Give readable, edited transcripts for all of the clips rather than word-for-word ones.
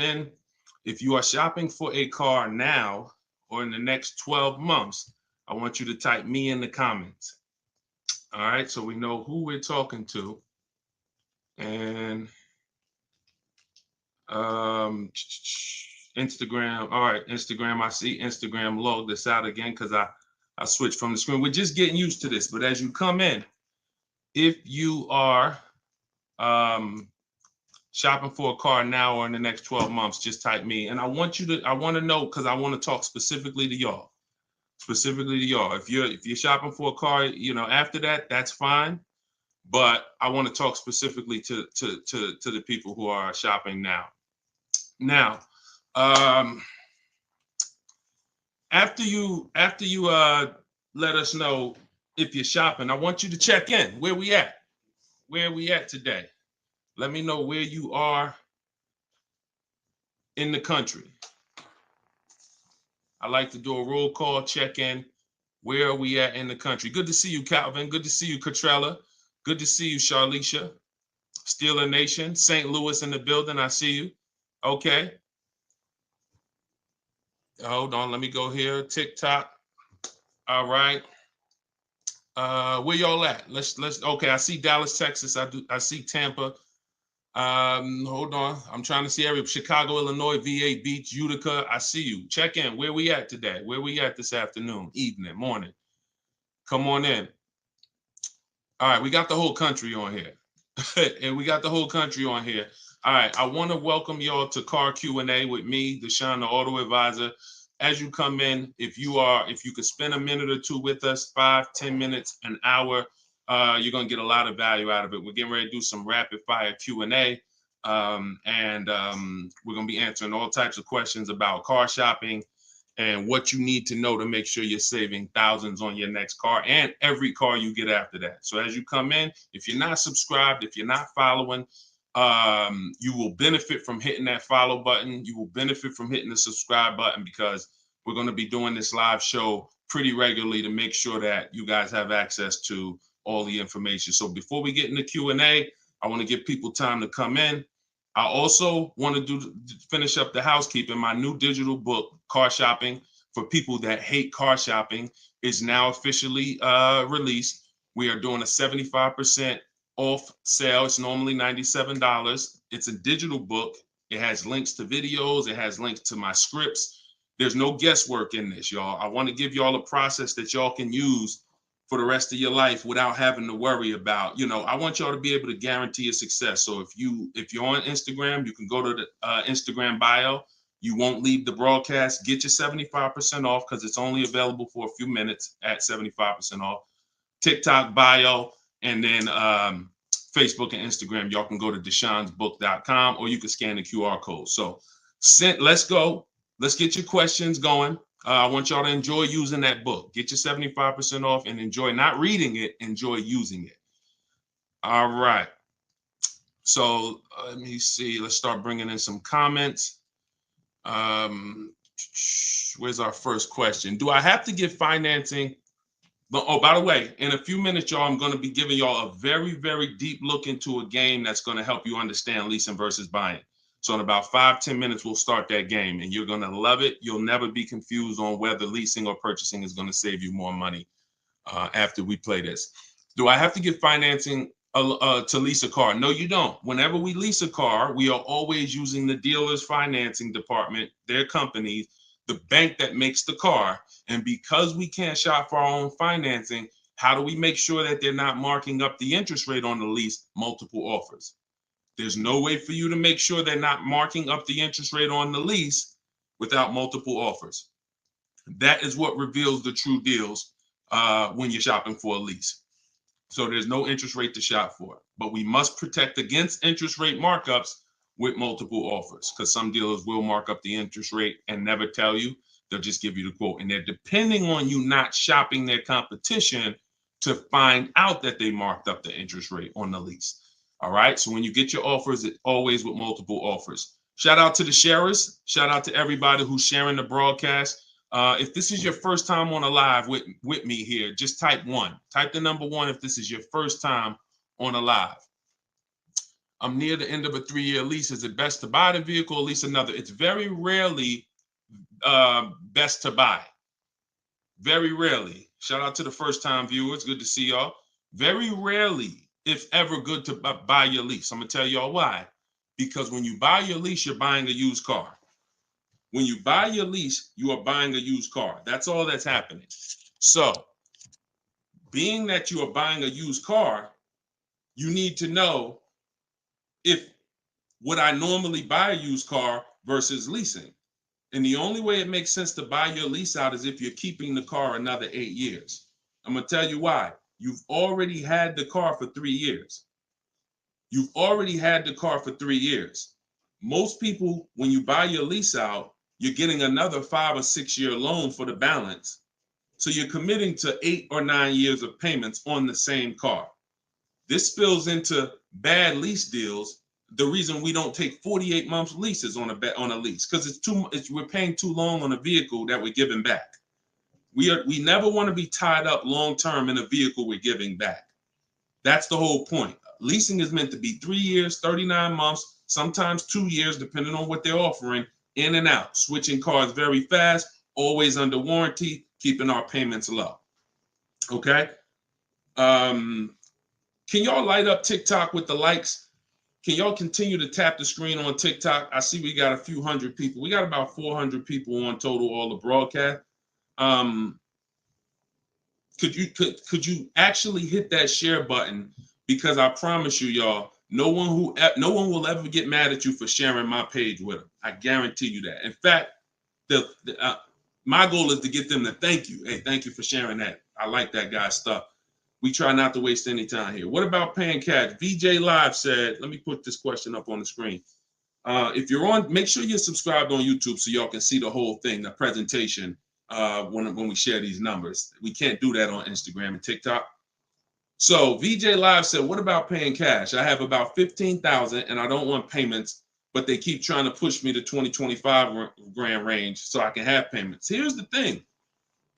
on in. If you are shopping for a car now or in the next 12 months, I want you to type me in the comments. All right, so we know who we're talking to. And Instagram. All right, Instagram. I see Instagram log this out again because I switched from the screen. We're just getting used to this. But as you come in, if you are shopping for a car now or in the next 12 months, just type me. And I want to know, because I want to talk specifically to y'all. If you're shopping for a car, after that, that's fine. But I want to talk specifically to the people who are shopping now. Now, after you let us know if you're shopping, I want you to check in. Where we at? Where are we at today? Let me know where you are in the country. I like to do a roll call, check in. Where are we at in the country? Good to see you, Calvin. Good to see you, Catrella. Good to see you, Charlicia. Steeler Nation, St. Louis in the building. I see you. Okay. Hold on. Let me go here. TikTok. All right. Where y'all at? Let's. Okay. I see Dallas, Texas. I see Tampa. Hold on. I'm trying to see Chicago, Illinois, VA Beach, Utica. I see you. Check in. Where we at today? Where we at this afternoon, evening, morning? Come on in. All right. We got the whole country on here. And we got the whole country on here. All right. I want to welcome y'all to Car Q&A with me, Deshone the Auto Advisor. As you come in, if you could spend a minute or two with us, 5-10 minutes, an hour, you're going to get a lot of value out of it. We're getting ready to do some rapid fire Q&A. And we're going to be answering all types of questions about car shopping and what you need to know to make sure you're saving thousands on your next car and every car you get after that. So as you come in, if you're not subscribed, if you're not following, you will benefit from hitting that follow button. You will benefit from hitting the subscribe button, because we're going to be doing this live show pretty regularly to make sure that you guys have access to all the information. So before we get into Q&A, I want to give people time to come in. I also want to finish up the housekeeping. My new digital book, Car Shopping for People That Hate Car Shopping, is now officially released. We are doing a 75% off sale. It's normally $97. It's a digital book. It has links to videos. It has links to my scripts. There's no guesswork in this, y'all. I want to give y'all a process that y'all can use for the rest of your life without having to worry about, I want y'all to be able to guarantee your success. So if you're on Instagram, you can go to the Instagram bio. You won't leave the broadcast. Get your 75% off, because it's only available for a few minutes at 75% off. TikTok bio, and then Facebook and Instagram. Y'all can go to deshonsbook.com, or you can scan the QR code. So let's go. Let's get your questions going. I want y'all to enjoy using that book. Get your 75% off and enjoy not reading it, enjoy using it. All right. So let me see. Let's start bringing in some comments. Where's our first question? Do I have to get financing? Oh, by the way, in a few minutes, y'all, I'm going to be giving y'all a very, very deep look into a game that's going to help you understand leasing versus buying. So in about 5-10 minutes, we'll start that game, and you're going to love it. You'll never be confused on whether leasing or purchasing is going to save you more money after we play this. Do I have to get financing to lease a car? No, you don't. Whenever we lease a car, we are always using the dealer's financing department, their company, the bank that makes the car. And because we can't shop for our own financing, how do we make sure that they're not marking up the interest rate on the lease? Multiple offers. There's no way for you to make sure they're not marking up the interest rate on the lease without multiple offers. That is what reveals the true deals when you're shopping for a lease. So there's no interest rate to shop for, but we must protect against interest rate markups with multiple offers, because some dealers will mark up the interest rate and never tell you. They'll just give you the quote, and they're depending on you not shopping their competition to find out that they marked up the interest rate on the lease. All right. So when you get your offers, it's always with multiple offers. Shout out to the sharers. Shout out to everybody who's sharing the broadcast. If this is your first time on a live with me here, just type 1. Type the number 1 if this is your first time on a live. I'm near the end of a 3-year lease. Is it best to buy the vehicle or lease another? It's very rarely best to buy. Very rarely. Shout out to the first time viewers. Good to see y'all. Very rarely, if ever, good to buy your lease. I'm going to tell y'all why. Because when you buy your lease, you're buying a used car. When you buy your lease, you are buying a used car. That's all that's happening. So, being that you are buying a used car, you need to know if would I normally buy a used car versus leasing. And the only way it makes sense to buy your lease out is if you're keeping the car another 8 years. I'm going to tell you why. You've already had the car for 3 years. You've already had the car for 3 years. Most people, when you buy your lease out, you're getting another 5 or 6 year loan for the balance. So you're committing to 8 or 9 years of payments on the same car. This spills into bad lease deals. The reason we don't take 48 months leases on a lease, because we're paying too long on a vehicle that we're giving back. We never want to be tied up long term in a vehicle we're giving back. That's the whole point. Leasing is meant to be 3 years, 39 months, sometimes 2 years, depending on what they're offering, in and out, switching cars very fast, always under warranty, keeping our payments low. Okay. Can y'all light up TikTok with the likes? Can y'all continue to tap the screen on TikTok? I see we got a few hundred people. We got about 400 people on total, all the broadcast. Could you actually hit that share button? Because I promise you, y'all, no one will ever get mad at you for sharing my page with them. I guarantee you that. In fact, my goal is to get them to thank you. Hey, thank you for sharing that. I like that guy's stuff. We try not to waste any time here. What about paying cash? VJ Live said, let me put this question up on the screen. If you're on, make sure you're subscribed on YouTube so y'all can see the whole thing, the presentation, when we share these numbers. We can't do that on Instagram and TikTok. So VJ Live said, what about paying cash? I have about 15,000 and I don't want payments, but they keep trying to push me to 25 grand range so I can have payments. Here's the thing.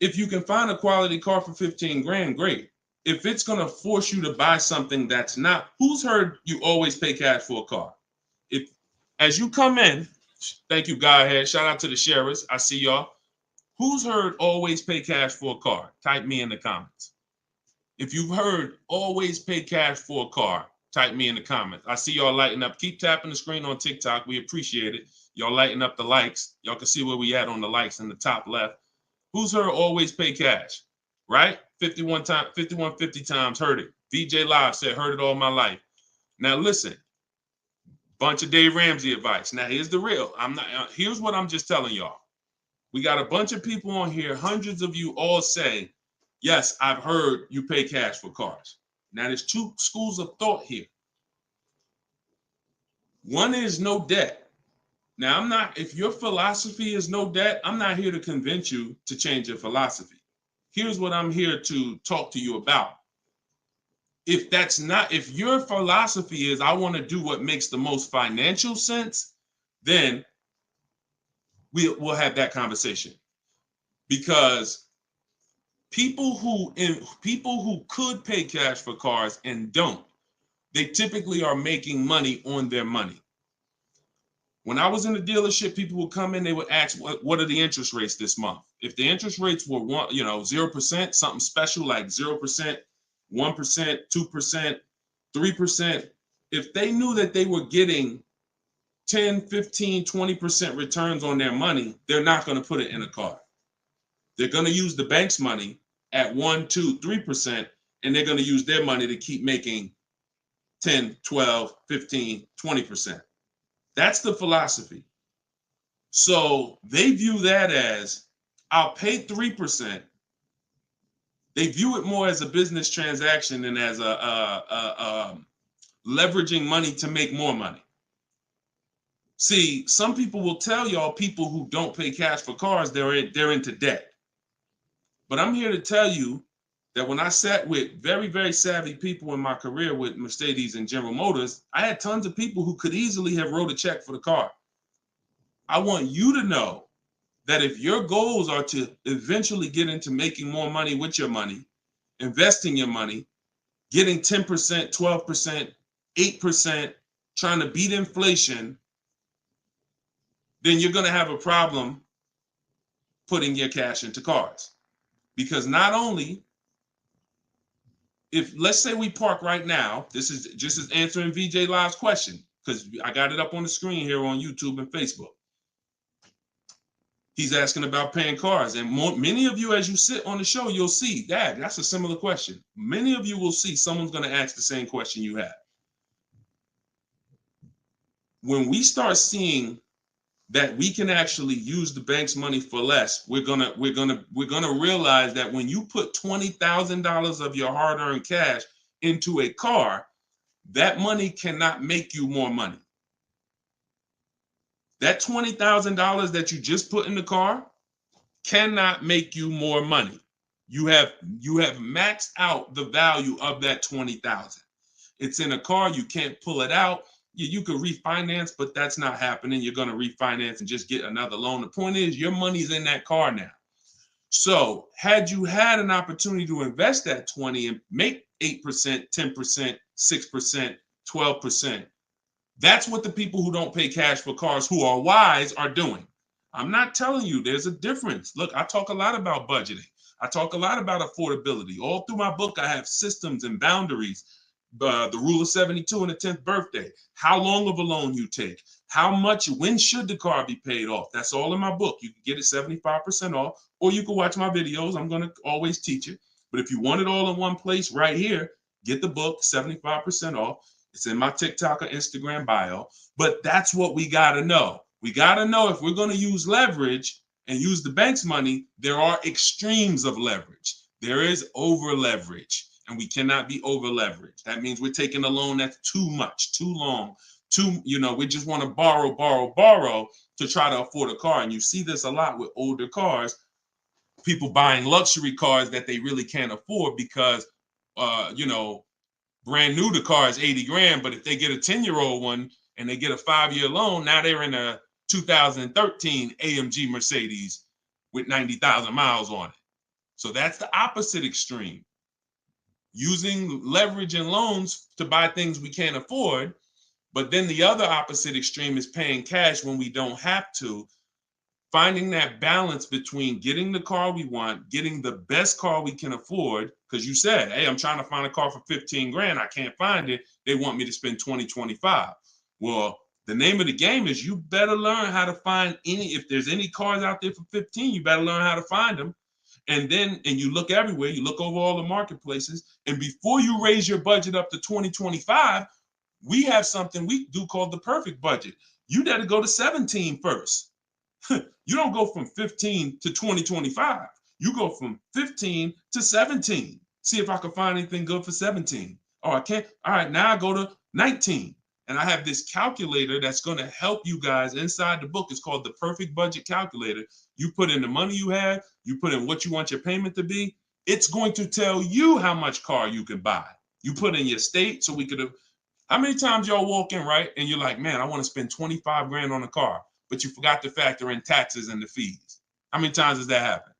If you can find a quality car for 15 grand, great. If it's going to force you to buy something that's not, who's heard you always pay cash for a car? If, as you come in, thank you, Godhead. Shout out to the sharers. I see y'all. Who's heard always pay cash for a car? Type me in the comments. If you've heard always pay cash for a car, type me in the comments. I see y'all lighting up. Keep tapping the screen on TikTok. We appreciate it. Y'all lighting up the likes. Y'all can see where we at on the likes in the top left. Who's heard always pay cash? Right? 5150 times heard it. VJ Live said, heard it all my life. Now listen, bunch of Dave Ramsey advice. Now here's the real. Here's what I'm just telling y'all. We got a bunch of people on here, hundreds of you all say, yes, I've heard you pay cash for cars. Now there's two schools of thought here. One is no debt. Now if your philosophy is no debt, I'm not here to convince you to change your philosophy. Here's what I'm here to talk to you about. If your philosophy is I want to do what makes the most financial sense, then we'll have that conversation. Because people who could pay cash for cars and don't, they typically are making money on their money. When I was in the dealership, people would come in, they would ask, what are the interest rates this month? If the interest rates were 0%, something special like 0%, 1%, 2%, 3%, if they knew that they were getting 10, 15, 20% returns on their money, they're not going to put it in a car. They're going to use the bank's money at 1, 2, 3%, and they're going to use their money to keep making 10, 12, 15, 20%. That's the philosophy. So they view that as, I'll pay 3%. They view it more as a business transaction than as a leveraging money to make more money. See, some people will tell y'all people who don't pay cash for cars, they're into debt. But I'm here to tell you that when I sat with very, very savvy people in my career with Mercedes and General Motors, I had tons of people who could easily have wrote a check for the car. I want you to know that if your goals are to eventually get into making more money with your money, investing your money, getting 10%, 12%, 8%, trying to beat inflation, then you're going to have a problem putting your cash into cars. Because not only, if let's say we park right now, this is just as answering VJ Live's question, because I got it up on the screen here on YouTube and Facebook. He's asking about paying cars. And many of you, as you sit on the show, you'll see, Dad, that's a similar question. Many of you will see someone's going to ask the same question you have. When we start seeing that we can actually use the bank's money for less, we're gonna realize that when you put $20,000 of your hard-earned cash into a car, that money cannot make you more money. That $20,000 that you just put in the car cannot make you more money. You have maxed out the value of that $20,000. It's in a car, you can't pull it out. You could refinance, but that's not happening. You're going to refinance and just get another loan. The point is, your money's in that car now. So had you had an opportunity to invest that 20 and make 8%, 10%, 6%, 12%, that's what the people who don't pay cash for cars, who are wise, are doing. I'm not telling you there's a difference. Look, I talk a lot about budgeting. I talk a lot about affordability. All through my book, I have systems and boundaries. The rule of 72 and the 10th birthday, how long of a loan you take, how much, when should the car be paid off? That's all in my book. You can get it 75% off, or you can watch my videos. I'm going to always teach it. But if you want it all in one place right here, get the book, 75% off. It's in my TikTok or Instagram bio. But that's what we got to know. We got to know if we're going to use leverage and use the bank's money, there are extremes of leverage. There is over leverage. And we cannot be over leveraged. That means we're taking a loan that's too much, too long, we just want to borrow to try to afford a car. And you see this a lot with older cars, people buying luxury cars that they really can't afford because, brand new, the car is 80 grand. But if they get a 10-year-old one and they get a 5-year loan, now they're in a 2013 AMG Mercedes with 90,000 miles on it. So that's the opposite extreme. Using leverage and loans to buy things we can't afford. But then the other opposite extreme is paying cash when we don't have to. Finding that balance between getting the car we want, getting the best car we can afford. Because you said, hey, I'm trying to find a car for 15 grand. I can't find it. They want me to spend 20, 25. Well, the name of the game is you better learn how to find if there's any cars out there for 15, you better learn how to find them. And you look everywhere, you look over all the marketplaces, and before you raise your budget up to 2025, we have something we do called the perfect budget. You got to go to 17 first. You don't go from 15 to 2025. You go from 15 to 17. See if I can find anything good for 17. Oh, I can't. All right, now I go to 19. And I have this calculator that's going to help you guys inside the book. It's called the Perfect Budget Calculator. You put in the money you have, you put in what you want your payment to be. It's going to tell you how much car you can buy. You put in your state, so we could have. How many times y'all walk in, right? And you're like, man, I want to spend 25 grand on a car, but you forgot to factor in taxes and the fees. How many times does that happen?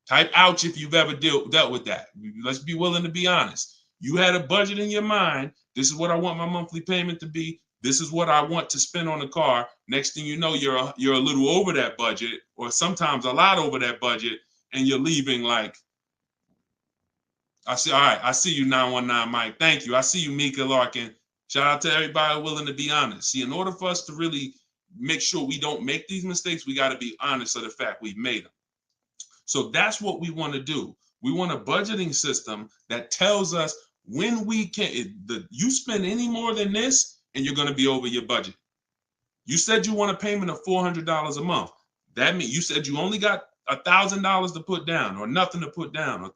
Type ouch if you've ever dealt with that. Let's be willing to be honest. You had a budget in your mind. This is what I want my monthly payment to be. This is what I want to spend on the car. Next thing you know, you're a little over that budget, or sometimes a lot over that budget, and you're leaving like, all right, I see you, 919 Mike. Thank you. I see you, Mika Larkin. Shout out to everybody willing to be honest. See, in order for us to really make sure we don't make these mistakes, we got to be honest of the fact we've made them. So that's what we want to do. We want a budgeting system that tells us when we can. You spend any more than this, and you're going to be over your budget. You said you want a payment of $400 a month. That means you said you only got $1,000 to put down, or nothing to put down.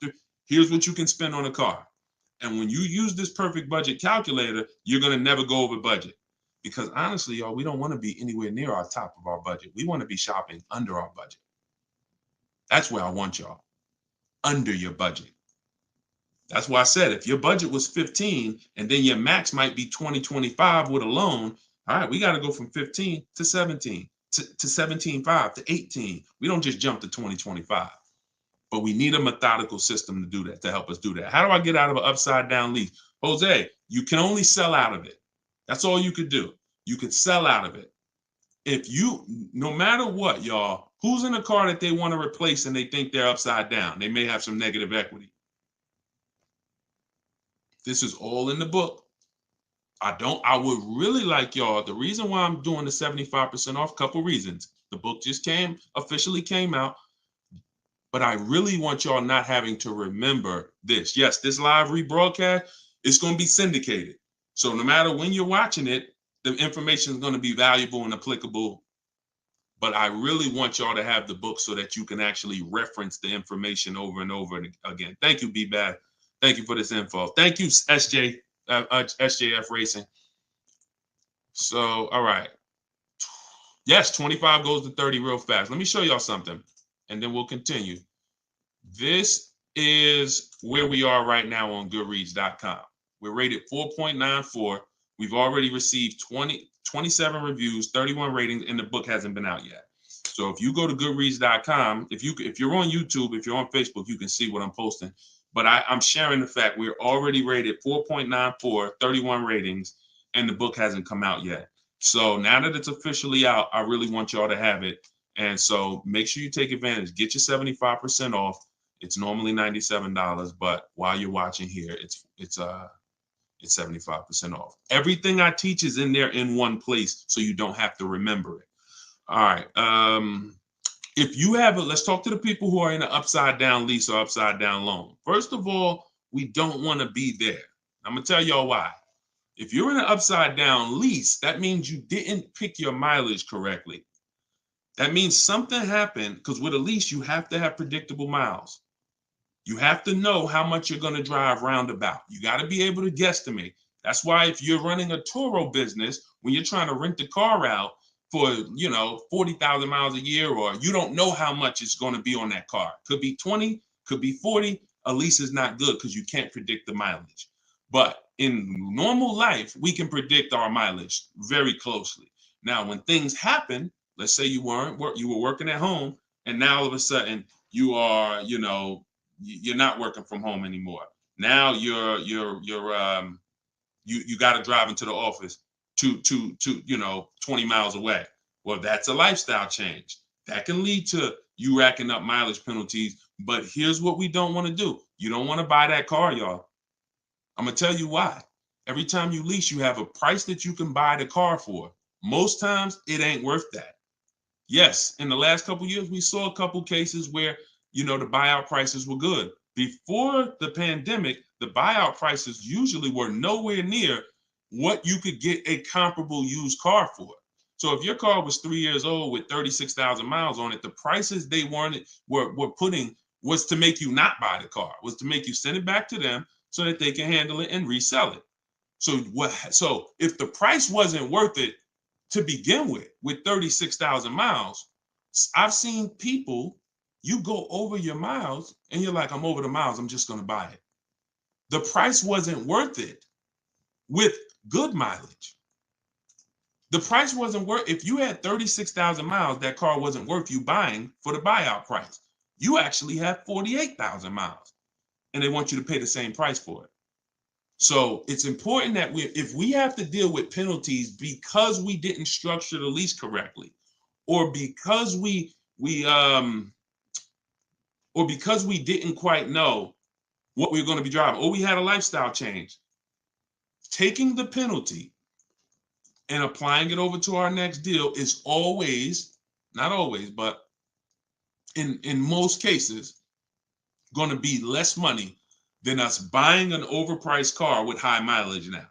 Here's what you can spend on a car. And when you use this perfect budget calculator, you're going to never go over budget. Because honestly, y'all, we don't want to be anywhere near our top of our budget. We want to be shopping under our budget. That's where I want y'all. Under your budget. That's why I said if your budget was 15 and then your max might be 20, 25 with a loan, all right, we got to go from 15 to 17, to 17.5 to 18. We don't just jump to 20, 25. But we need a methodical system to do that, to help us do that. How do I get out of an upside down lease? Jose, you can only sell out of it. That's all you could do. You could sell out of it. If you, no matter what, y'all, who's in a car that they want to replace and they think they're upside down? They may have some negative equity. This is all in the book. I would really like y'all, the reason why I'm doing the 75% off, couple reasons. The book just officially came out, but I really want y'all not having to remember this. Yes, this live rebroadcast is going to be syndicated. So no matter when you're watching it, the information is going to be valuable and applicable. But I really want y'all to have the book so that you can actually reference the information over and over again. Thank you, B-Bad. Thank you for this info. Thank you, SJF Racing. So, all right. Yes, 25 goes to 30 real fast. Let me show y'all something, and then we'll continue. This is where we are right now on Goodreads.com. We're rated 4.94. We've already received 27 reviews, 31 ratings, and the book hasn't been out yet. So if you go to Goodreads.com, if you're on YouTube, if you're on Facebook, you can see what I'm posting. But I'm sharing the fact we're already rated 4.94, 31 ratings, and the book hasn't come out yet. So now that it's officially out, I really want y'all to have it. And so make sure you take advantage. Get your 75% off. It's normally $97, but while you're watching here, it's 75% off. Everything I teach is in there in one place, so you don't have to remember it. All right. If you have let's talk to the people who are in an upside down lease or upside down loan. First of all, we don't want to be there. I'm gonna tell y'all why. If you're in an upside down lease, that means you didn't pick your mileage correctly. That means something happened, because with a lease, you have to have predictable miles. You have to know how much you're going to drive roundabout. You got to be able to guesstimate. That's why if you're running a Turo business, when you're trying to rent the car out for, 40,000 miles a year, or you don't know how much it's going to be on that car. Could be 20, could be 40. A lease is not good because you can't predict the mileage. But in normal life, we can predict our mileage very closely. Now, when things happen, let's say you were working at home, and now all of a sudden you are, you're not working from home anymore. Now you got to drive into the office to 20 miles away. Well, that's a lifestyle change. That can lead to you racking up mileage penalties. But here's what we don't want to do. You don't want to buy that car, y'all. I'm going to tell you why. Every time you lease, you have a price that you can buy the car for. Most times it ain't worth that. Yes, in the last couple of years, we saw a couple cases where, the buyout prices were good. Before the pandemic, the buyout prices usually were nowhere near what you could get a comparable used car for. So if your car was 3 years old with 36,000 miles on it, the prices they were putting was to make you not buy the car, was to make you send it back to them so that they can handle it and resell it. So if the price wasn't worth it to begin with 36,000 miles, I've seen people, you go over your miles and you're like, I'm over the miles, I'm just going to buy it. The price wasn't worth it with good mileage. The price wasn't worth, if you had 36,000 miles, that car wasn't worth you buying for the buyout price. You actually have 48,000 miles and they want you to pay the same price for it. So it's important that if we have to deal with penalties because we didn't structure the lease correctly, or because we didn't quite know what we were going to be driving, or we had a lifestyle change, taking the penalty and applying it over to our next deal is always, not always, but in most cases, going to be less money than us buying an overpriced car with high mileage now.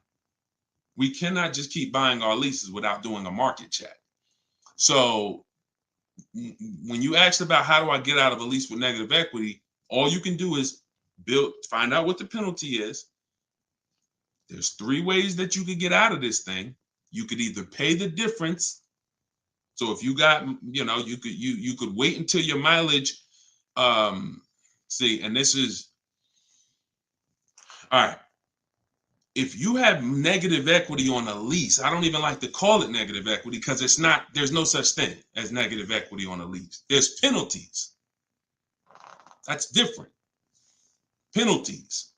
We cannot just keep buying our leases without doing a market check. So when you asked about how do I get out of a lease with negative equity, all you can do is find out what the penalty is. There's 3 ways that you could get out of this thing. You could either pay the difference. So if you got, you could wait until your mileage, and this is, all right. If you have negative equity on a lease, I don't even like to call it negative equity because there's no such thing as negative equity on a lease. There's penalties. That's different. Penalties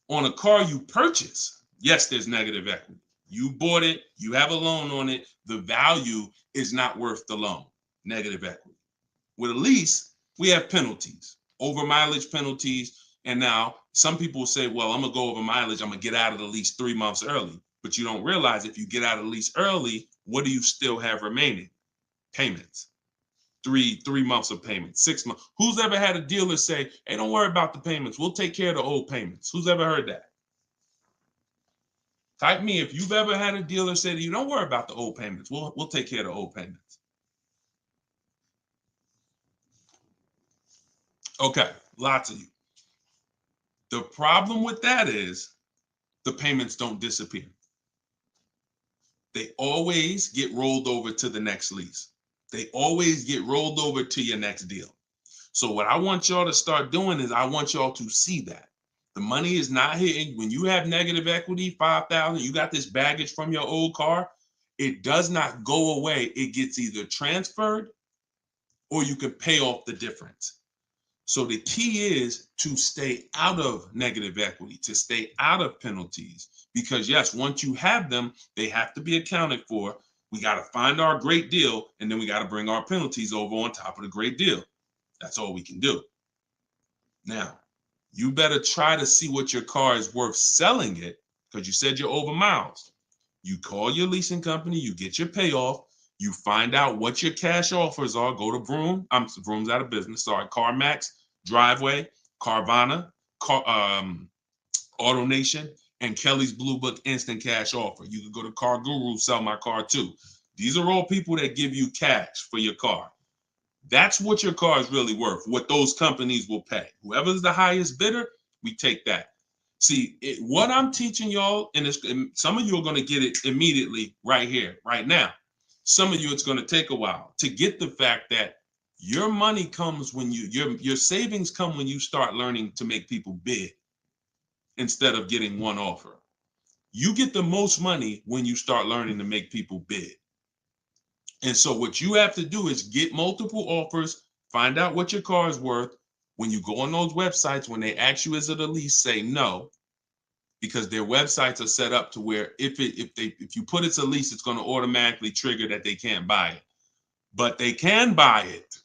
on a car you purchase. Yes, there's negative equity. You bought it, you have a loan on it, the value is not worth the loan, negative equity. With a lease, we have penalties, over mileage penalties. And now some people say, well, I'm gonna go over mileage, I'm gonna get out of the lease 3 months early. But you don't realize if you get out of the lease early, what do you still have remaining? Payments. Three months of payments, 6 months. Who's ever had a dealer say, hey, don't worry about the payments, we'll take care of the old payments? Who's ever heard that? Type me if you've ever had a dealer say to you, don't worry about the old payments, we'll take care of the old payments. Okay, lots of you. The problem with that is the payments don't disappear. They always get rolled over to the next lease. They always get rolled over to your next deal. So what I want y'all to start doing is I want y'all to see that the money is not hitting. When you have negative equity, 5,000, you got this baggage from your old car, it does not go away. It gets either transferred or you can pay off the difference. So the key is to stay out of negative equity, to stay out of penalties, because yes, once you have them, they have to be accounted for. We got to find our great deal, and then we got to bring our penalties over on top of the great deal. That's all we can do. Now, you better try to see what your car is worth selling it, because you said you're over miles. You call your leasing company, you get your payoff, you find out what your cash offers are. Go to Vroom. Vroom's out of business. Sorry, CarMax, Driveway, Carvana, AutoNation, and Kelly's Blue Book Instant Cash Offer. You can go to Car Guru, Sell My Car Too. These are all people that give you cash for your car. That's what your car is really worth, what those companies will pay. Whoever's the highest bidder, we take that. See, what I'm teaching y'all, and some of you are going to get it immediately right here, right now. Some of you, it's going to take a while to get the fact that your money comes when your savings come when you start learning to make people bid instead of getting one offer. You get the most money when you start learning to make people bid. And so what you have to do is get multiple offers, find out what your car is worth. When you go on those websites, when they ask you is it a lease, say no, because their websites are set up to where if you put it's a lease, it's going to automatically trigger that they can't buy it. But they can buy it.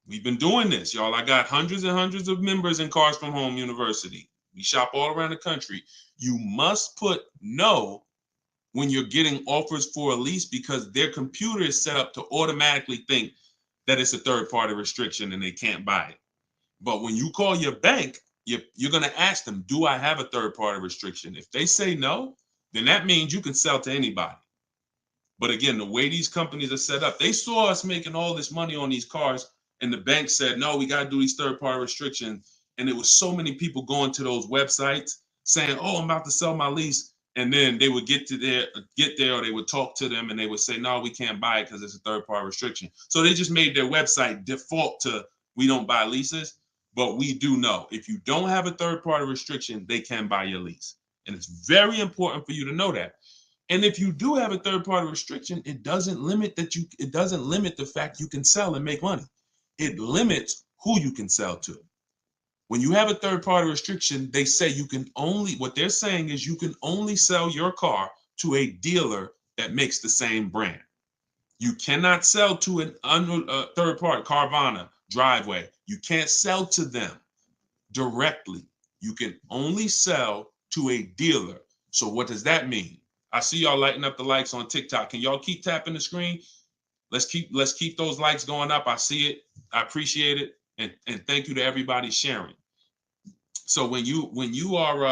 We've been doing this, y'all. I got hundreds and hundreds of members in Cars from Home University. We shop all around the country. You must put no when you're getting offers for a lease, because their computer is set up to automatically think that it's a third-party restriction and they can't buy it. But when you call your bank, you're going to ask them, do I have a third-party restriction? If they say no, then that means you can sell to anybody. But again, the way these companies are set up, they saw us making all this money on these cars, and the bank said, no, we got to do these third-party restrictions. And it was so many people going to those websites saying, oh, I'm about to sell my lease. And then they would get there, or they would talk to them and they would say, no, we can't buy it because it's a third-party restriction. So they just made their website default to we don't buy leases, but we do know if you don't have a third-party restriction, they can buy your lease. And it's very important for you to know that. And if you do have a third-party restriction, it doesn't limit the fact you can sell and make money. It limits who you can sell to. When you have a third-party restriction, they say what they're saying is you can only sell your car to a dealer that makes the same brand. You cannot sell to a third party, Carvana, Driveway. You can't sell to them directly. You can only sell to a dealer. So what does that mean? I see y'all lighting up the likes on TikTok. Can y'all keep tapping the screen? Let's keep those likes going up. I see it. I appreciate it. And thank you to everybody sharing. So when you are,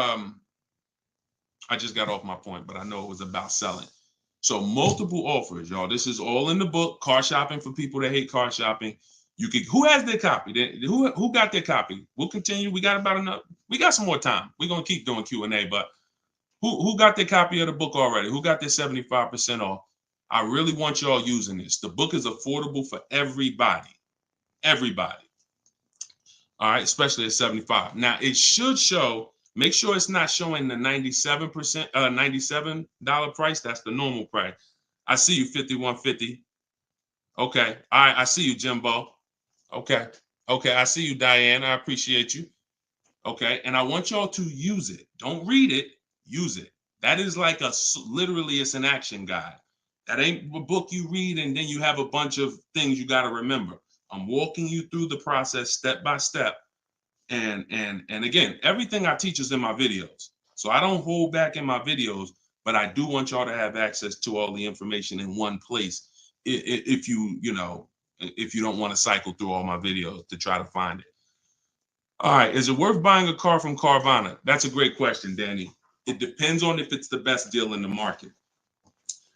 I just got off my point, but I know it was about selling. So multiple offers, y'all. This is all in the book, Car Shopping for People That Hate Car Shopping. Who has their copy? Who got their copy? We'll continue. We got some more time. We're gonna keep doing Q&A, but who got their copy of the book already? Who got their 75% off? I really want y'all using this. The book is affordable for everybody. Everybody. All right, especially at 75. Now it should show, make sure it's not showing the 97%, $97 price. That's the normal price. I see you, 5150. Okay. All right, I see you, Jimbo. Okay. Okay, I see you, Diane. I appreciate you. Okay, and I want y'all to use it. Don't read it, use it. That is like literally it's an action guide. That ain't a book you read and then you have a bunch of things you got to remember. I'm walking you through the process step by step. And again, everything I teach is in my videos. So I don't hold back in my videos, but I do want y'all to have access to all the information in one place. If if you don't want to cycle through all my videos to try to find it. All right, is it worth buying a car from Carvana? That's a great question, Danny. It depends on if it's the best deal in the market.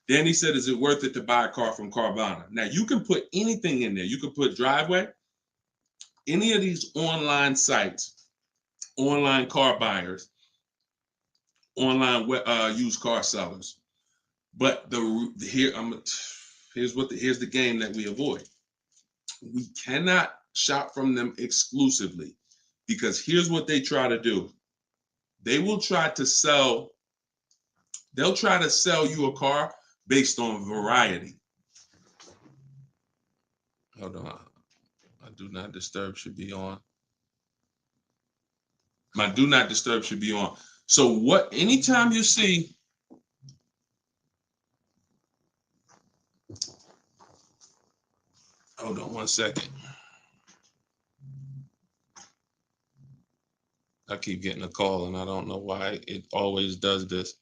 Danny said, is it worth it to buy a car from Carvana? Now, you can put anything in there. You can put Driveway, any of these online sites, online car buyers, online used car sellers. But here's the game that we avoid. We cannot shop from them exclusively because here's what they try to do. They'll try to sell you a car based on variety. Hold on. My do not disturb should be on. My do not disturb should be on. So anytime you see, hold on one second. I keep getting a call and I don't know why it always does this.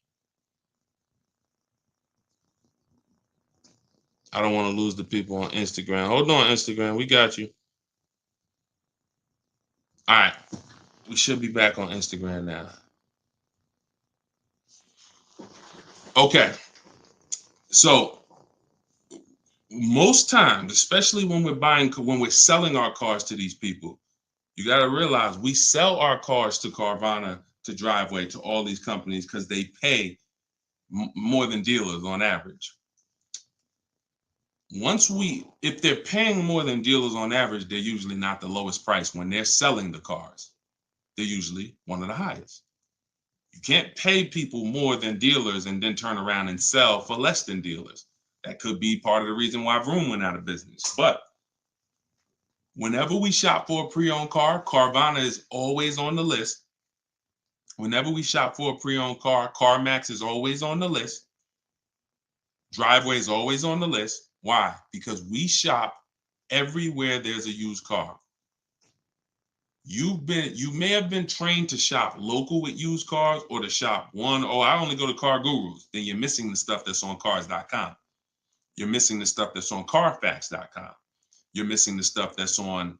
I don't want to lose the people on Instagram. Hold on, Instagram. We got you. All right. We should be back on Instagram now. Okay. So most times, especially when we're selling our cars to these people, you got to realize we sell our cars to Carvana, to Driveway, to all these companies because they pay more than dealers on average. If they're paying more than dealers on average, they're usually not the lowest price. When they're selling the cars, they're usually one of the highest. You can't pay people more than dealers and then turn around and sell for less than dealers. That could be part of the reason why Vroom went out of business. But whenever we shop for a pre-owned car, Carvana is always on the list. Whenever we shop for a pre-owned car, CarMax is always on the list. Driveway is always on the list. Why? Because we shop everywhere there's a used car. You may have been trained to shop local with used cars or to shop I only go to Car Gurus. Then you're missing the stuff that's on cars.com. You're missing the stuff that's on carfax.com. You're missing the stuff that's on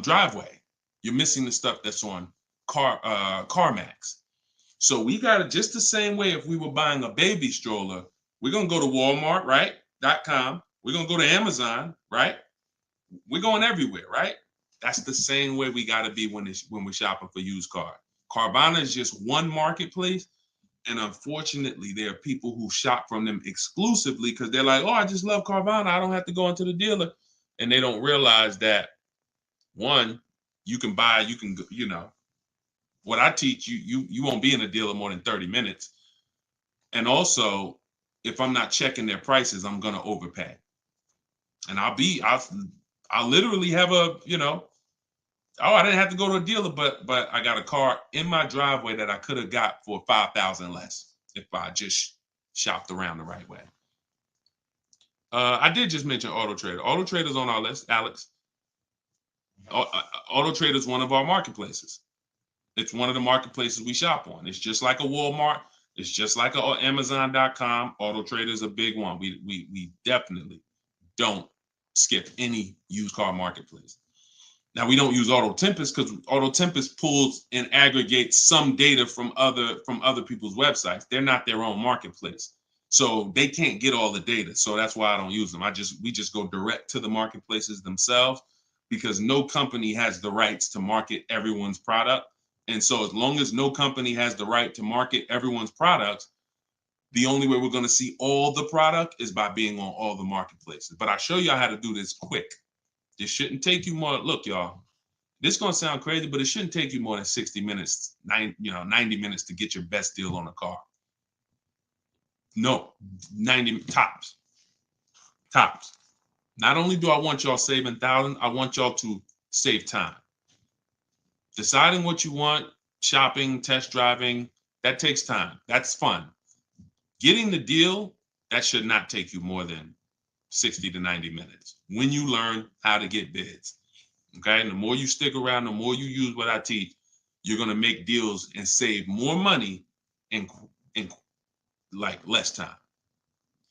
Driveway. You're missing the stuff that's on CarMax. So we got it just the same way. If we were buying a baby stroller, we're going to go to Walmart, right? .com. We're going to go to Amazon, right? We're going everywhere, right? That's the same way we got to be when we're shopping for used cars. Carvana is just one marketplace. And unfortunately, there are people who shop from them exclusively because they're like, oh, I just love Carvana. I don't have to go into the dealer. And they don't realize that, one, what I teach you won't be in a dealer more than 30 minutes. And also, if I'm not checking their prices, I'm going to overpay. And I'll literally have I didn't have to go to a dealer, but I got a car in my driveway that I could have got for $5,000 less if I just shopped around the right way. I did just mention Auto Trader. Auto Trader's on our list, Alex. Auto Trader is one of our marketplaces. It's one of the marketplaces we shop on. It's just like a Walmart. It's just like a Amazon.com. Auto Trader is a big one. We definitely don't skip any used car marketplace. Now, we don't use Auto Tempest because Auto Tempest pulls and aggregates some data from other people's websites. They're not their own marketplace, so they can't get all the data. So that's why I don't use them. We just go direct to the marketplaces themselves because no company has the rights to market everyone's product. And so as long as no company has the right to market everyone's products, the only way we're going to see all the product is by being on all the marketplaces. But I'll show you how to do this quick. This shouldn't take you more. Look, y'all, this is going to sound crazy, but it shouldn't take you more than 60 minutes, 90 minutes to get your best deal on a car. No, 90 tops. Tops. Not only do I want y'all saving thousands, I want y'all to save time. Deciding what you want shopping, test driving, that takes time. That's fun. Getting the deal, that should not take you more than 60 to 90 minutes when you learn how to get bids. Okay. And the more you stick around, the more you use what I teach, you're going to make deals and save more money in like less time.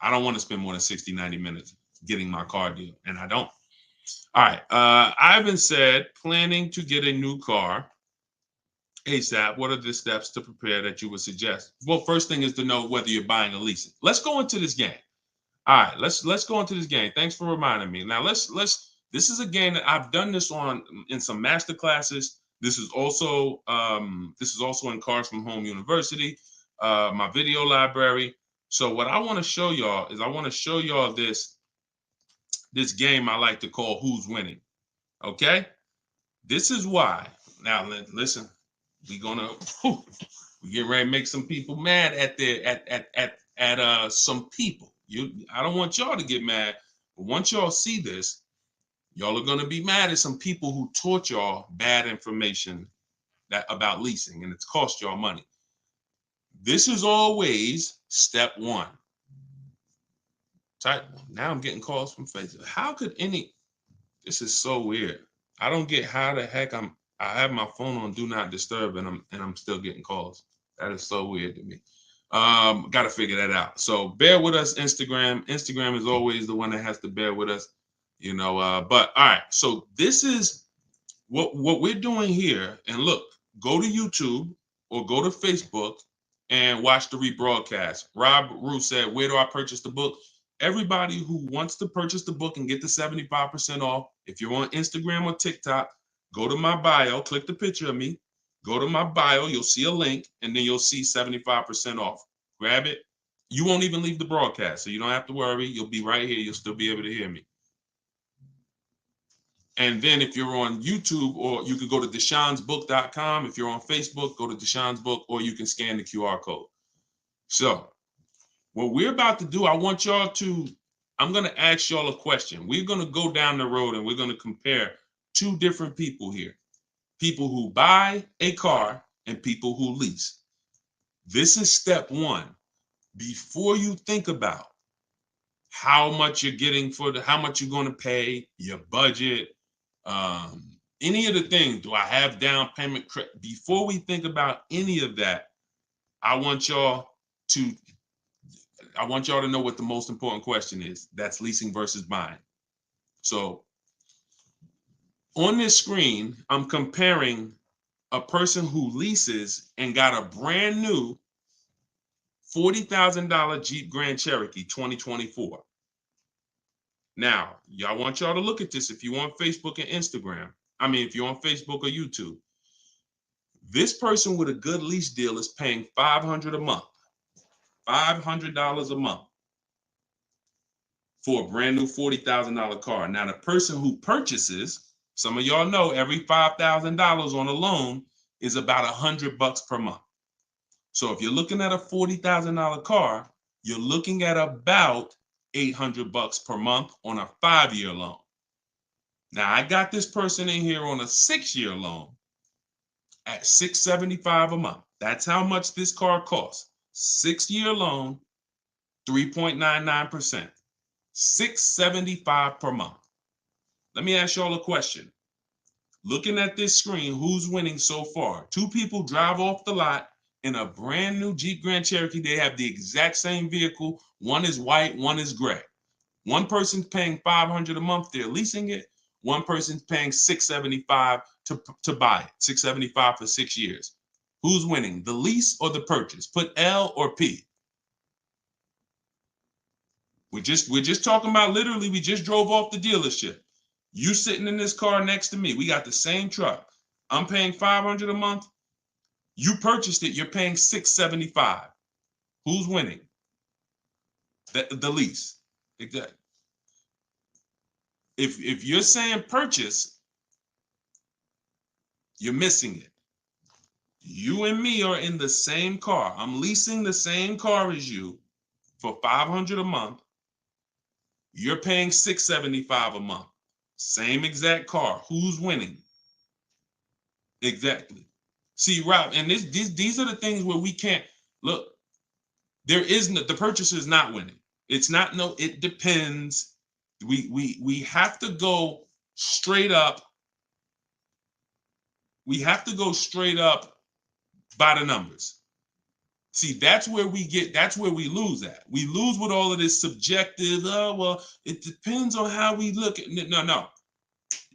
I don't want to spend more than 60, 90 minutes getting my car deal, and I don't. All right. Ivan said, planning to get a new car ASAP. What are the steps to prepare that you would suggest? Well, first thing is to know whether you're buying or leasing. Let's go into this game. All right, let's go into this game. Thanks for reminding me. Now let's this is a game that I've done this on in some master classes. This is also in Cars from Home University, my video library. So what I want to show y'all is I want to show y'all this game I like to call Who's Winning. Okay? This is why. Now listen, we get ready to make some people mad at some people. I don't want y'all to get mad, but once y'all see this, y'all are gonna be mad at some people who taught y'all bad information about leasing, and it's cost y'all money. This is always step one. Now I'm getting calls from Facebook. How could this is so weird. I don't get how the heck I have my phone on do not disturb and I'm still getting calls. That is so weird to me. Got to figure that out. So bear with us, Instagram. Instagram is always the one that has to bear with us, you know. But all right, so this is what we're doing here. And look, go to YouTube or go to Facebook and watch the rebroadcast. Rob Rue said, "Where do I purchase the book?" Everybody who wants to purchase the book and get the 75% off, if you're on Instagram or TikTok, go to my bio, click the picture of me, go to my bio, you'll see a link, and then you'll see 75% off. Grab it. You won't even leave the broadcast, so you don't have to worry. You'll be right here. You'll still be able to hear me. And then if you're on YouTube, or you can go to deshonsbook.com. If you're on Facebook, go to Deshon's Book, or you can scan the QR code. So what we're about to do, I'm going to ask y'all a question. We're going to go down the road and we're going to compare two different people here. People who buy a car and people who lease. This is step one. Before you think about how much you're getting how much you're going to pay, your budget, any of the things, do I have down payment? Before we think about any of that, I want y'all to know what the most important question is. That's leasing versus buying. So on this screen, I'm comparing a person who leases and got a brand new $40,000 Jeep Grand Cherokee 2024. Now, I want y'all to look at this if you're on Facebook and Instagram. If you're on Facebook or YouTube. This person with a good lease deal is paying $500 a month. $500 a month for a brand new $40,000 car. Now, the person who purchases, some of y'all know every $5,000 on a loan is about $100 per month. So if you're looking at a $40,000 car, you're looking at about $800 per month on a 5-year loan. Now, I got this person in here on a 6-year loan at $675 a month. That's how much this car costs. 6-year loan, 3.99%. $675 per month. Let me ask y'all a question. Looking at this screen, who's winning so far? Two people drive off the lot in a brand new Jeep Grand Cherokee. They have the exact same vehicle. One is white, one is gray. One person's paying $500 a month. They're leasing it. One person's paying $675 to buy it. $675 for 6 years. Who's winning, the lease or the purchase? Put L or P. We're just talking about, literally, we just drove off the dealership. You sitting in this car next to me. We got the same truck. I'm paying $500 a month. You purchased it. You're paying $675. Who's winning? The lease. Exactly. If you're saying purchase, you're missing it. You and me are in the same car. I'm leasing the same car as you for $500 a month. You're paying $675 a month. Same exact car. Who's winning? Exactly. See, Rob, and these are the things where we can't look. There is no, the purchaser is not winning. It's not no. It depends. We have to go straight up. We have to go straight up by the numbers. See, that's where we lose at. We lose with all of this subjective, oh, well, it depends on how we look at it. No.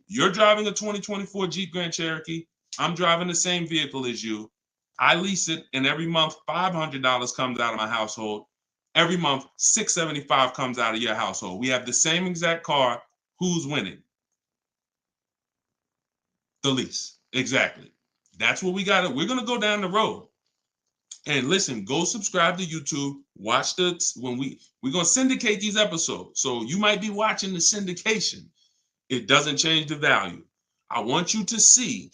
You're driving a 2024 Jeep Grand Cherokee. I'm driving the same vehicle as you. I lease it, and every month $500 comes out of my household. Every month $675 comes out of your household. We have the same exact car. Who's winning? The lease. Exactly. That's what we got. We're gonna go down the road. And listen, go subscribe to YouTube. Watch we're gonna syndicate these episodes. So you might be watching the syndication. It doesn't change the value. I want you to see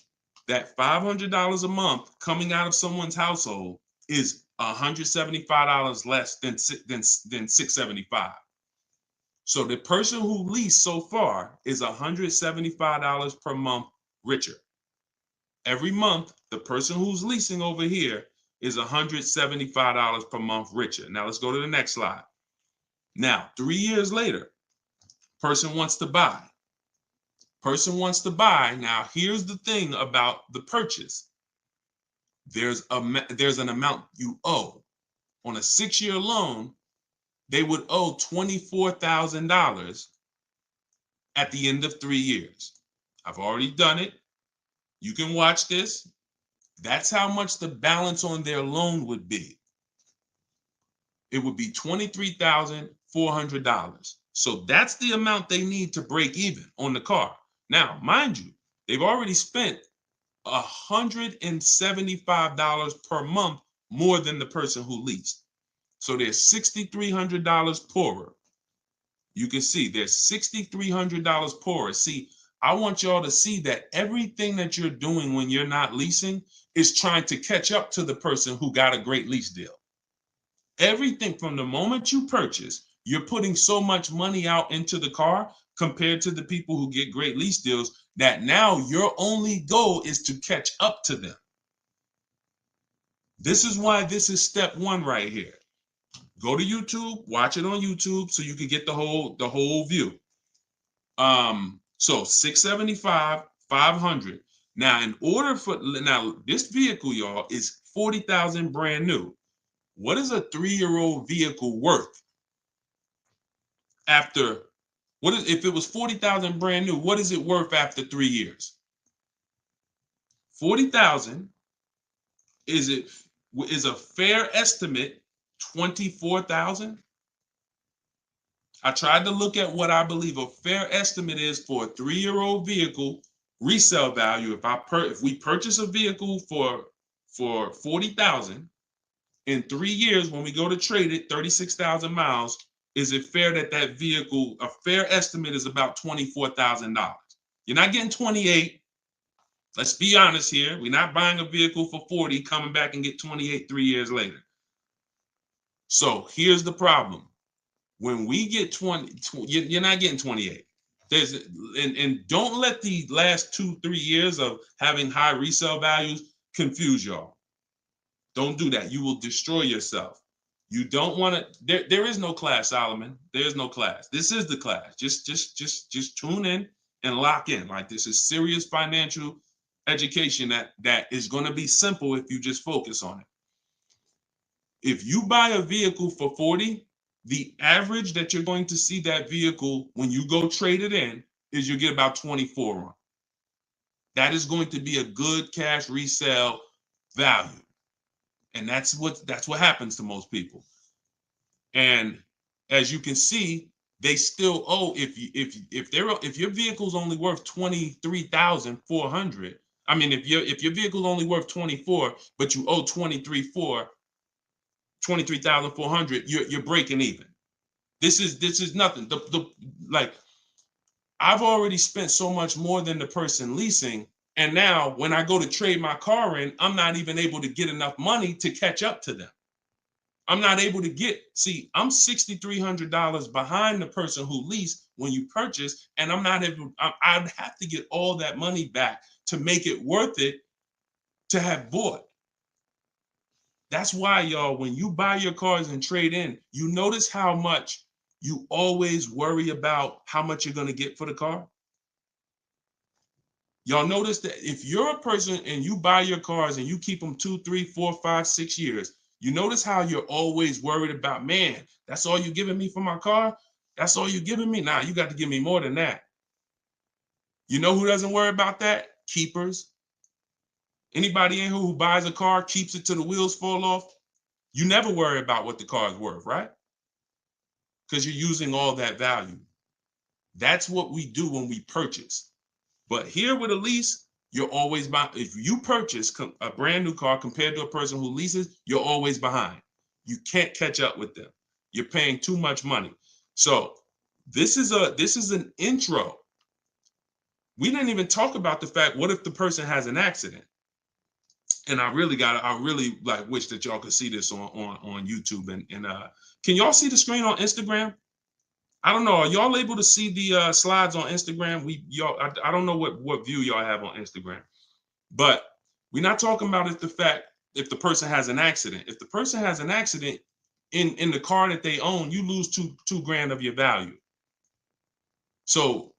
that $500 a month coming out of someone's household is $175 less than $675. So the person who leased so far is $175 per month richer. Every month, the person who's leasing over here is $175 per month richer. Now let's go to the next slide. Now, 3 years later, person wants to buy. Person wants to buy. Now, here's the thing about the purchase. There's an amount you owe. On a 6-year loan, they would owe $24,000 at the end of 3 years. I've already done it. You can watch this. That's how much the balance on their loan would be. It would be $23,400. So that's the amount they need to break even on the car. Now, mind you, they've already spent $175 per month more than the person who leased. So they're $6,300 poorer. You can see they're $6,300 poorer. See, I want y'all to see that everything that you're doing when you're not leasing is trying to catch up to the person who got a great lease deal. Everything from the moment you purchase, you're putting so much money out into the car compared to the people who get great lease deals that now your only goal is to catch up to them. This is why this is step one right here. Go to YouTube, watch it on YouTube so you can get the whole view. So $675, $500. Now, this vehicle, y'all, is $40,000 brand new. What is a 3-year-old vehicle worth? If it was $40,000 brand new, what is it worth after 3 years? $40,000 is a fair estimate $24,000. I tried to look at what I believe a fair estimate is for a 3-year-old vehicle resale value. If we purchase a vehicle for $40,000 in 3 years, when we go to trade it, 36,000 miles, is it fair that vehicle, a fair estimate is about $24,000? You're not getting 28. Let's be honest here. We're not buying a vehicle for 40, coming back and get 28 3 years later. So here's the problem. When we get 20, you're not getting 28. And don't let the last 2-3 years of having high resale values confuse y'all. Don't do that. You will destroy yourself. You don't want to. There is no class, Solomon. There is no class. This is the class. Just tune in and lock in. Like, this is serious financial education that is going to be simple if you just focus on it. If you buy a vehicle for 40, the average that you're going to see that vehicle when you go trade it in is you get about 24 on. That is going to be a good cash resale value. And that's what happens to most people. And as you can see, they still owe, if your vehicle's only worth $23,400, I mean, if your vehicle's only worth 24, but you owe 23,400, you're breaking even. This is nothing. Like, I've already spent so much more than the person leasing. And now when I go to trade my car in, I'm not even able to get enough money to catch up to them. I'm not able to I'm $6,300 behind the person who leased when you purchase, and I'd have to get all that money back to make it worth it to have bought. That's why, y'all, when you buy your cars and trade in, you notice how much you always worry about how much you're going to get for the car. Y'all notice that if you're a person and you buy your cars and you keep them 2, 3, 4, 5, 6 years, you notice how you're always worried about, man, that's all you're giving me for my car? That's all you're giving me? Nah, you got to give me more than that. You know who doesn't worry about that? Keepers. Anybody in here who buys a car, keeps it till the wheels fall off, you never worry about what the car is worth, right? Because you're using all that value. That's what we do when we purchase. But here with a lease, you're always behind. If you purchase a brand new car compared to a person who leases, you're always behind. You can't catch up with them. You're paying too much money. So this is an intro. We didn't even talk about the fact, what if the person has an accident? And I really like wish that y'all could see this on YouTube. And can y'all see the screen on Instagram? I don't know. Are y'all able to see the slides on Instagram? I don't know what view y'all have on Instagram, but we're not talking about if the person has an accident. If the person has an accident in the car that they own, you lose two grand of your value. So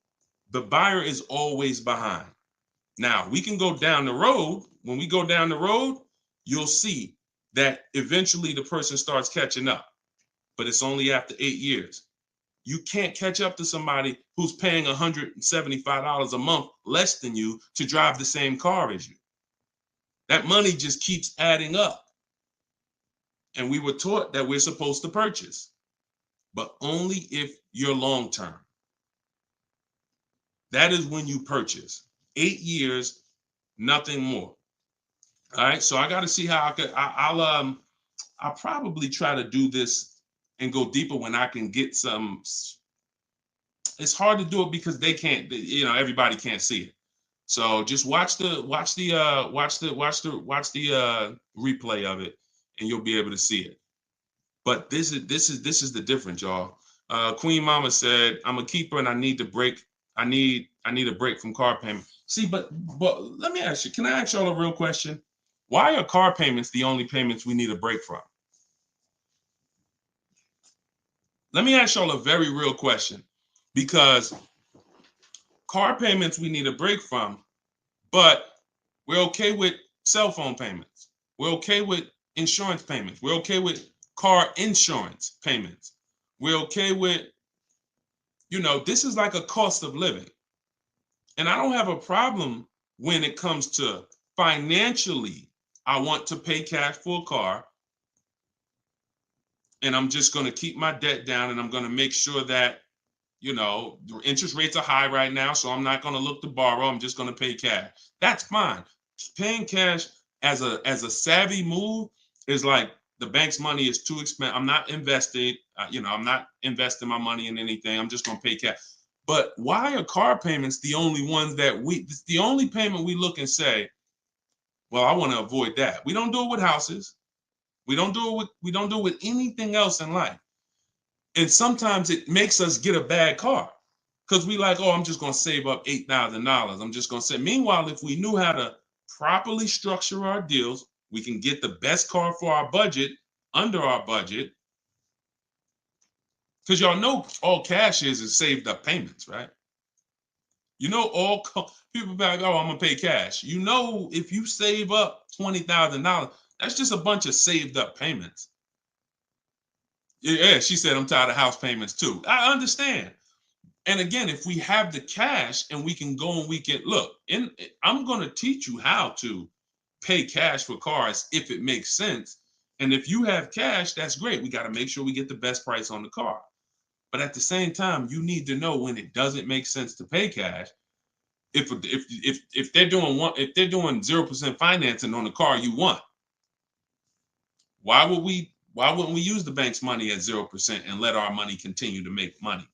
the buyer is always behind. Now we can go down the road. When we go down the road, you'll see that eventually the person starts catching up, but it's only after 8 years. You can't catch up to somebody who's paying $175 a month less than you to drive the same car as you. That money just keeps adding up. And we were taught that we're supposed to purchase, but only if you're long term. That is when you purchase. 8 years, nothing more. All right, so I got to see how I'll probably try to do this and go deeper when I can get some. It's hard to do it because they can't, everybody can't see it. So just watch the replay of it, and you'll be able to see it. But this is the difference, y'all. Queen Mama said, "I'm a keeper and I need to break. I need a break from car payment." See, but let me ask you. Can I ask y'all a real question? Why are car payments the only payments we need a break from? Let me ask y'all a very real question, because car payments we need a break from, but we're okay with cell phone payments. We're okay with insurance payments. We're okay with car insurance payments. We're okay with, this is like a cost of living. And I don't have a problem when it comes to financially, I want to pay cash for a car, and I'm just going to keep my debt down, and I'm going to make sure that, the interest rates are high right now, so I'm not going to look to borrow. I'm just going to pay cash. That's fine. Paying cash as a savvy move is like, the bank's money is too expensive. I'm not invested. I'm not investing my money in anything. I'm just going to pay cash. But why are car payments the only ones it's the only payment we look and say, well, I want to avoid that. We don't do it with houses. We don't do it with anything else in life. And sometimes it makes us get a bad car because we like, oh, I'm just going to save up $8,000. I'm just going to say. Meanwhile, if we knew how to properly structure our deals, we can get the best car for our budget, under our budget. Because y'all know all cash is saved up payments, right? All people be like, oh, I'm going to pay cash. If you save up $20,000, that's just a bunch of saved up payments. Yeah, she said, I'm tired of house payments too. I understand. And again, if we have the cash and we can go and we can look, I'm going to teach you how to pay cash for cars if it makes sense. And if you have cash, that's great. We got to make sure we get the best price on the car. But at the same time, you need to know when it doesn't make sense to pay cash. If they're doing 0% financing on the car you want, why wouldn't we use the bank's money at 0% and let our money continue to make money,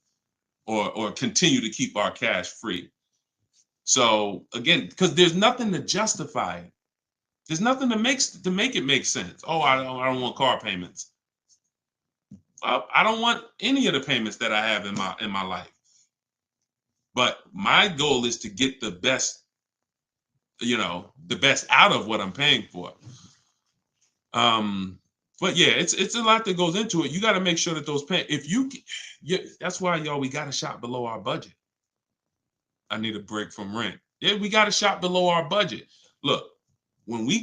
or continue to keep our cash free? So again, because there's nothing to justify it. There's nothing to make it make sense. Oh, I don't want car payments. I don't want any of the payments that I have in my life. But my goal is to get the best the best out of what I'm paying for. But yeah, it's a lot that goes into it. You got to make sure that those that's why, y'all, we got to shop below our budget. I need a break from rent. Yeah, we got to shop below our budget. Look, when we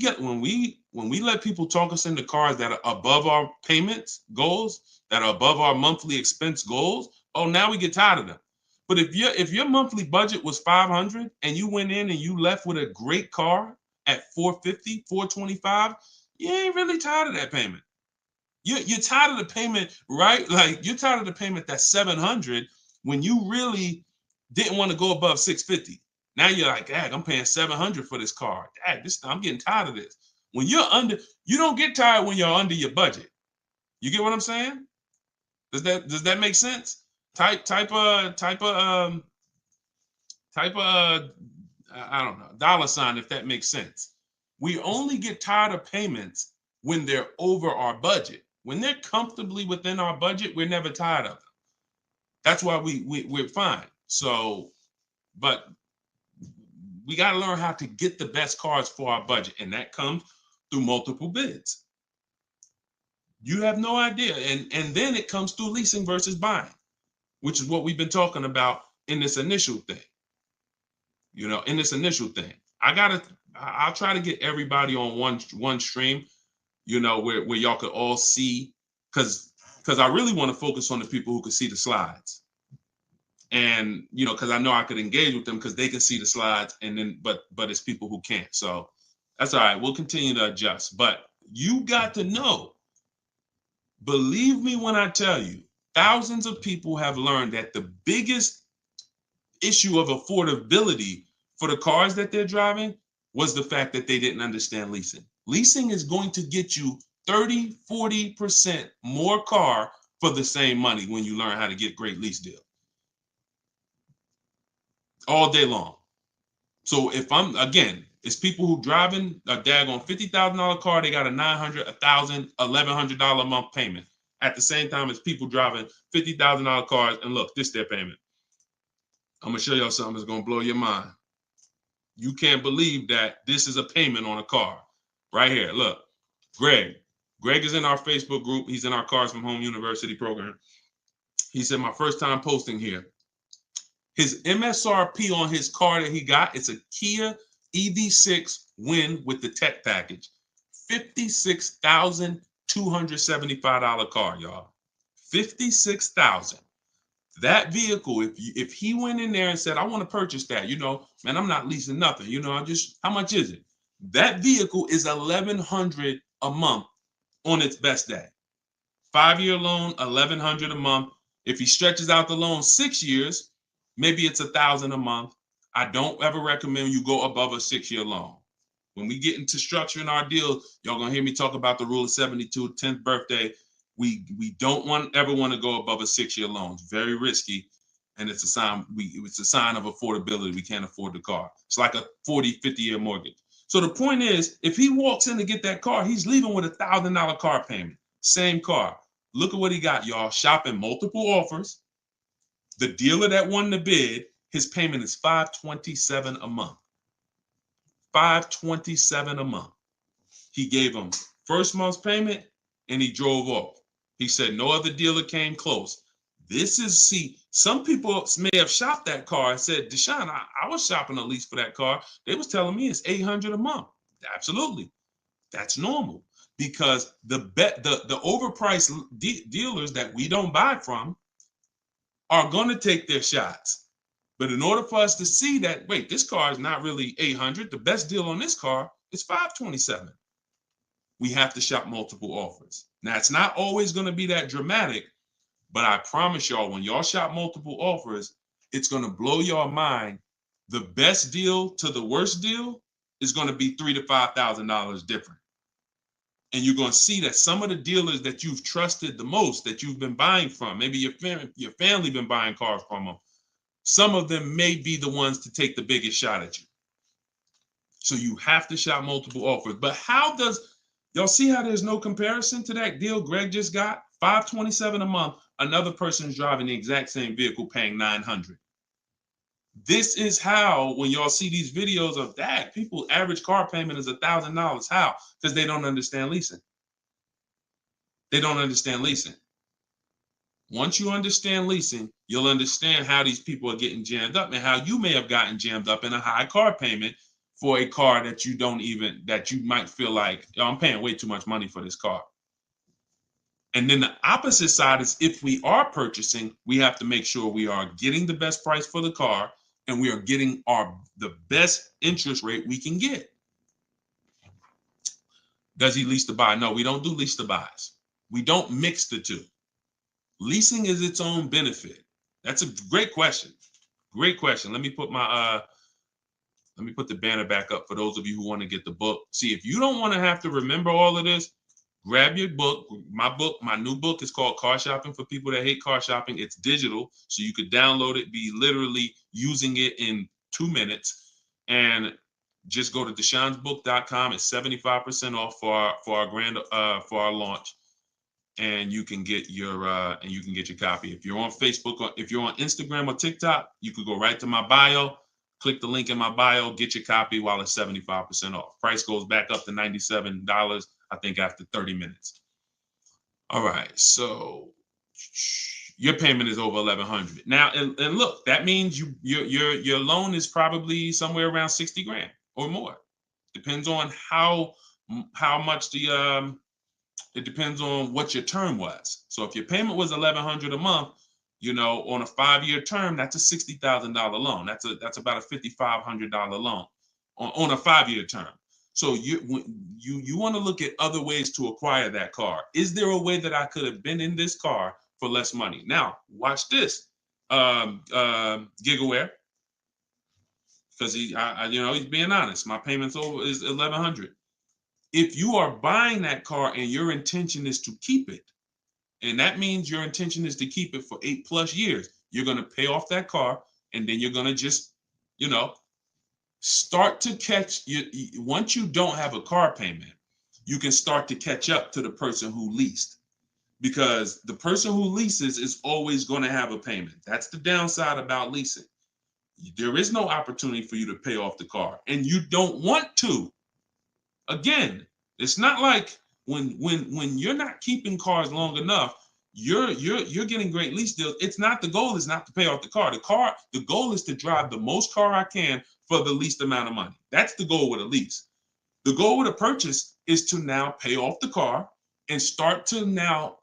let people talk us into cars that are above our payments goals, that are above our monthly expense goals, oh, now we get tired of them. But if your monthly budget was 500 and you went in and you left with a great car at 450, 425, you ain't really tired of that payment. You're tired of the payment, right? Like, you're tired of the payment that's 700 when you really didn't want to go above 650. Now you're like, dang, I'm paying 700 for this car. Dang, I'm getting tired of this. When you're under, you don't get tired when you're under your budget. You get what I'm saying? Does that make sense? Type I don't know, $, if that makes sense. We only get tired of payments when they're over our budget. When they're comfortably within our budget, we're never tired of them. That's why we're fine. So, but we got to learn how to get the best cars for our budget, and that comes through multiple bids. You have no idea. And then it comes through leasing versus buying, which is what we've been talking about in this initial thing. In this initial thing. I'll try to get everybody on one stream, where y'all could all see, because I really want to focus on the people who can see the slides. And because I know I could engage with them because they can see the slides, and then but it's people who can't. So that's all right. We'll continue to adjust. But you got to know, believe me when I tell you, thousands of people have learned that the biggest issue of affordability for the cars that they're driving was the fact that they didn't understand leasing. Leasing is going to get you 30, 40% more car for the same money when you learn how to get great lease deals. All day long. So it's people who driving a daggone $50,000 car, they got a $900, $1,000, $1,100 a month payment. At the same time as people driving $50,000 cars, and look, this is their payment. I'm gonna show y'all something that's gonna blow your mind. You can't believe that this is a payment on a car. Right here, look. Greg is in our Facebook group. He's in our Cars from Home University program. He said, my first time posting here. His MSRP on his car that he got, it's a Kia EV6 Win with the tech package. $56,275 car, y'all. $56,000. That vehicle, if he went in there and said, I want to purchase that, man, I'm not leasing nothing. How much is it? That vehicle is $1,100 a month on its best day. 5-year loan, $1,100 a month. If he stretches out the loan 6 years, maybe it's $1,000 a month. I don't ever recommend you go above a 6-year loan. When we get into structuring our deal, y'all gonna hear me talk about the rule of 72, 10th birthday. We don't ever want to go above a 6-year loan. It's very risky, and it's a sign. It's a sign of affordability. We can't afford the car. It's like a 40, 50-year mortgage. So the point is, if he walks in to get that car, he's leaving with $1,000 car payment. Same car. Look at what he got, y'all. Shopping multiple offers. The dealer that won the bid, his payment is $527 a month. $527 a month. He gave him first month's payment, and he drove off. He said no other dealer came close. Some people may have shopped that car and said, Deshone, I was shopping a lease for that car. They was telling me it's $800 a month. Absolutely. That's normal, because the overpriced dealers that we don't buy from are going to take their shots. But in order for us to see that, wait, this car is not really $800. The best deal on this car is $527. We have to shop multiple offers. Now, it's not always going to be that dramatic, but I promise y'all, when y'all shop multiple offers, it's going to blow your mind. The best deal to the worst deal is going to be $3,000 to $5,000 different. And you're going to see that some of the dealers that you've trusted the most, that you've been buying from, maybe your family been buying cars from them, some of them may be the ones to take the biggest shot at you. So you have to shop multiple offers. But y'all see how there's no comparison to that deal Greg just got? $527 a month. Another person's driving the exact same vehicle paying $900. This is how, when y'all see these videos of that, people average car payment is $1,000. How? Because they don't understand leasing. They don't understand leasing. Once you understand leasing, you'll understand how these people are getting jammed up and how you may have gotten jammed up in a high car payment for a car that you might feel like, oh, I'm paying way too much money for this car. And then the opposite side is, if we are purchasing, we have to make sure we are getting the best price for the car and we are getting the best interest rate we can get. Does he lease to buy? No, we don't do lease to buys. We don't mix the two. Leasing is its own benefit. That's a great question. Great question. Let me put the banner back up for those of you who want to get the book. See, if you don't want to have to remember all of this, grab your book. My new book is called Car Shopping for People That Hate Car Shopping. It's digital, so you could download it, be literally using it in 2 minutes, and just go to deshonsbook.com. It's 75% off for our launch, and you can get your copy. If you're on Facebook or if you're on Instagram or TikTok, you could go right to my bio. Click the link in my bio, get your copy while it's 75% off. Price goes back up to $97, I think, after 30 minutes. All right, so your payment is over $1,100 now, and look, that means your loan is probably somewhere around 60 grand or more. Depends on how much it depends on what your term was. So if your payment was $1,100 a month, on a 5-year term, that's a $60,000 loan. That's about a $5,500 loan on a 5-year term. So you want to look at other ways to acquire that car. Is there a way that I could have been in this car for less money? Now, watch this, Gigaware, because he's being honest. My payment's is $1,100. If you are buying that car and your intention is to keep it, and that means your intention is to keep it for 8+ years, you're going to pay off that car, and then you're going to just, start to catch once you don't have a car payment, you can start to catch up to the person who leased, because the person who leases is always going to have a payment. That's the downside about leasing. There is no opportunity for you to pay off the car, and you don't want to. Again, it's not like when you're not keeping cars long enough, you're getting great lease deals. The goal is not to pay off the car. The goal is to drive the most car I can for the least amount of money. That's the goal with a lease. The goal with a purchase is to now pay off the car and start to now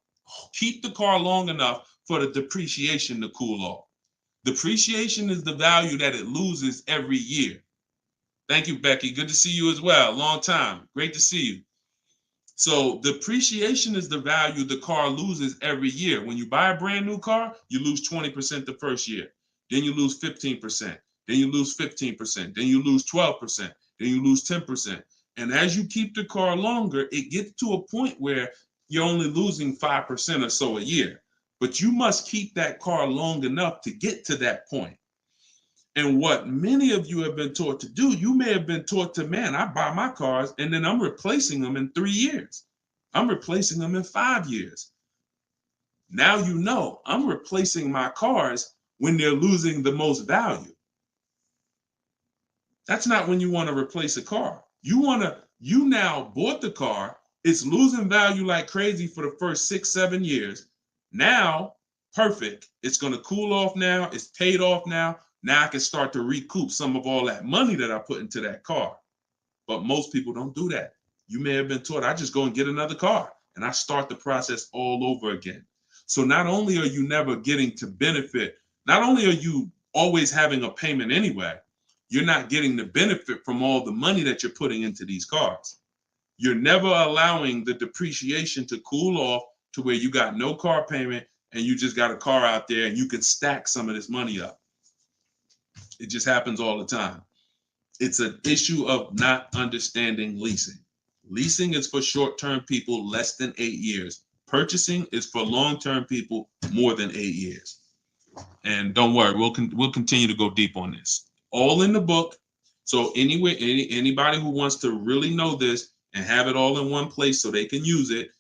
keep the car long enough for the depreciation to cool off. Depreciation is the value that it loses every year. Thank you, Becky. Good to see you as well. Long time. Great to see you. So depreciation is the value the car loses every year. When you buy a brand new car, you lose 20% the first year. Then you lose 15%. Then you lose 15%. Then you lose 12%. Then you lose 10%. And as you keep the car longer, it gets to a point where you're only losing 5% or so a year. But you must keep that car long enough to get to that point. And what many of you have been taught to do, you may have been taught to, man, I buy my cars and then I'm replacing them in 3 years. I'm replacing them in 5 years. Now I'm replacing my cars when they're losing the most value. That's not when you want to replace a car. You now bought the car, it's losing value like crazy for the first 6-7 years. Now, perfect. It's going to cool off now. It's paid off now. Now I can start to recoup some of all that money that I put into that car. But most people don't do that. You may have been taught, I just go and get another car and I start the process all over again. So not only are you never getting to benefit, not only are you always having a payment anyway, you're not getting the benefit from all the money that you're putting into these cars. You're never allowing the depreciation to cool off to where you got no car payment and you just got a car out there and you can stack some of this money up. It just happens all the time. It's an issue of not understanding leasing. Leasing is for short-term people less than 8 years. Purchasing is for long-term people more than 8 years. And don't worry, we'll continue to go deep on this. All in the book. So anyway, anybody who wants to really know this and have it all in one place so they can use it,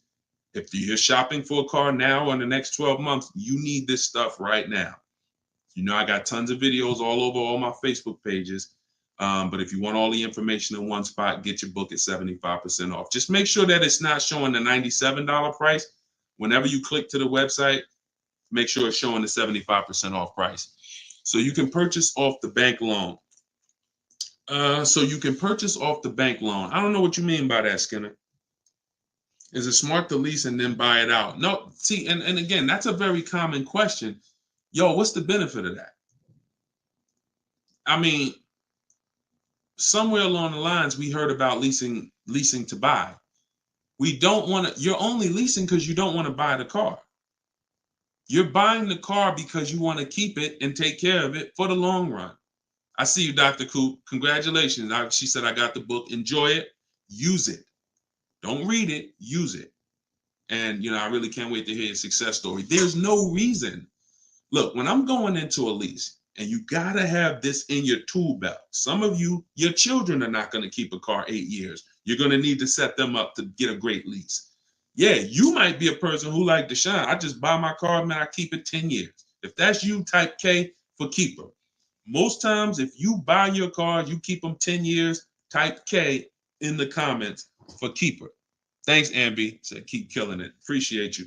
if you're shopping for a car now or in the next 12 months, you need this stuff right now. You know, I got tons of videos all over all my Facebook pages. But if you want all the information in one spot, get your book at 75% off. Just make sure that it's not showing the $97 price. Whenever you click to the website, make sure it's showing the 75% off price. So you can purchase off the bank loan. I don't know what you mean by that, Skinner. Is it smart to lease and then buy it out? No, see, and again, that's a very common question. Yo, what's the benefit of that? I mean, somewhere along the lines, we heard about leasing to buy. We don't want to, you're only leasing because you don't want to buy the car. You're buying the car because you want to keep it and take care of it for the long run. I see you, Dr. Coop. Congratulations. She said, I got the book. Enjoy it. Use it. Don't read it. Use it. And, I really can't wait to hear your success story. There's no reason. Look, when I'm going into a lease, and you got to have this in your tool belt. Some of you, your children are not going to keep a car 8 years. You're going to need to set them up to get a great lease. Yeah, you might be a person who like Deshone. I just buy my car, man, I keep it 10 years. If that's you, type K for keeper. Most times, if you buy your car, you keep them 10 years, type K in the comments for keeper. Thanks, Ambi. Said keep killing it. Appreciate you.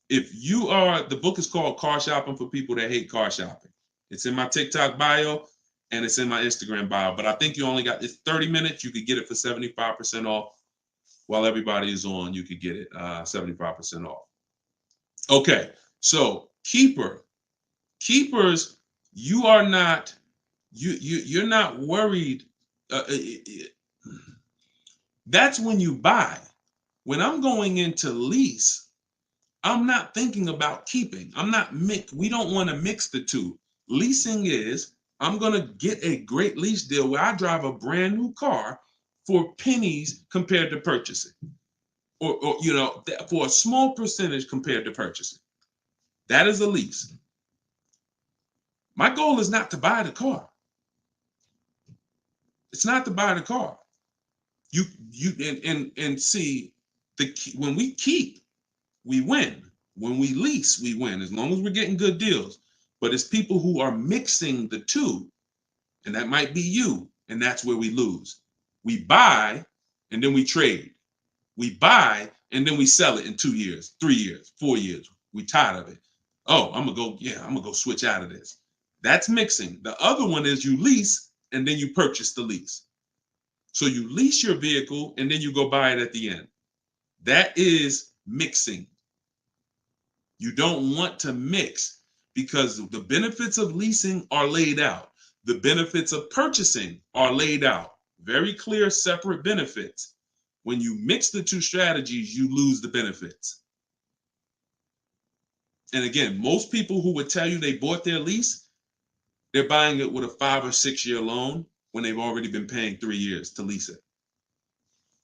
If you are, the book is called Car Shopping for People That Hate Car Shopping. It's in my TikTok bio and it's in my Instagram bio. But I think you only got, it's 30 minutes. You could get it for 75% off. While everybody is on, you could get it 75% off. Okay, so keepers, you are not, you're not worried. That's when you buy. When I'm going into lease, I'm not thinking about keeping. We don't want to mix the two. Leasing is, I'm going to get a great lease deal where I drive a brand new car for pennies compared to purchasing. Or for a small percentage compared to purchasing. That is a lease. My goal is not to buy the car. It's not to buy the car. You see, when we keep, we win. When we lease, we win, as long as we're getting good deals. But it's people who are mixing the two, and that might be you, and that's where we lose. We buy, and then we trade. We buy, and then we sell it in 2 years, 3 years, 4 years. We tired of it. Oh, I'm gonna go switch out of this. That's mixing. The other one is you lease, and then you purchase the lease. So you lease your vehicle, and then you go buy it at the end. That is mixing. You don't want to mix because the benefits of leasing are laid out. The benefits of purchasing are laid out. Very clear, separate benefits. When you mix the two strategies, you lose the benefits. And again, most people who would tell you they bought their lease, they're buying it with a 5 or 6 year loan when they've already been paying 3 years to lease it.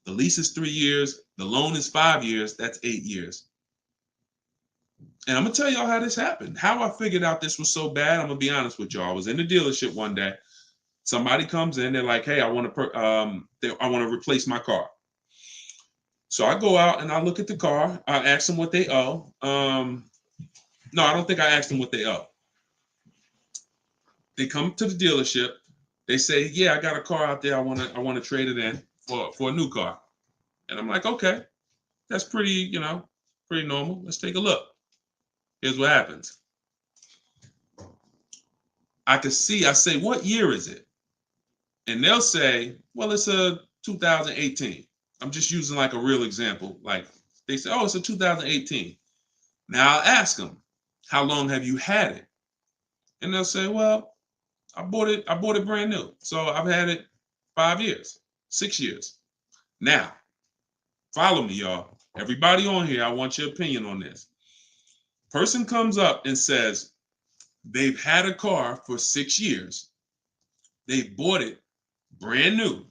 The lease is 3 years. The loan is 5 years. That's 8 years. And I'm going to tell y'all how this happened. How I figured out this was so bad, I'm going to be honest with y'all. I was in the dealership one day. Somebody comes in. They're like, hey, I want to replace my car. So I go out and I look at the car. I ask them what they owe. No, I don't think I asked them what they owe. They come to the dealership. They say, yeah, I got a car out there. I want to trade it in for a new car. And I'm like, okay, that's pretty normal. Let's take a look. Here's what happens. I say, what year is it? And they'll say, well, it's a 2018. I'm just using like a real example. Like they say, oh, it's a 2018. Now I'll ask them, how long have you had it? And they'll say, well, I bought it brand new. So I've had it 5 years, 6 years. Now, follow me, y'all. Everybody on here, I want your opinion on this. Person comes up and says they've had a car for 6 years. They bought it brand new.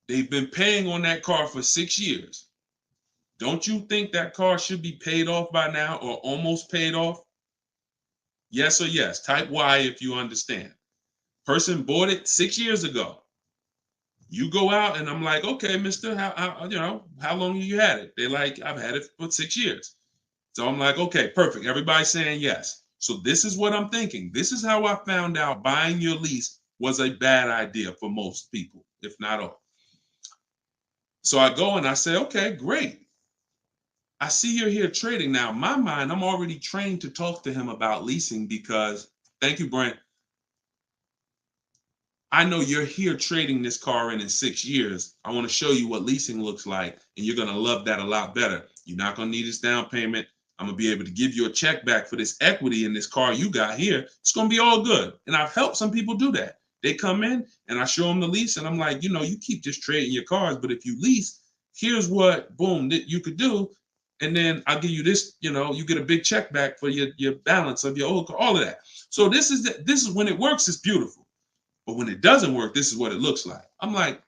They've been paying on that car for 6 years. Don't you think that car should be paid off by now or almost paid off? Yes or yes. Type Y if you understand. Person bought it 6 years ago. You go out and I'm like, okay, mister, how long have you had it? They're like, I've had it for 6 years. So I'm like, okay, perfect. Everybody's saying yes. So this is what I'm thinking. This is how I found out buying your lease was a bad idea for most people, if not all. So I go and I say, okay, great. I see you're here trading. Now, in my mind, I'm already trained to talk to him about leasing because, thank you, Brent. I know you're here trading this car in 6 years. I want to show you what leasing looks like, and you're going to love that a lot better. You're not going to need this down payment. I'm going to be able to give you a check back for this equity in this car you got here. It's going to be all good. And I've helped some people do that. They come in and I show them the lease, and I'm like, you know, you keep just trading your cars, but if you lease, here's what, boom, that you could do. And then I'll give you this, you know, you get a big check back for your balance of your old car, all of that. So this is when it works, it's beautiful. But when it doesn't work, this is what it looks like. I'm like,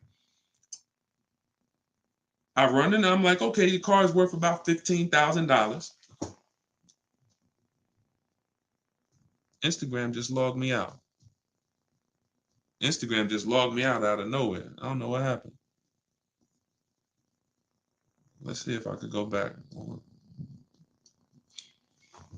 I run in and I'm like, okay, your car is worth about $15,000. Instagram just logged me out. Instagram just logged me out of nowhere. I don't know what happened. Let's see if I could go back.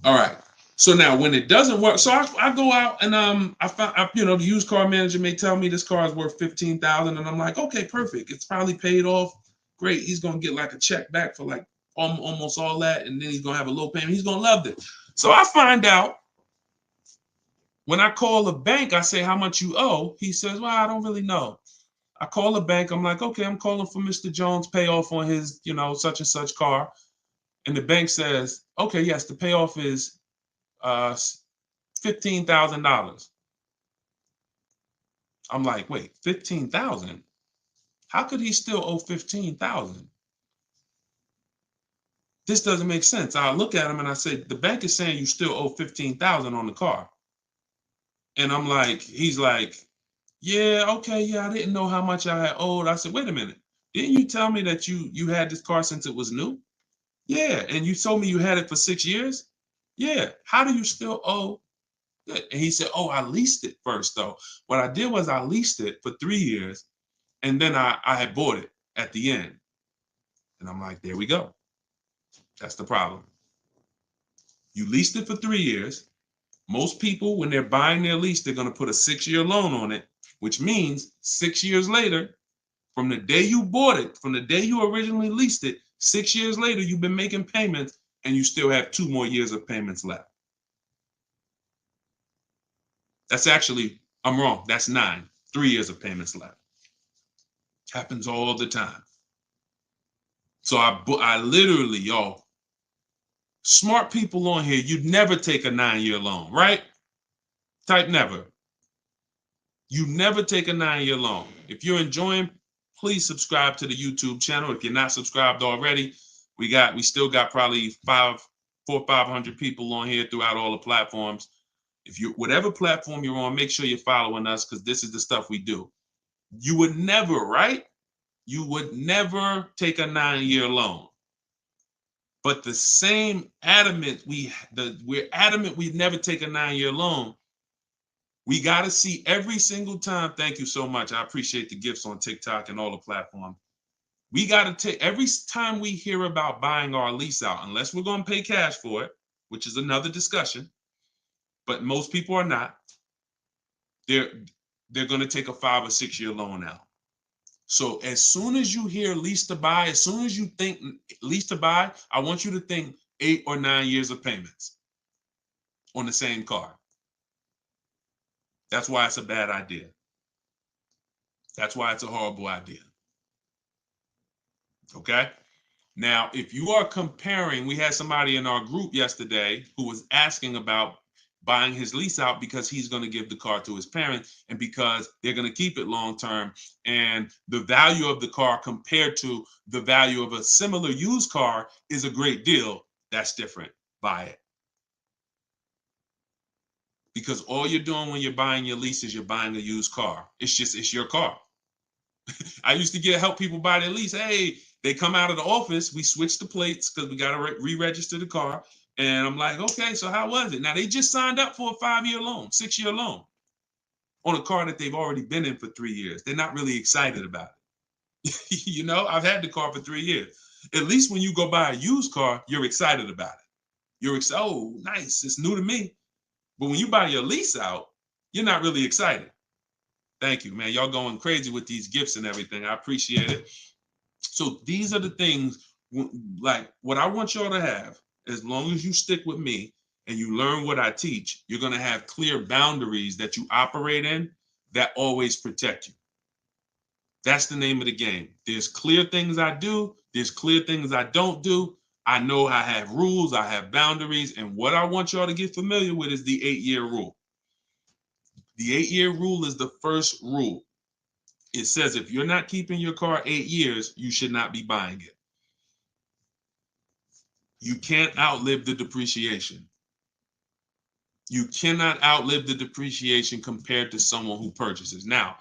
All right. So now when it doesn't work, so I go out and I find, you know, the used car manager may tell me this car is worth $15,000, and I'm like, okay, perfect. It's probably paid off. Great. He's gonna get like a check back for like almost all that, and then he's gonna have a low payment. He's gonna love it. So I find out when I call the bank, I say how much you owe. He says, well, I don't really know. I call the bank. I'm like, okay, I'm calling for Mr. Jones' payoff on his, you know, such and such car. And the bank says, okay, yes, the payoff is $15,000. I'm like, wait, 15,000? How could he still owe 15,000? This doesn't make sense. I look at him and I say, the bank is saying you still owe 15,000 on the car. And I'm like, he's like, yeah, okay, yeah, I didn't know how much I had owed. I said, wait a minute. Didn't you tell me that you had this car since it was new? Yeah, and you told me you had it for 6 years? Yeah. How do you still owe? And he said, oh, I leased it first, though. What I did was I leased it for 3 years, and then I had bought it at the end. And I'm like, there we go. That's the problem. You leased it for 3 years. Most people, when they're buying their lease, they're going to put a 6-year loan on it, which means 6 years later, from the day you bought it, from the day you originally leased it, 6 years later, you've been making payments and you still have 2 more years of payments left. That's actually, I'm wrong. That's 9, 3 years of payments left. Happens all the time. So I literally, y'all, smart people on here, you'd never take a 9-year loan, right? Type never. You never take a 9-year loan. If you're enjoying, please subscribe to the YouTube channel. If you're not subscribed already, we still got probably 400 or 500 people on here throughout all the platforms. If you, whatever platform you're on, make sure you're following us, because this is the stuff we do. You would never, right? You would never take a 9-year loan. But the same adamant, we're adamant we'd never take a 9-year loan. We got to see every single time. Thank you so much. I appreciate the gifts on TikTok and all the platforms. We got to take every time we hear about buying our lease out, unless we're going to pay cash for it, which is another discussion. But most people are not. They're going to take a 5 or 6 year loan out. So as soon as you hear lease to buy, as soon as you think lease to buy, I want you to think 8 or 9 years of payments on the same car. That's why it's a bad idea. That's why it's a horrible idea. Okay? Now, if you are comparing, we had somebody in our group yesterday who was asking about buying his lease out because he's going to give the car to his parents and because they're going to keep it long term. And the value of the car compared to the value of a similar used car is a great deal. That's different. Buy it. Because all you're doing when you're buying your lease is you're buying a used car. It's your car. I used to help people buy their lease. Hey, they come out of the office. We switch the plates because we got to re-register the car. And I'm like, okay, so how was it? Now, they just signed up for a 5-year loan, 6-year loan on a car that they've already been in for 3 years. They're not really excited about it. You know, I've had the car for 3 years. At least when you go buy a used car, you're excited about it. You're excited. Oh, nice. It's new to me. But when you buy your lease out, you're not really excited. Thank you, man. Y'all going crazy with these gifts and everything. I appreciate it. So these are the things, like what I want y'all to have, as long as you stick with me and you learn what I teach, you're going to have clear boundaries that you operate in that always protect you. That's the name of the game. There's clear things I do. There's clear things I don't do. I know I have rules. I have boundaries. And what I want y'all to get familiar with is the 8-year rule. The 8-year rule is the first rule. It says if you're not keeping your car 8 years, you should not be buying it. You can't outlive the depreciation. You cannot outlive the depreciation compared to someone who purchases. Now,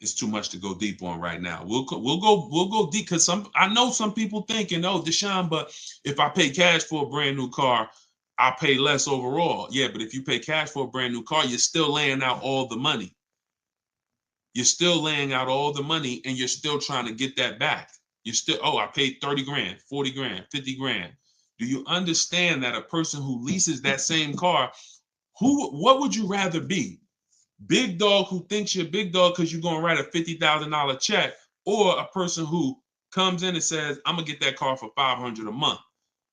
it's too much to go deep on right now. We'll go deep because I know some people thinking, oh, Deshone, but if I pay cash for a brand new car, I'll pay less overall. Yeah, but if you pay cash for a brand new car, you're still laying out all the money. You're still laying out all the money and you're still trying to get that back. You're still, oh, I paid 30 grand, 40 grand, 50 grand. Do you understand that a person who leases that same car, what would you rather be? Big dog who thinks you're big dog because you're going to write a $50,000 check, or a person who comes in and says, I'm going to get that car for $500 a month.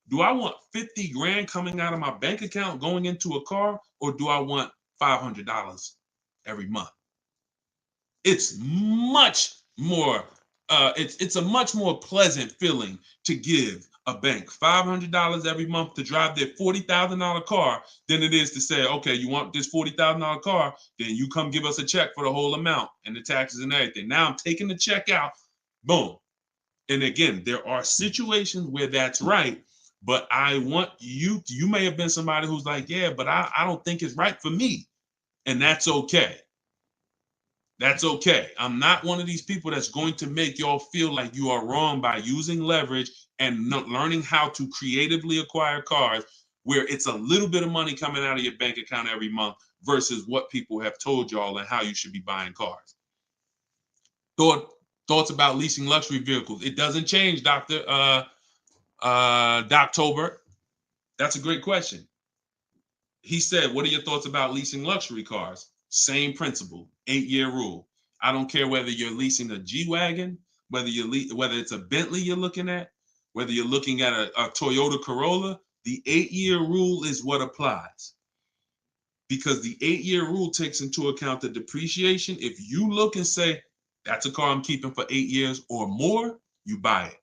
Do I want 50 grand coming out of my bank account going into a car, or do I want $500 every month? It's much more, it's a much more pleasant feeling to give a bank $500 every month to drive their $40,000 car than it is to say, okay, you want this $40,000 car, then you come give us a check for the whole amount and the taxes and everything. Now I'm taking the check out, boom. And again, there are situations where that's right, but I want you may have been somebody who's like, yeah, but I don't think it's right for me. And that's okay. That's okay. I'm not one of these people that's going to make y'all feel like you are wrong by using leverage and learning how to creatively acquire cars where it's a little bit of money coming out of your bank account every month versus what people have told y'all and how you should be buying cars. Thoughts about leasing luxury vehicles. It doesn't change, Dr. Doctober. That's a great question. He said, what are your thoughts about leasing luxury cars? Same principle, 8-year rule. I don't care whether you're leasing a G-Wagon, whether it's a Bentley you're looking at, whether you're looking at a Toyota Corolla, the 8-year rule is what applies. Because the 8-year rule takes into account the depreciation. If you look and say, that's a car I'm keeping for 8 years or more, you buy it.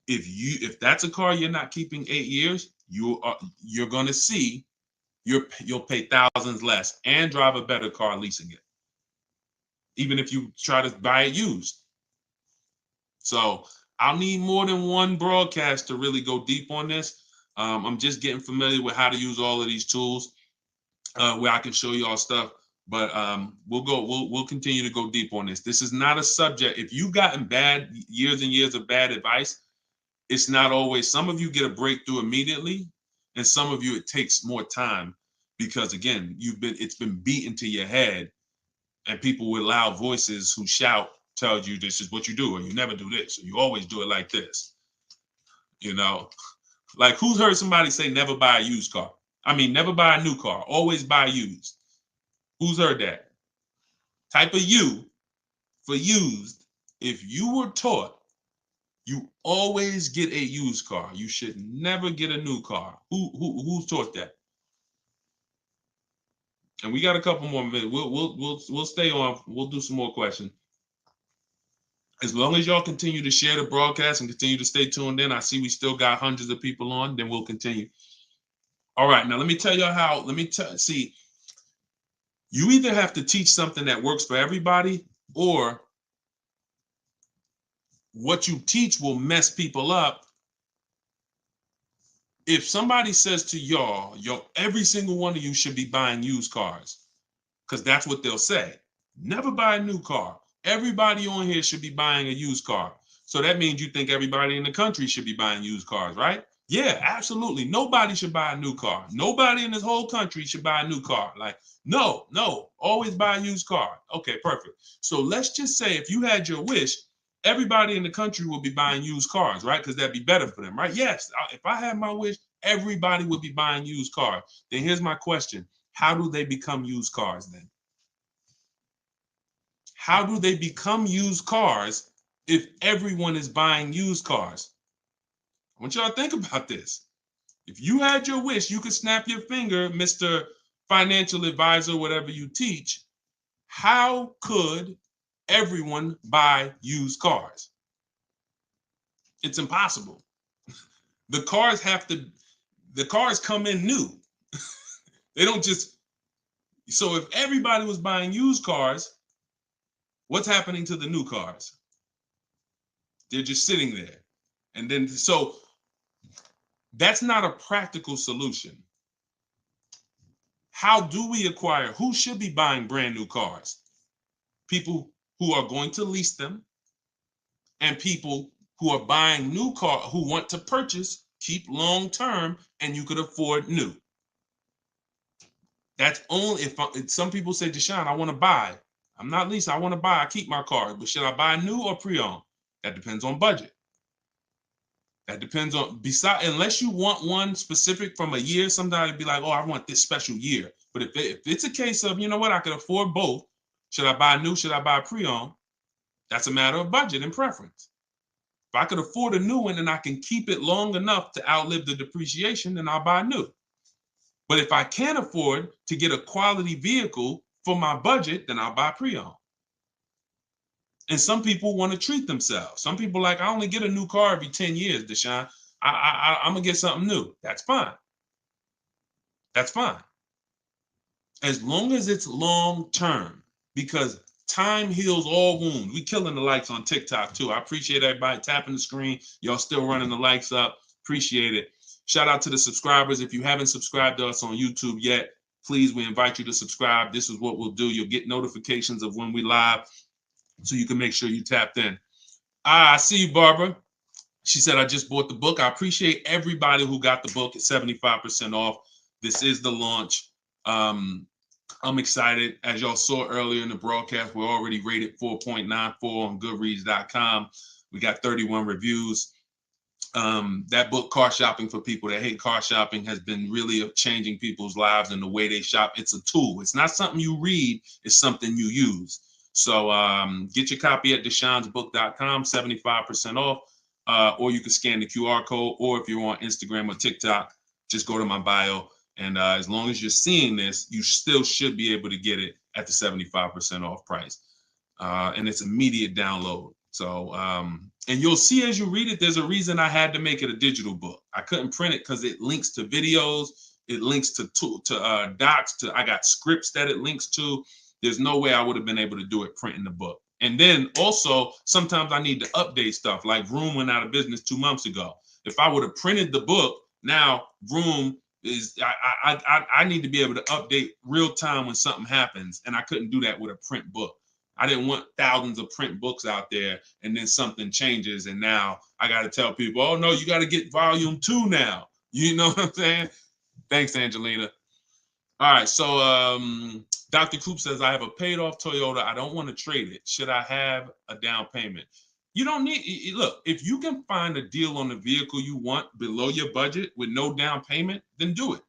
If that's a car you're not keeping 8 years, you're going to see you'll pay thousands less and drive a better car leasing it, even if you try to buy it used. So I'll need more than one broadcast to really go deep on this. I'm just getting familiar with how to use all of these tools where I can show you all stuff. But we'll continue to go deep on this. This is not a subject. If you've gotten years and years of bad advice, it's not always. Some of you get a breakthrough immediately, and some of you it takes more time because again, it's been beaten to your head, and people with loud voices who shout tell you this is what you do, or you never do this, or you always do it like this. You know, like who's heard somebody say never buy a used car? I mean, never buy a new car, always buy used. Who's heard that? Type of U for used. If you were taught you always get a used car, you should never get a new car. Who's taught that? And we got a couple more minutes. We'll stay on. We'll do some more questions. As long as y'all continue to share the broadcast and continue to stay tuned in, I see we still got hundreds of people on. Then we'll continue. All right, now let me tell you how. See. You either have to teach something that works for everybody, or what you teach will mess people up. If somebody says to y'all, every single one of you should be buying used cars, because that's what they'll say. Never buy a new car. Everybody on here should be buying a used car. So that means you think everybody in the country should be buying used cars, right? Yeah, absolutely. Nobody should buy a new car. Nobody in this whole country should buy a new car. Like, no, always buy a used car. Okay, perfect. So let's just say if you had your wish, everybody in the country will be buying used cars, right? Because that'd be better for them, right? Yes, if I had my wish, everybody would be buying used cars. Then here's my question. How do they become used cars then? How do they become used cars if everyone is buying used cars? I want y'all to think about this. If you had your wish, you could snap your finger, Mr. Financial Advisor, whatever you teach. How could everyone buy used cars? It's impossible. The cars come in new. They don't just, so if everybody was buying used cars, what's happening to the new cars? They're just sitting there. And then, so that's not a practical solution. How do we acquire? Who should be buying brand new cars? People who are going to lease them, and people who are buying new cars, who want to purchase, keep long term, and you could afford new. That's only if some people say, Deshone, I want to buy. I'm not leasing, I want to buy. I keep my car, but should I buy new or pre-owned? That depends on budget. That depends on, unless you want one specific from a year, sometimes it'd be like, oh, I want this special year. But if it's a case of, you know what, I can afford both. Should I buy new? Should I buy pre-owned? That's a matter of budget and preference. If I could afford a new one and I can keep it long enough to outlive the depreciation, then I'll buy new. But if I can't afford to get a quality vehicle for my budget, then I'll buy pre-owned. And some people want to treat themselves. Some people like, I only get a new car every 10 years, Deshone. I'm going to get something new. That's fine. That's fine. As long as it's long term, because time heals all wounds. We killing the likes on TikTok too. I appreciate everybody tapping the screen. Y'all still running the likes up. Appreciate it. Shout out to the subscribers. If you haven't subscribed to us on YouTube yet, please, we invite you to subscribe. This is what we'll do. You'll get notifications of when we live, so you can make sure you tapped in. I see you, Barbara. She said, I just bought the book. I appreciate everybody who got the book at 75% off. This is the launch. I'm excited. As y'all saw earlier in the broadcast, we're already rated 4.94 on Goodreads.com. We got 31 reviews. That book, Car Shopping for People That Hate Car Shopping, has been really changing people's lives and the way they shop. It's a tool. It's not something you read. It's something you use. So get your copy at deshonesbook.com, 75% off, or you can scan the QR code, or if you're on Instagram or TikTok, just go to my bio. And as long as you're seeing this, you still should be able to get it at the 75% off price. And it's immediate download. So, and you'll see as you read it, there's a reason I had to make it a digital book. I couldn't print it because it links to videos, it links to docs, I got scripts that it links to. There's no way I would have been able to do it printing the book. And then also, sometimes I need to update stuff, like Vroom went out of business 2 months ago. If I would have printed the book, now Vroom is, I need to be able to update real time when something happens, and I couldn't do that with a print book. I didn't want thousands of print books out there, and then something changes, and now I got to tell people, oh no, you got to get volume 2 now. You know what I'm saying? Thanks, Angelina. All right, so Dr. Coop says, I have a paid off Toyota. I don't want to trade it. Should I have a down payment? You don't need, look, if you can find a deal on the vehicle you want below your budget with no down payment, then do it.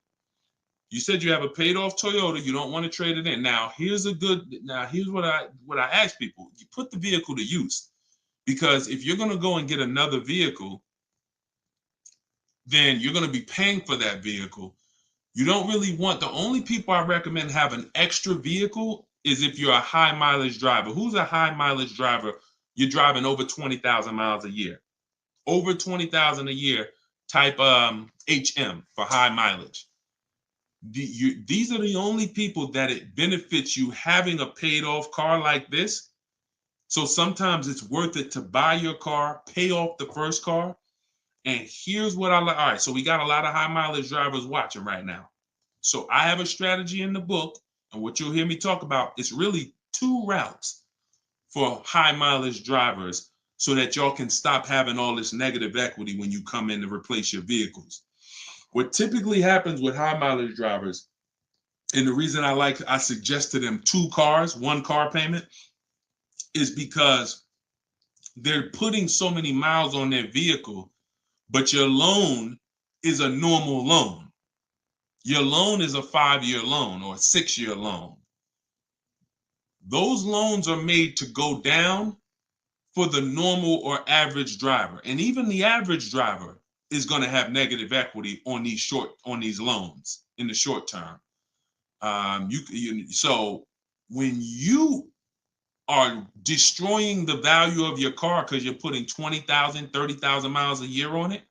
You said you have a paid off Toyota. You don't want to trade it in. Now, here's what I ask people. You put the vehicle to use, because if you're going to go and get another vehicle, then you're going to be paying for that vehicle. You don't really want, the only people I recommend have an extra vehicle is if you're a high mileage driver. Who's a high mileage driver? You're driving over 20,000 miles a year. Over 20,000 a year, type HM for high mileage. These are the only people that it benefits you having a paid off car like this. So sometimes it's worth it to buy your car, pay off the first car. And here's what I like. All right, so we got a lot of high mileage drivers watching right now. So I have a strategy in the book, and what you'll hear me talk about is really 2 routes for high mileage drivers, so that y'all can stop having all this negative equity when you come in to replace your vehicles. What typically happens with high mileage drivers, and the reason I suggest to them 2 cars, 1 car payment, is because they're putting so many miles on their vehicle, but your loan is a normal loan. Your loan is a 5-year loan or a 6-year loan. Those loans are made to go down for the normal or average driver. And even the average driver is going to have negative equity on these loans in the short term. So when you are destroying the value of your car because you're putting 20,000, 30,000 miles a year on it,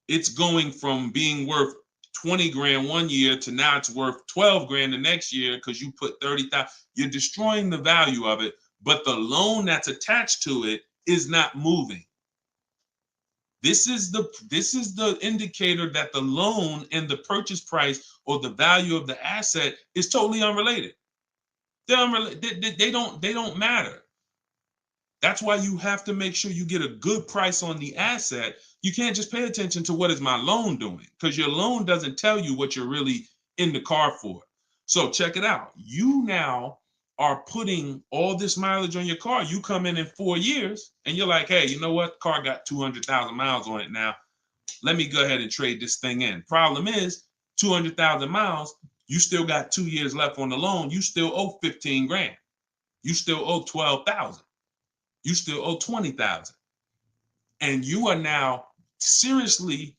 it's going from being worth 20 grand one year to now it's worth 12 grand the next year because you put 30,000. You're destroying the value of it, but the loan that's attached to it is not moving. This is the indicator that the loan and the purchase price or the value of the asset is totally unrelated. They're unrelated. They don't matter. That's why you have to make sure you get a good price on the asset. You can't just pay attention to what is my loan doing, because your loan doesn't tell you what you're really in the car for. So check it out. You now are putting all this mileage on your car. You come in 4 years and you're like, hey, you know what? Car got 200,000 miles on it now. Let me go ahead and trade this thing in. Problem is 200,000 miles. You still got 2 years left on the loan. You still owe 15 grand. You still owe 12,000. You still owe 20,000. And you are now seriously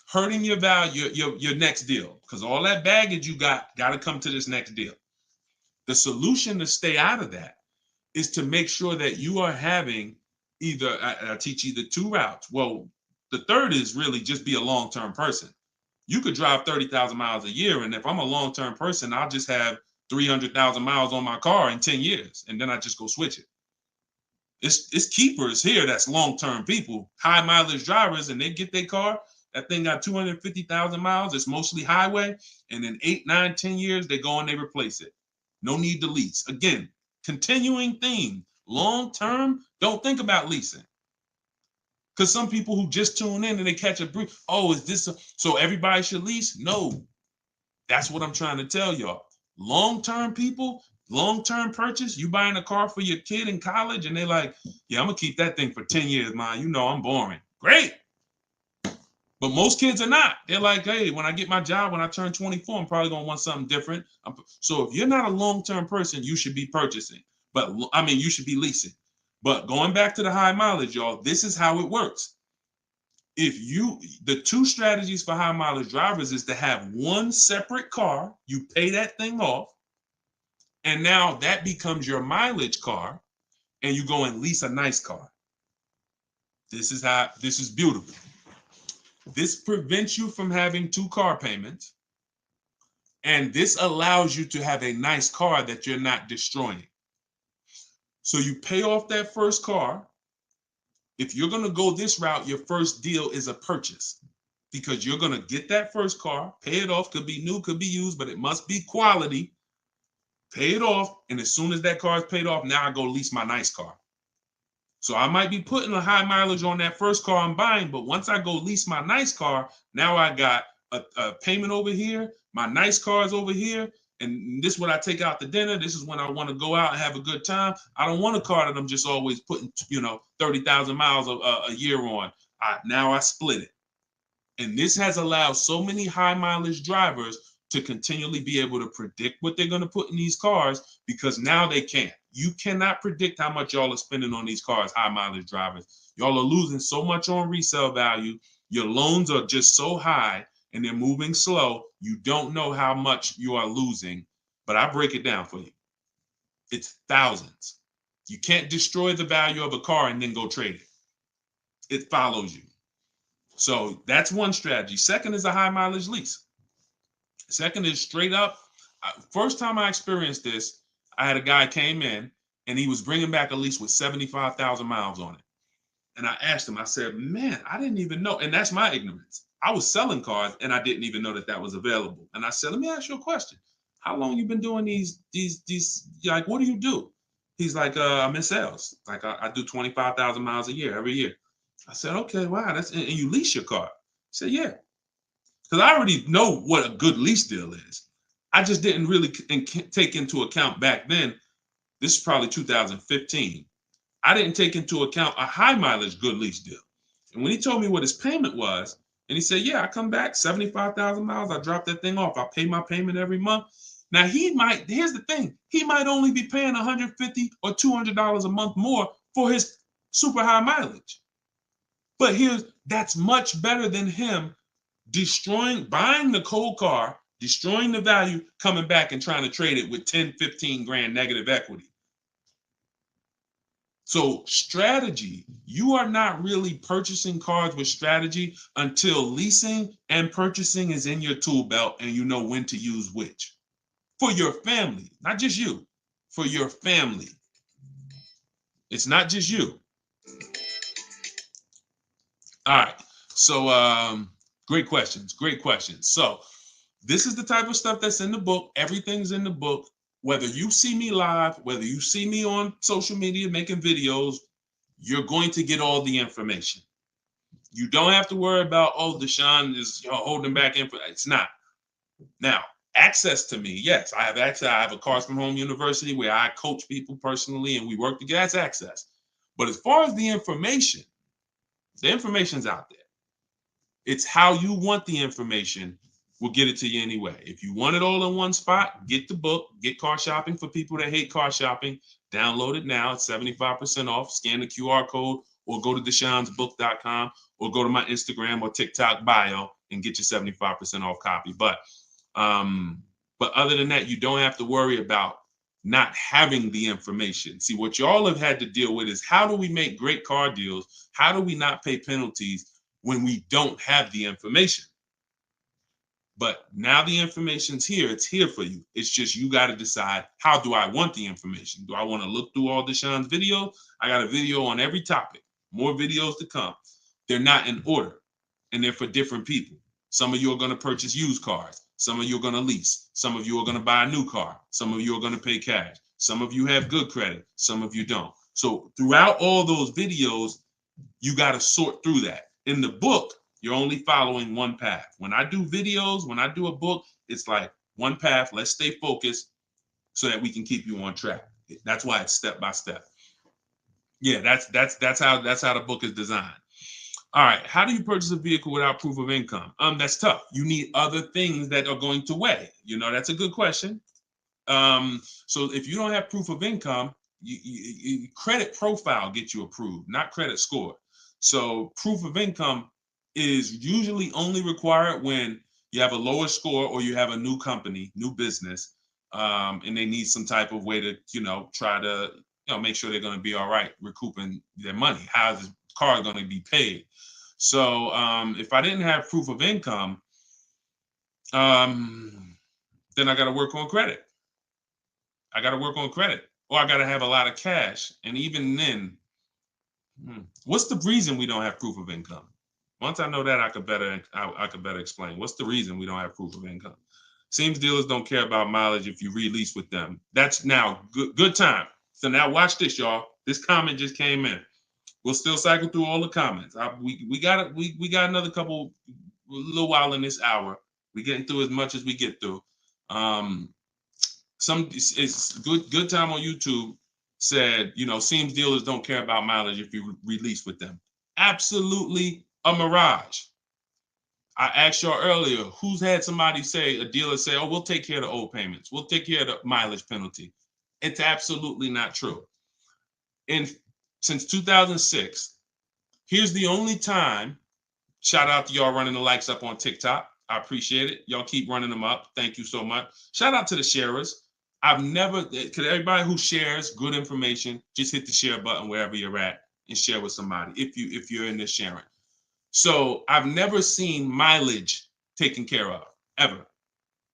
hurting your value, your next deal, because all that baggage you got to come to this next deal. The solution to stay out of that is to make sure that you are having either, I teach either 2 routes. Well, the third is really just be a long-term person. You could drive 30,000 miles a year. And if I'm a long-term person, I'll just have 300,000 miles on my car in 10 years. And then I just go switch it. It's keepers here that's long-term people, high mileage drivers, and they get their car. That thing got 250,000 miles. It's mostly highway. And in 8, 9, 10 years, they go and they replace it. No need to lease. Again, continuing theme. Long-term, don't think about leasing. Because some people who just tune in and they catch a brief, oh, is this so everybody should lease? No. That's what I'm trying to tell y'all. Long-term people, long-term purchase, you buying a car for your kid in college and they're like, yeah, I'm going to keep that thing for 10 years, man. You know I'm boring. Great. But most kids are not. They're like, hey, when I get my job, when I turn 24, I'm probably going to want something different. So if you're not a long-term person, you should be purchasing. But I mean, you should be leasing. But going back to the high mileage, y'all, this is how it works. The 2 strategies for high mileage drivers is to have one separate car. You pay that thing off. And now that becomes your mileage car. And you go and lease a nice car. This is beautiful. This prevents you from having 2 car payments. And this allows you to have a nice car that you're not destroying. So you pay off that first car. If you're going to go this route, your first deal is a purchase, because you're going to get that first car, pay it off, could be new, could be used, but it must be quality. Pay it off. And as soon as that car is paid off, now I go lease my nice car. So I might be putting a high mileage on that first car I'm buying, but once I go lease my nice car, now I got a payment over here. My nice car is over here. And this is when I take out to dinner. This is when I want to go out and have a good time. I don't want a car that I'm just always putting, 30,000 miles a year on. Now I split it. And this has allowed so many high mileage drivers to continually be able to predict what they're going to put in these cars, because now they can't. You cannot predict how much y'all are spending on these cars, high mileage drivers. Y'all are losing so much on resale value. Your loans are just so high and they're moving slow. You don't know how much you are losing, but I break it down for you. It's thousands. You can't destroy the value of a car and then go trade it. It follows you. So that's one strategy. Second is a high mileage lease. Second is straight up. First time I experienced this, I had a guy came in and he was bringing back a lease with 75,000 miles on it. And I asked him, I said, man, I didn't even know. And that's my ignorance. I was selling cars and I didn't even know that was available. And I said, let me ask you a question. How long you been doing these, like, what do you do? He's like, I'm in sales. Like I do 25,000 miles a year, every year. I said, okay, wow. And you lease your car? He said, yeah. Because I already know what a good lease deal is. I just didn't really take into account back then. This is probably 2015. I didn't take into account a high mileage good lease deal. And when he told me what his payment was, And he said, yeah, I come back 75,000 miles. I drop that thing off. I pay my payment every month. Now here's the thing. He might only be paying $150 or $200 a month more for his super high mileage. But that's much better than him buying the cold car, destroying the value, coming back and trying to trade it with 10, 15 grand negative equity. So strategy, you are not really purchasing cars with strategy until leasing and purchasing is in your tool belt and you know when to use which. For your family, not just you, for your family. It's not just you. All right. So great questions. So this is the type of stuff that's in the book. Everything's in the book. Whether you see me live, whether you see me on social media making videos, you're going to get all the information. You don't have to worry about, oh, Deshone is holding back info. It's not. Now, access to me, yes, I have access. I have a Cars from Home University where I coach people personally and we work together. That's access. But as far as the information's out there. It's how you want the information. We'll get it to you anyway. If you want it all in one spot, get the book, get Car Shopping for people that hate car shopping. Download it now. It's 75% off. Scan the QR code or go to deshonesbook.com or go to my Instagram or TikTok bio and get your 75% off copy. But other than that, you don't have to worry about not having the information. See, what y'all have had to deal with is how do we make great car deals? How do we not pay penalties when we don't have the information? But now the information's here. It's here for you. It's just you got to decide, how do I want the information? Do I want to look through all Deshone's videos? I got a video on every topic. More videos to come. They're not in order, and they're for different people. Some of you are going to purchase used cars. Some of you are going to lease. Some of you are going to buy a new car. Some of you are going to pay cash. Some of you have good credit. Some of you don't. So throughout all those videos, you got to sort through that. In the book, you're only following one path. When I do videos, when I do a book, it's like one path. Let's stay focused so that we can keep you on track. That's why it's step by step. Yeah, that's how the book is designed. All right, how do you purchase a vehicle without proof of income? That's tough. You need other things that are going to weigh. That's a good question. So if you don't have proof of income, credit profile gets you approved, not credit score. So proof of income is usually only required when you have a lower score or you have a new company, new business, and they need some type of way to, try to, make sure they're going to be all right recouping their money. How is the car going to be paid? So if I didn't have proof of income, then I got to work on credit. Or I got to have a lot of cash. And even then, what's the reason we don't have proof of income? Once I know that, I could better explain. What's the reason we don't have proof of income? Seems dealers don't care about mileage if you release with them. That's now good time. So now watch this, y'all. This comment just came in. We'll still cycle through all the comments. We got another little while in this hour. We're getting through as much as we get through. It's good time on YouTube said, seems dealers don't care about mileage if you release with them. Absolutely a mirage. I asked y'all earlier, who's had somebody a dealer say, oh, we'll take care of the old payments. We'll take care of the mileage penalty. It's absolutely not true. Since 2006, here's the only time, shout out to y'all running the likes up on TikTok. I appreciate it. Y'all keep running them up. Thank you so much. Shout out to the sharers. Everybody who shares good information, just hit the share button wherever you're at and share with somebody if you're in this sharing. So I've never seen mileage taken care of, ever.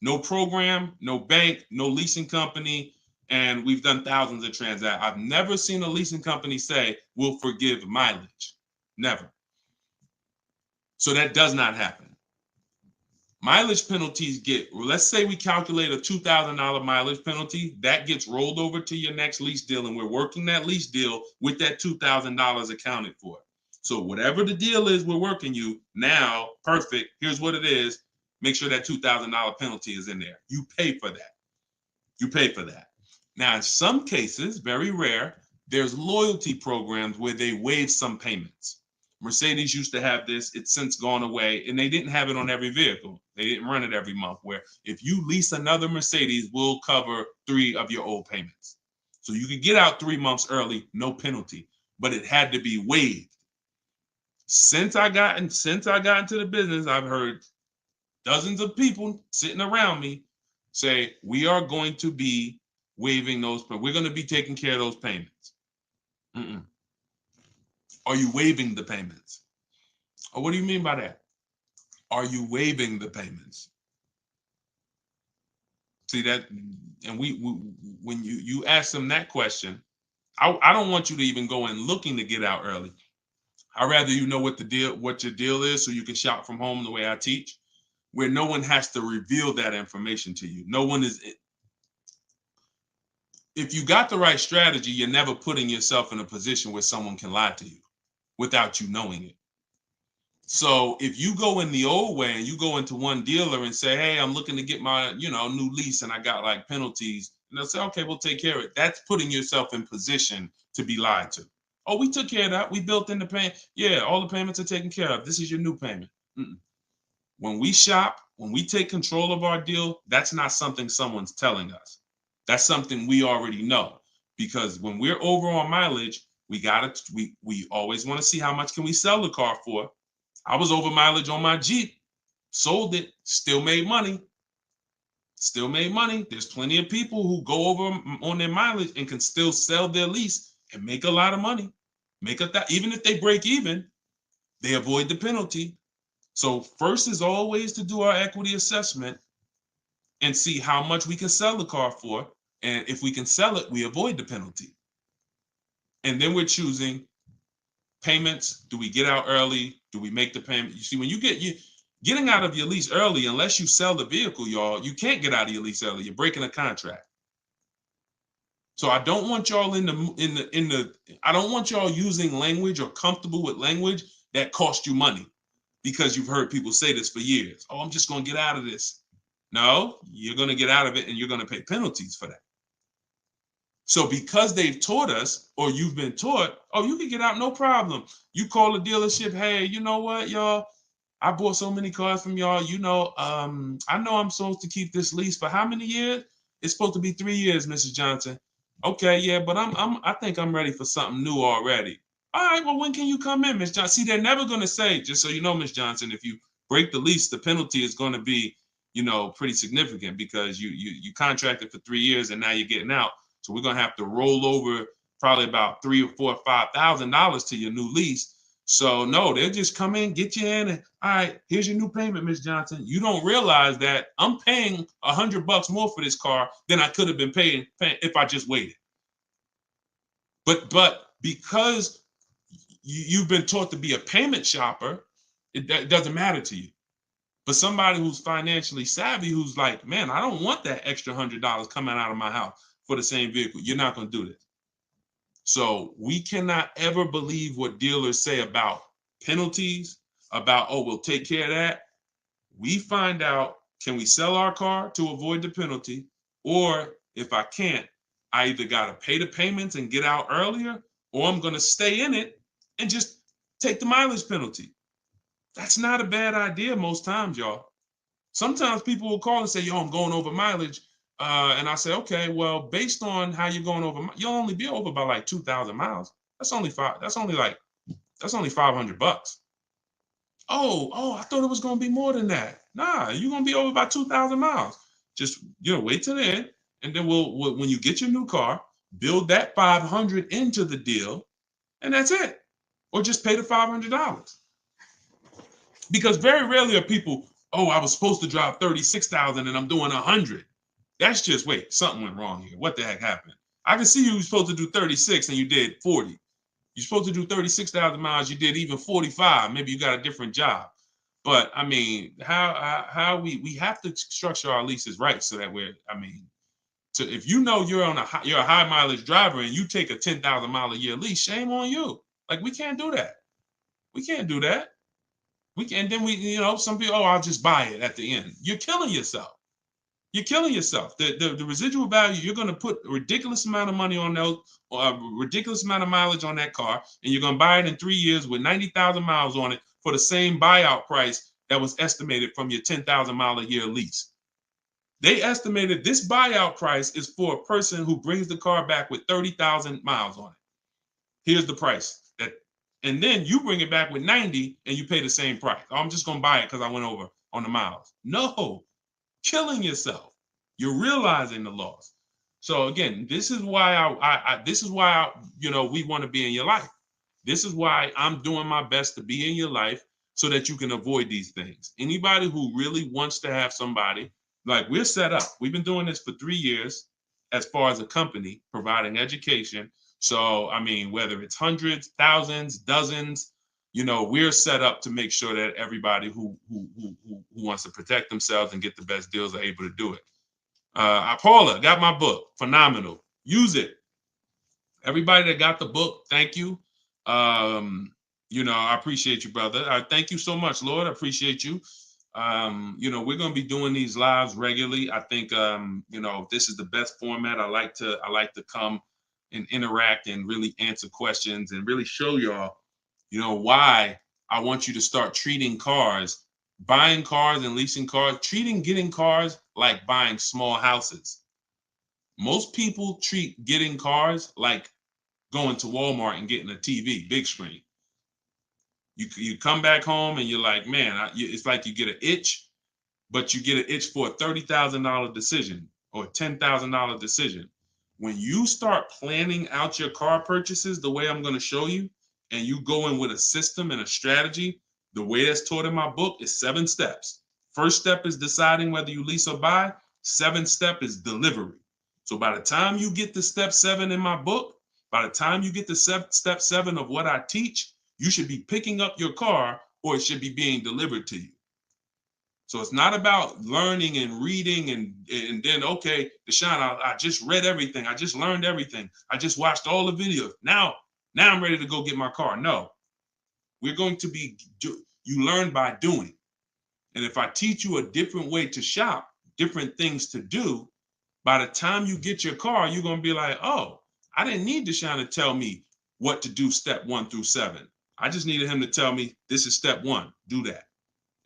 No program, no bank, no leasing company, and we've done thousands of transactions. I've never seen a leasing company say, we'll forgive mileage. Never. So that does not happen. Mileage penalties let's say we calculate a $2,000 mileage penalty, that gets rolled over to your next lease deal, and we're working that lease deal with that $2,000 accounted for. So whatever the deal is we're working you now, perfect, here's what it is. Make sure that $2,000 penalty is in there. You pay for that. Now, in some cases, very rare, there's loyalty programs where they waive some payments. Mercedes used to have this. It's since gone away, and they didn't have it on every vehicle. They didn't run it every month, where if you lease another Mercedes, we'll cover 3 of your old payments. So you could get out 3 months early, no penalty, but it had to be waived. Since I got into the business, I've heard dozens of people sitting around me say, we are going to be waiving those, but we're going to be taking care of those payments. Mm-mm. Are you waiving the payments? Oh, what do you mean by that? Are you waiving the payments? See that, and we when you ask them that question, I don't want you to even go in looking to get out early. I'd rather you know what your deal is, so you can shop from home the way I teach, where no one has to reveal that information to you. No one is. If you got the right strategy, you're never putting yourself in a position where someone can lie to you without you knowing it. So if you go in the old way and you go into one dealer and say, hey, I'm looking to get my, new lease and I got like penalties, and they'll say, okay, we'll take care of it. That's putting yourself in position to be lied to. Oh, we took care of that. We built in the payment. Yeah, all the payments are taken care of. This is your new payment. Mm-mm. When we shop, when we take control of our deal, that's not something someone's telling us. That's something we already know. Because when we're over on mileage, we always want to see how much can we sell the car for. I was over mileage on my Jeep, sold it, still made money. Still made money. There's plenty of people who go over on their mileage and can still sell their lease and make a lot of money. Even if they break even, they avoid the penalty. So first is always to do our equity assessment and see how much we can sell the car for. And if we can sell it, we avoid the penalty. And then we're choosing payments. Do we get out early? Do we make the payment? You see, when getting out of your lease early, unless you sell the vehicle, y'all, you can't get out of your lease early. You're breaking a contract. So I don't want y'all I don't want y'all using language or comfortable with language that cost you money, because you've heard people say this for years. Oh, I'm just going to get out of this. No, you're going to get out of it and you're going to pay penalties for that. So because they've taught us, or you've been taught, oh, you can get out, no problem. You call the dealership, hey, you know what, y'all? I bought so many cars from y'all. I know I'm supposed to keep this lease for how many years? It's supposed to be 3 years, Mrs. Johnson. Okay, yeah, but I think I'm ready for something new already. All right, well, when can you come in, Miss Johnson? See, they're never going to say, just so you know, Miss Johnson, if you break the lease, the penalty is going to be, pretty significant, because you contracted for 3 years and now you're getting out. So we're going to have to roll over probably about $3,000 or $4,000 or $5,000 to your new lease. So no, they'll just come in, get you in, and all right, here's your new payment, Miss Johnson. You don't realize that I'm paying $100 more for this car than I could have been paying if I just waited. But because you've been taught to be a payment shopper, it doesn't matter to you. But somebody who's financially savvy, who's like, man, I don't want that extra $100 coming out of my house for the same vehicle. You're not going to do this. So we cannot ever believe what dealers say about penalties, about, oh, we'll take care of that. We find out, can we sell our car to avoid the penalty? Or if I can't, I either got to pay the payments and get out earlier, or I'm going to stay in it and just take the mileage penalty. That's not a bad idea most times, y'all. Sometimes people will call and say, yo, I'm going over mileage. And I say, okay, well, based on how you're going over, you'll only be over by like 2,000 miles. That's only $500. Oh, I thought it was going to be more than that. Nah, you're going to be over by 2,000 miles. Just, wait till the end. And then when you get your new car, build that 500 into the deal, and that's it. Or just pay the $500. Because very rarely are people, oh, I was supposed to drive 36,000 and I'm doing 100. That's just, wait, something went wrong here. What the heck happened? I can see you were supposed to do 36 and you did 40. You're supposed to do 36,000 miles, you did even 45. Maybe you got a different job. But I mean, how we have to structure our leases right, so that if you know you're a high mileage driver and you take a 10,000 mile a year lease, shame on you. Like, we can't do that. We can't do that. Some people, oh, I'll just buy it at the end. You're killing yourself. You're killing yourself. The residual value, you're going to put a ridiculous amount of money on those, or a ridiculous amount of mileage on that car, and you're going to buy it in 3 years with 90,000 miles on it for the same buyout price that was estimated from your 10,000 mile a year lease. They estimated this buyout price is for a person who brings the car back with 30,000 miles on it. Here's the price. And then you bring it back with 90 and you pay the same price. Oh, I'm just going to buy it because I went over on the miles. No, killing yourself. You're realizing the loss. So again, this is why we want to be in your life. This is why I'm doing my best to be in your life so that you can avoid these things. Anybody who really wants to have somebody, like we're set up. We've been doing this for 3 years as far as a company, providing education. So, I mean, whether it's hundreds, thousands, dozens, we're set up to make sure that everybody who wants to protect themselves and get the best deals are able to do it. Paula, got my book. Phenomenal. Use it. Everybody that got the book, thank you. I appreciate you, brother. Thank you so much, Lord. I appreciate you. We're going to be doing these lives regularly. I think, this is the best format. I like to come and interact and really answer questions and really show y'all, why I want you to start treating cars, buying cars and leasing cars, getting cars like buying small houses. Most people treat getting cars like going to Walmart and getting a TV, big screen. You come back home and you're like, man, it's like you get an itch, but you get an itch for a $30,000 decision or a $10,000 decision. When you start planning out your car purchases the way I'm going to show you, and you go in with a system and a strategy, the way that's taught in my book is 7 steps. First step is deciding whether you lease or buy. 7th step is delivery. So by the time you get to step 7 in my book, by the time you get to step 7 of what I teach, you should be picking up your car or it should be being delivered to you. So it's not about learning and reading and then, okay, Deshone, I just read everything. I just learned everything. I just watched all the videos. Now I'm ready to go get my car. No, we're going to you learn by doing. And if I teach you a different way to shop, different things to do, by the time you get your car, you're going to be like, oh, I didn't need Deshone to tell me what to do step 1 through 7. I just needed him to tell me this is step 1, do that.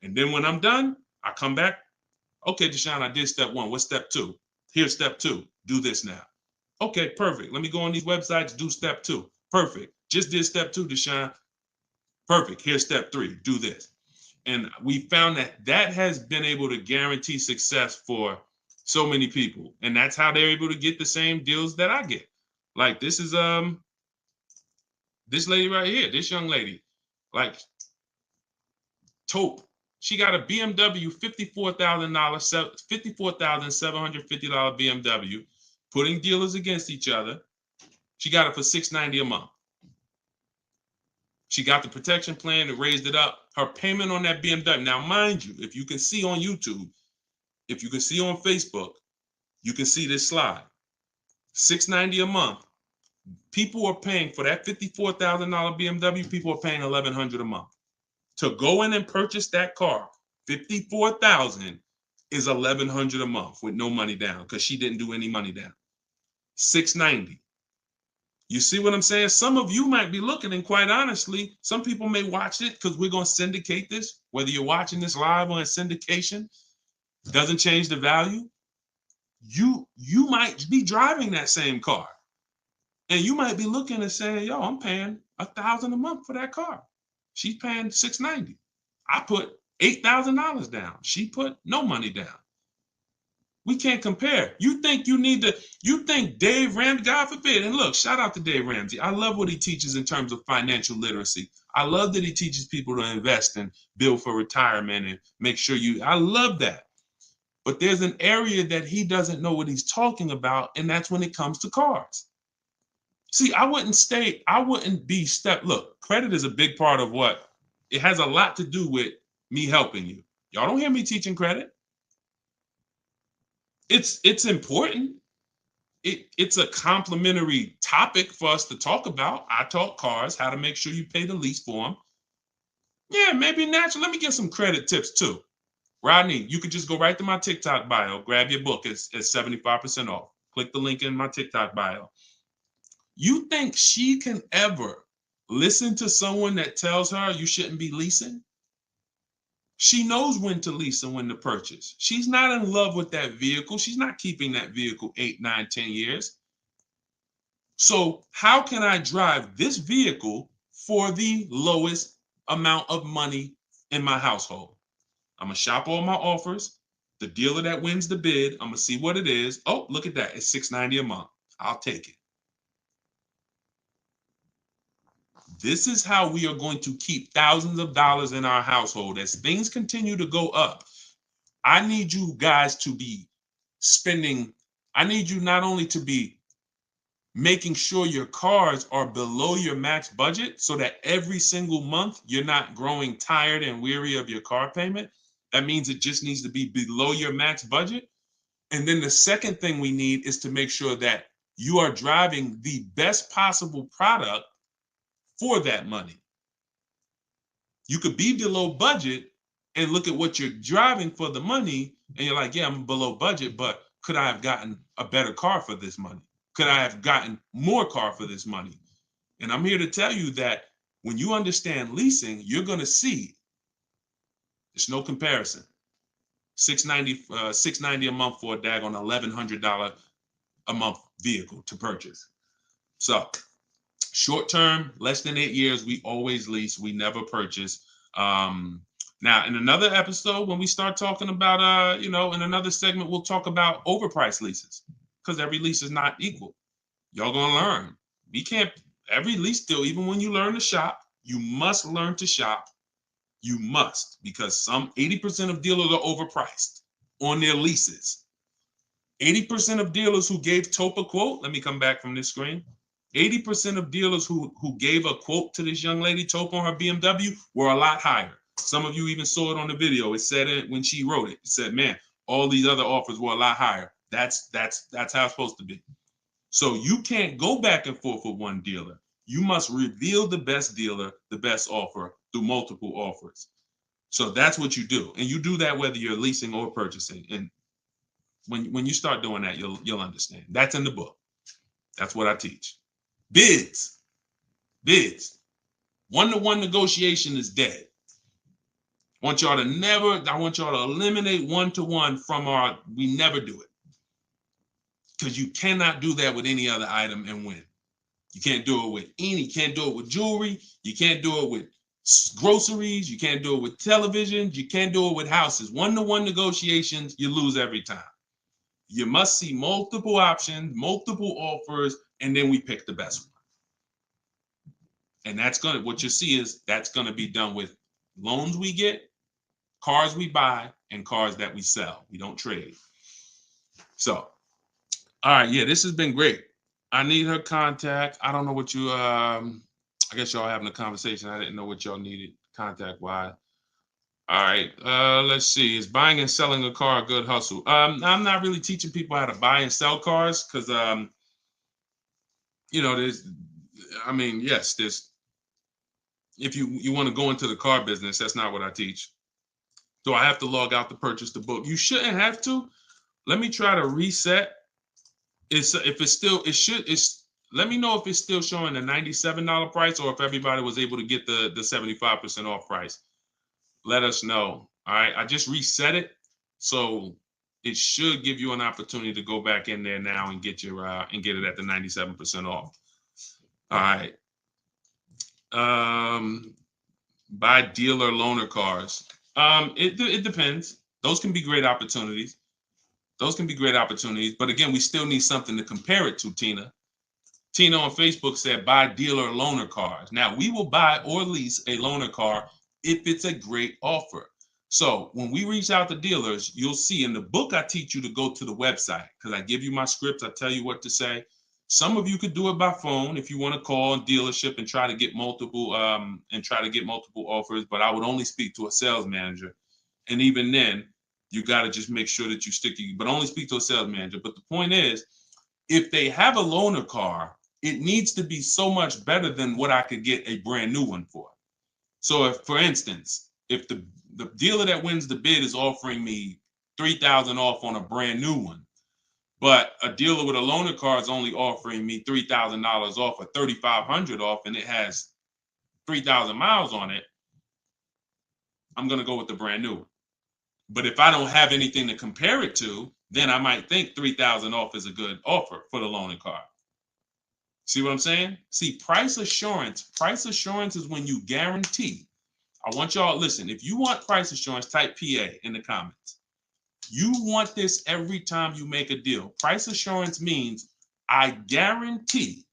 And then when I'm done, I come back. Okay, Deshone, I did step 1. What's step 2? Here's step 2. Do this now. Okay, perfect. Let me go on these websites, do step 2. Perfect. Just did step 2, Deshone. Perfect. Here's step 3. Do this. And we found that has been able to guarantee success for so many people. And that's how they're able to get the same deals that I get. Like this is this lady right here, this young lady, like Taupe. She got a BMW $54,750 BMW, putting dealers against each other. She got it for $690 a month. She got the protection plan and raised it up. Her payment on that BMW. Now, mind you, if you can see on YouTube, if you can see on Facebook, you can see this slide. $690 a month. People are paying for that $54,000 BMW. People are paying $1,100 a month. To go in and purchase that car, $54,000 is $1,100 a month with no money down because she didn't do any money down. $690. You see what I'm saying? Some of you might be looking, and quite honestly, some people may watch it because we're going to syndicate this. Whether you're watching this live or in syndication, doesn't change the value. You might be driving that same car, and you might be looking and saying, "Yo, I'm paying $1,000 a month for that car. She's paying $690. I put $8,000 down. She put no money down. We can't compare. You think Dave Ramsey, God forbid, and look, shout out to Dave Ramsey. I love what he teaches in terms of financial literacy. I love that he teaches people to invest and build for retirement and make sure I love that. But there's an area that he doesn't know what he's talking about, and that's when it comes to cars. See, look, credit is a big part of it has a lot to do with me helping you. Y'all don't hear me teaching credit. It's important. It's a complimentary topic for us to talk about. I talk cars, how to make sure you pay the lease for them. Yeah, maybe naturally. Let me get some credit tips too. Rodney, you could just go right to my TikTok bio, grab your book. It's 75% off. Click the link in my TikTok bio. You think she can ever listen to someone that tells her you shouldn't be leasing? She knows when to lease and when to purchase. She's not in love with that vehicle. She's not keeping that vehicle 8, 9, 10 years. So how can I drive this vehicle for the lowest amount of money in my household? I'm gonna shop all my offers. The dealer that wins the bid, I'm gonna see what it is. Oh, look at that. It's $690 a month. I'll take it. This is how we are going to keep thousands of dollars in our household. As things continue to go up, I need you guys to be spending, I need you not only to be making sure your cars are below your max budget so that every single month you're not growing tired and weary of your car payment. That means it just needs to be below your max budget. And then the second thing we need is to make sure that you are driving the best possible product for that money. You could be below budget and look at what you're driving for the money, and you're like, yeah, I'm below budget, but could I have gotten a better car for this money? Could I have gotten more car for this money? And I'm here to tell you that when you understand leasing, you're going to see there's no comparison. $690 a month for a daggone $1,100 a month vehicle to purchase. So short term, less than 8 years, we always lease. We never purchase. Now, in another episode, when we start talking about, in another segment, we'll talk about overpriced leases because every lease is not equal. Y'all gonna learn. We can't, every lease deal, even when you learn to shop, you must learn to shop. You must, because some 80% of dealers are overpriced on their leases. 80% of dealers who gave Tope a quote, let me come back from this screen. 80% of dealers who gave a quote to this young lady, Tope, on her BMW, were a lot higher. Some of you even saw it on the video. It said it when she wrote it. It said, man, all these other offers were a lot higher. That's how it's supposed to be. So you can't go back and forth with one dealer. You must reveal the best dealer, the best offer through multiple offers. So that's what you do. And you do that whether you're leasing or purchasing. And when you start doing that, you'll understand. That's in the book. That's what I teach. Bids. One-to-one negotiation is dead. I want y'all to eliminate one-to-one from we never do it. Because you cannot do that with any other item and win. You can't do it with jewelry. You can't do it with groceries. You can't do it with televisions. You can't do it with houses. One-to-one negotiations, you lose every time. You must see multiple options, multiple offers, and then we pick the best one. And what you see is that's gonna be done with loans we get, cars we buy, and cars that we sell. We don't trade. So, all right, yeah, this has been great. I need her contact. I don't know what you, I guess y'all having a conversation. I didn't know what y'all needed contact-wise. All right, let's see. Is buying and selling a car a good hustle? I'm not really teaching people how to buy and sell cars because, there's, if you want to go into the car business, that's not what I teach. Do I have to log out to purchase the book? You shouldn't have to. Let me try to reset. Let me know if it's still showing a $97 price or if everybody was able to get the 75% off price. Let us know. All right, I just reset it, so it should give you an opportunity to go back in there now and get your and get it at the 97% off. All right. Buy dealer loaner cars. It depends. Those can be great opportunities. But again, we still need something to compare it to, Tina. Tina on Facebook said, buy dealer loaner cars. Now, we will buy or lease a loaner car if it's a great offer. So when we reach out to dealers, you'll see in the book, I teach you to go to the website because I give you my scripts. I tell you what to say. Some of you could do it by phone if you want to call a dealership and try to get multiple offers, but I would only speak to a sales manager. And even then, you got to just make sure that you but only speak to a sales manager. But the point is, if they have a loaner car, it needs to be so much better than what I could get a brand new one for. So if, for instance, if the dealer that wins the bid is offering me $3,000 off on a brand new one, but a dealer with a loaner car is only offering me $3,000 off or $3,500 off, and it has 3,000 miles on it, I'm going to go with the brand new. But if I don't have anything to compare it to, then I might think 3,000 off is a good offer for the loaner car. See what I'm saying? See, price assurance is when you guarantee. I want y'all, listen, if you want price assurance, type PA in the comments. You want this every time you make a deal. Price assurance means I guarantee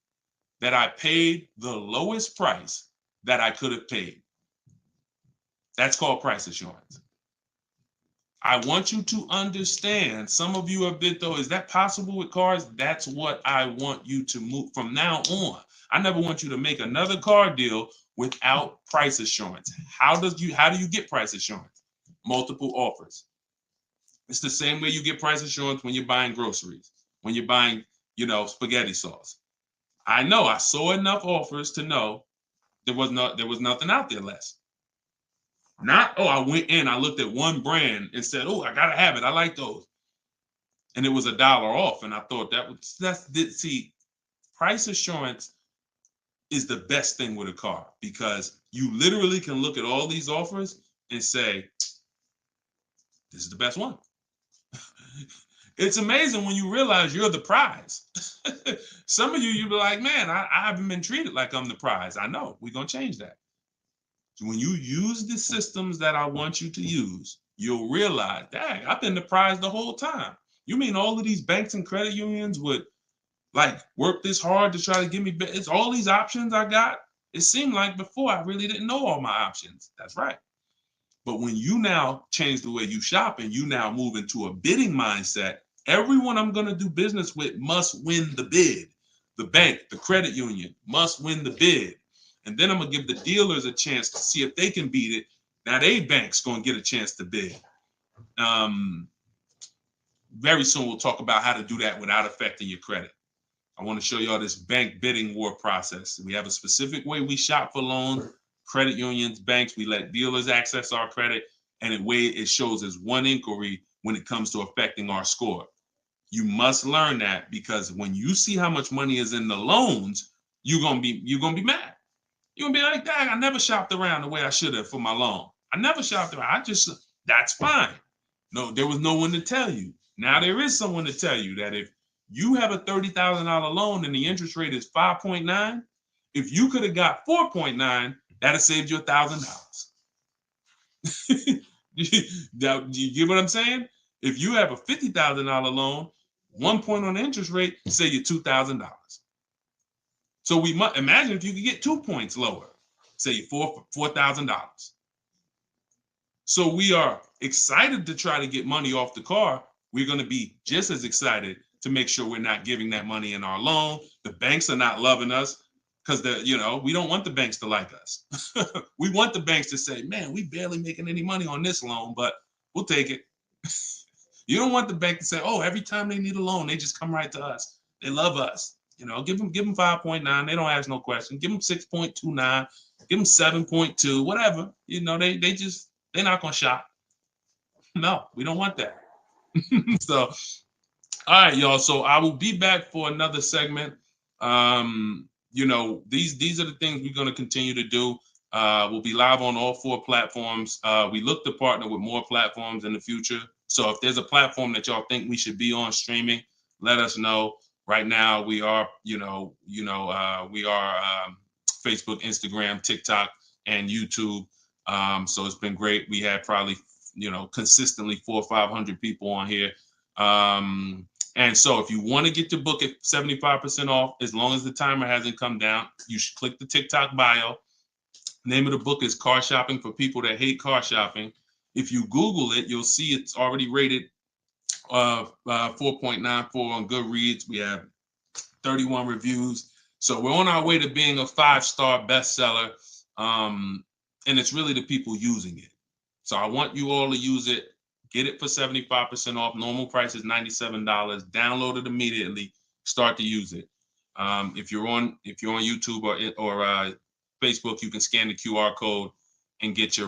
that I paid the lowest price that I could have paid. That's called price assurance. I want you to understand, some of you have been, though, is that possible with cars? That's what I want you to move from now on. I never want you to make another car deal without price assurance. How do you get price assurance? Multiple offers. It's the same way you get price assurance when you're buying groceries, when you're buying, spaghetti sauce. I know I saw enough offers to know there was nothing out there less. Not, I went in, I looked at one brand and said, I gotta have it. I like those. And it was $1 off. And I thought see, price assurance is the best thing with a car, because you literally can look at all these offers and say, this is the best one. It's amazing when you realize you're the prize. Some of you be like, man, I haven't been treated like I'm the prize. I know, we're gonna change that. When you use the systems that I want you to use, you'll realize, dang, I've been the prize the whole time. You mean all of these banks and credit unions would work this hard to try to give me, it's all these options I got? It seemed like before I really didn't know all my options. That's right. But when you now change the way you shop and you now move into a bidding mindset, everyone I'm going to do business with must win the bid. The bank, the credit union must win the bid. And then I'm going to give the dealers a chance to see if they can beat it. Now they bank's going to get a chance to bid. Very soon we'll talk about how to do that without affecting your credit. I want to show y'all this bank bidding war process. We have a specific way we shop for loans, credit unions, banks. We let dealers access our credit, and the way it shows as one inquiry when it comes to affecting our score. You must learn that, because when you see how much money is in the loans, you're gonna be mad. You're gonna be like, dang, I never shopped around the way I should have for my loan. I never shopped around. That's fine. No, there was no one to tell you. Now there is someone to tell you that if you have a $30,000 loan and the interest rate is 5.9, if you could have got 4.9, that'd have saved you $1,000. You get what I'm saying? If you have a $50,000 loan, 1 point on the interest rate, save you $2,000. So we must imagine if you could get 2 points lower, say you $4,000. So we are excited to try to get money off the car. We're going to be just as excited to make sure we're not giving that money in our loan. The banks are not loving us because we don't want the banks to like us. We want the banks to say, man, we barely making any money on this loan, but we'll take it. You don't want the bank to say, every time they need a loan, they just come right to us. They love us. Give them 5.9. They don't ask no question. Give them 6.29. Give them 7.2. Whatever. They're not gonna shop. No, we don't want that. So, all right, y'all. So I will be back for another segment. These are the things we're gonna continue to do. We'll be live on all 4 platforms. We look to partner with more platforms in the future. So if there's a platform that y'all think we should be on streaming, let us know. Right now, we are, Facebook, Instagram, TikTok, and YouTube. So it's been great. We had probably, consistently 400 or 500 people on here. And so if you want to get your book at 75% off, as long as the timer hasn't come down, you should click the TikTok bio. Name of the book is Car Shopping for People That Hate Car Shopping. If you Google it, you'll see it's already rated 4.94 on Goodreads. We have 31 reviews. So we're on our way to being a 5-star bestseller. And it's really the people using it. So I want you all to use it. Get it for 75% off. Normal price is $97. Download it immediately. Start to use it. If you're on YouTube or Facebook, you can scan the QR code and get your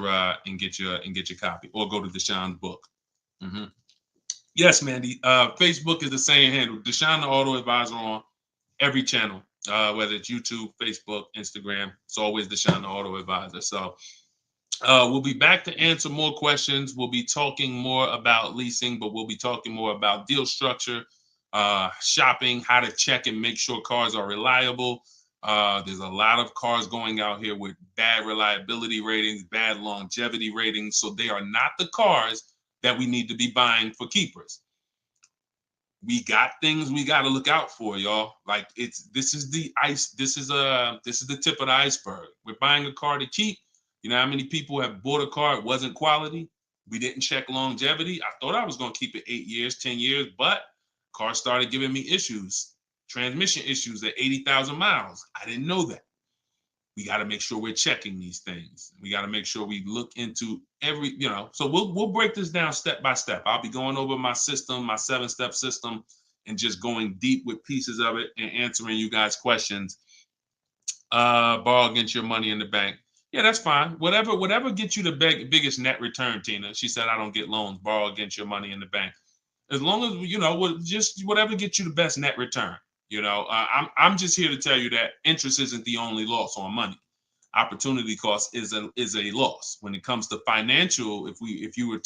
copy, or go to Deshone's book. Yes, Mandy. Facebook is the same handle, Deshone the Auto Advisor, on every channel, whether it's YouTube, Facebook, Instagram. It's always Deshone the Auto Advisor. So we'll be back to answer more questions. We'll be talking more about leasing, but we'll be talking more about deal structure, shopping, how to check and make sure cars are reliable. There's a lot of cars going out here with bad reliability ratings, bad longevity ratings. So they are not the cars that we need to be buying for keepers. We got things we got to look out for, y'all. Like, this is the tip of the iceberg. We're buying a car to keep. You know how many people have bought a car, it wasn't quality, we didn't check longevity. I thought I was going to keep it 8 years, 10 years, but car started giving me issues, transmission issues at 80,000 miles. I didn't know that. We got to make sure we're checking these things. We got to make sure we look into every, so we'll break this down step by step. I'll be going over my system, my 7-step system, and just going deep with pieces of it and answering you guys' questions. Borrow against your money in the bank. Yeah, that's fine. Whatever gets you the biggest net return, Tina. She said, I don't get loans. Borrow against your money in the bank. As long as, just whatever gets you the best net return. I'm just here to tell you that interest isn't the only loss on money. Opportunity cost is a loss when it comes to financial. If you were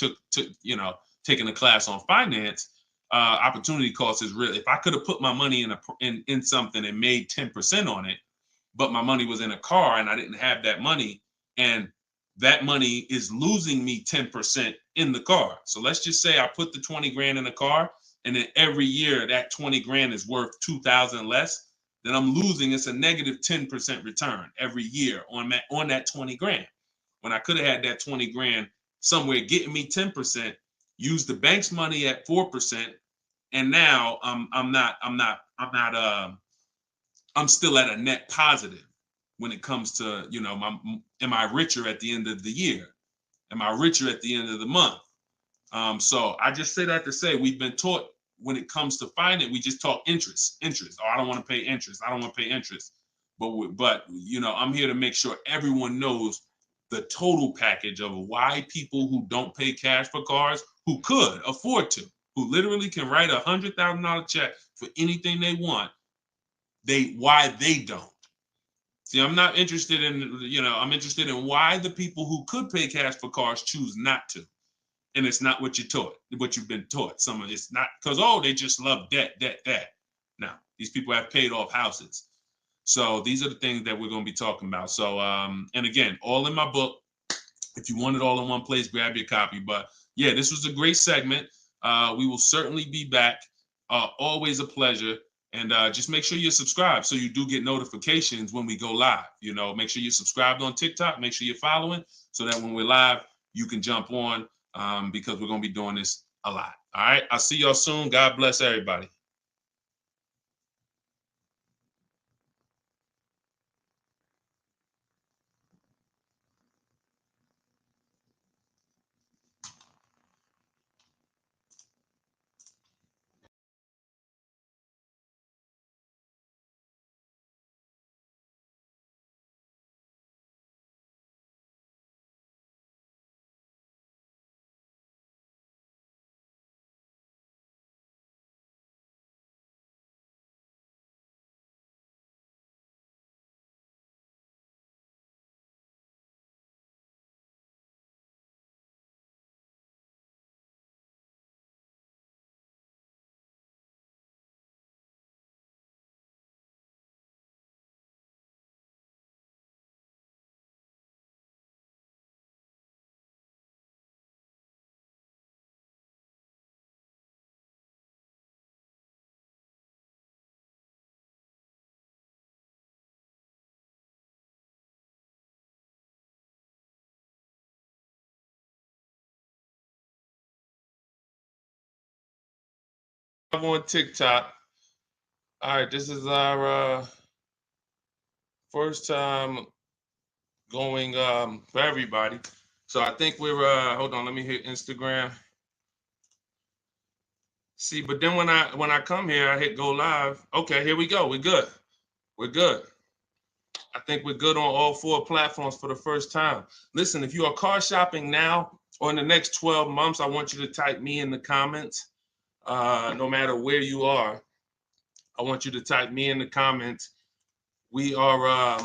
taking a class on finance, opportunity cost is real. If I could have put my money in something and made 10% on it, but my money was in a car and I didn't have that money, and that money is losing me 10% in the car. So let's just say I put the 20 grand in the car, and then every year that 20 grand is worth 2,000 less, then I'm losing. It's a negative 10% return every year on that 20 grand. When I could have had that 20 grand somewhere getting me 10%, use the bank's money at 4%, and now I'm still at a net positive when it comes to, am I richer at the end of the year? Am I richer at the end of the month? So I just say that to say we've been taught when it comes to finance, we just talk interest. Oh, I don't want to pay interest. I don't want to pay interest. But I'm here to make sure everyone knows the total package of why people who don't pay cash for cars, who could afford to, who literally can write $100,000 check for anything they want, why they don't. See, I'm not interested in, I'm interested in why the people who could pay cash for cars choose not to. And it's not what you've been taught. Some of it's not because, they just love debt. Now, these people have paid off houses. So these are the things that we're going to be talking about. So, and again, all in my book. If you want it all in one place, grab your copy. But yeah, this was a great segment. We will certainly be back. Always a pleasure. And just make sure you're subscribed so you do get notifications when we go live. Make sure you're subscribed on TikTok. Make sure you're following so that when we're live, you can jump on because we're going to be doing this a lot. All right. I'll see y'all soon. God bless everybody. I'm on TikTok. All right. This is our first time going for everybody. So I think we're hold on, let me hit Instagram. See, but then when I come here, I hit go live. Okay, here we go. We're good. We're good. I think we're good on all 4 platforms for the first time. Listen, if you are car shopping now or in the next 12 months, I want you to type me in the comments. No matter where you are, I want you to type me in the comments. We are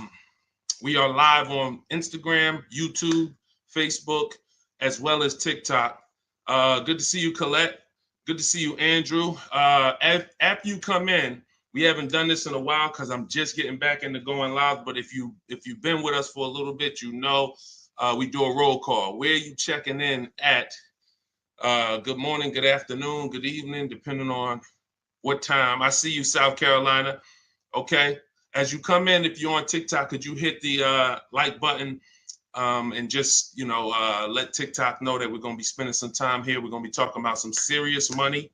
live on Instagram, YouTube, Facebook, as well as TikTok. Good to see you, Colette. Good to see you, Andrew. After you come in, we haven't done this in a while because I'm just getting back into going live. But if you've been with us for a little bit, you know we do a roll call. Where are you checking in at? Good morning, good afternoon, good evening, depending on what time. I see you, South Carolina. Okay. As you come in, if you're on TikTok, could you hit the like button and just, let TikTok know that we're going to be spending some time here. We're going to be talking about some serious money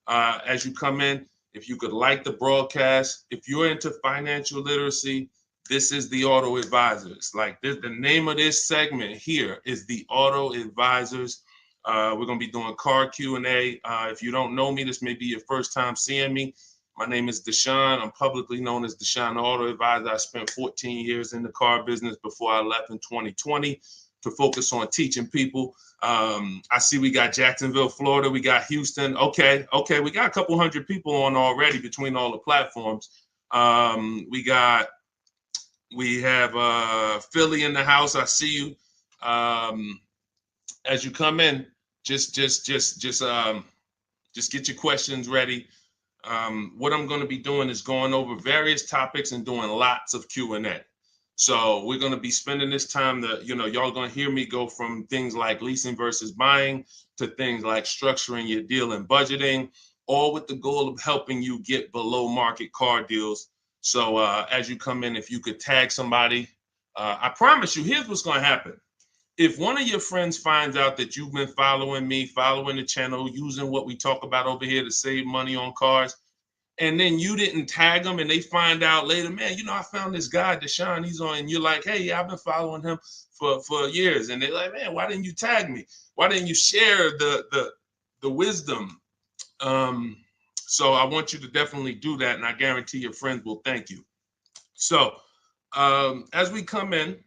as you come in. If you could like the broadcast, if you're into financial literacy, this is the Auto Advisors. Like this, the name of this segment here is the Auto Advisors. We're going to be doing car Q&A. If you don't know me, this may be your first time seeing me. My name is Deshone. I'm publicly known as Deshone the Auto Advisor. I spent 14 years in the car business before I left in 2020 to focus on teaching people. I see we got Jacksonville, Florida. We got Houston. Okay. We got a couple hundred people on already between all the platforms. We have Philly in the house. I see you. As you come in, just get your questions ready. What I'm going to be doing is going over various topics and doing lots of Q&A. So we're going to be spending this time that, y'all going to hear me go from things like leasing versus buying to things like structuring your deal and budgeting, all with the goal of helping you get below market car deals. So as you come in, if you could tag somebody, I promise you, here's what's going to happen. If one of your friends finds out that you've been following me, following the channel, using what we talk about over here to save money on cars, and then you didn't tag them and they find out later, man, I found this guy, Deshone, he's on, and you're like, hey, yeah, I've been following him for years. And they're like, man, why didn't you tag me? Why didn't you share the wisdom? So I want you to definitely do that. And I guarantee your friends will thank you. So as we come in,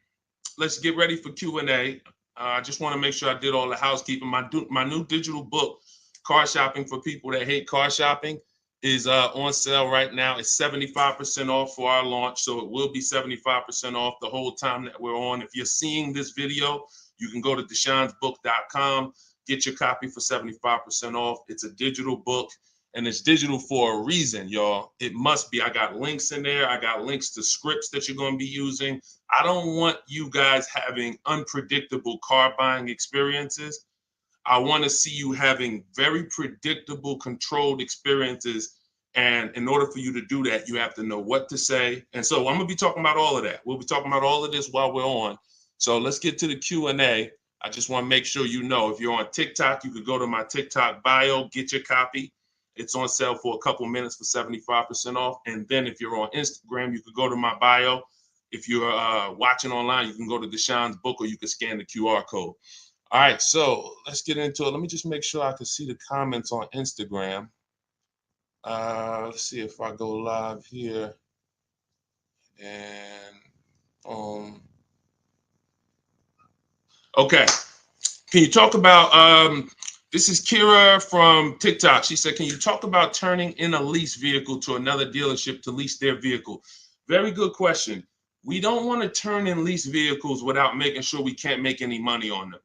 let's get ready for Q&A. I just want to make sure I did all the housekeeping. My new digital book, Car Shopping for People That Hate Car Shopping, is on sale right now. It's 75% off for our launch, so it will be 75% off the whole time that we're on. If you're seeing this video, you can go to deshonsbook.com, get your copy for 75% off. It's a digital book, and it's digital for a reason, y'all. It must be. I got links in there. I got links to scripts that you're going to be using. I don't want you guys having unpredictable car buying experiences. I want to see you having very predictable, controlled experiences. And in order for you to do that, you have to know what to say. And so I'm going to be talking about all of that. We'll be talking about all of this while we're on. So let's get to the Q&A. I just want to make sure you know, if you're on TikTok, you could go to my TikTok bio, get your copy. It's on sale for a couple minutes for 75% off. And then if you're on Instagram, you could go to my bio. If you're watching online, you can go to Deshone's book, or you can scan the QR code. All right, so let's get into it. Let me just make sure I can see the comments on Instagram. Let's see if I go live here. And okay. Can you talk about, this is Kira from TikTok. She said, can you talk about turning in a lease vehicle to another dealership to lease their vehicle? Very good question. We don't want to turn in lease vehicles without making sure we can't make any money on them.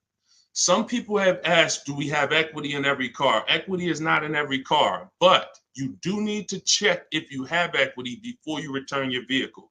Some people have asked, do we have equity in every car? Equity is not in every car, but you do need to check if you have equity before you return your vehicle.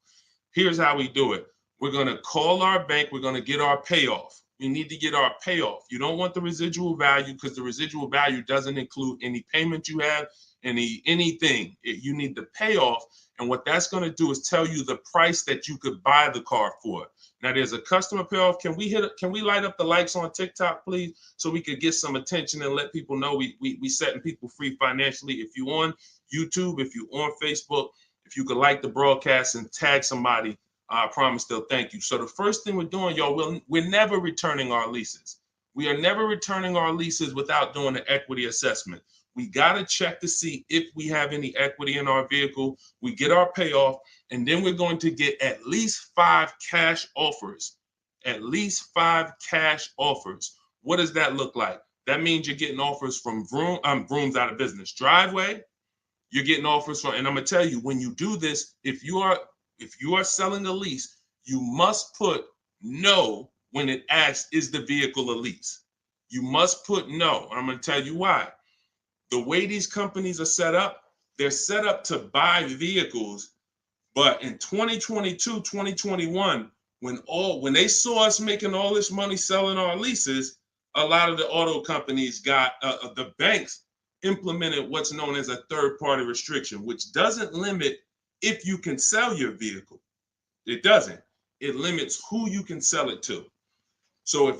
Here's how we do it. We're going to call our bank. We're going to get our payoff. We need to get our payoff. You don't want the residual value, because the residual value doesn't include any payment you have, anything. You need the payoff. And what that's going to do is tell you the price that you could buy the car for. Now there's a customer payoff. Can we light up the likes on TikTok, please, so we could get some attention and let people know we setting people free financially. If you on YouTube, if you on Facebook, if you could like the broadcast and tag somebody, I promise they'll thank you. So the first thing we're doing, y'all, we're never returning our leases. We are never returning our leases without doing an equity assessment. We got to check to see if we have any equity in our vehicle. We get our payoff. And then we're going to get at least 5 cash offers. At least 5 cash offers. What does that look like? That means you're getting offers from Vroom's out of business. Driveway, you're getting offers from, and I'm gonna tell you, when you do this, if you are selling a lease, you must put no when it asks, is the vehicle a lease? You must put no. And I'm gonna tell you why. The way these companies are set up, they're set up to buy vehicles. But in 2022, 2021, when they saw us making all this money selling our leases, a lot of the auto companies got the banks implemented what's known as a third-party restriction, which doesn't limit if you can sell your vehicle. It doesn't. It limits who you can sell it to. So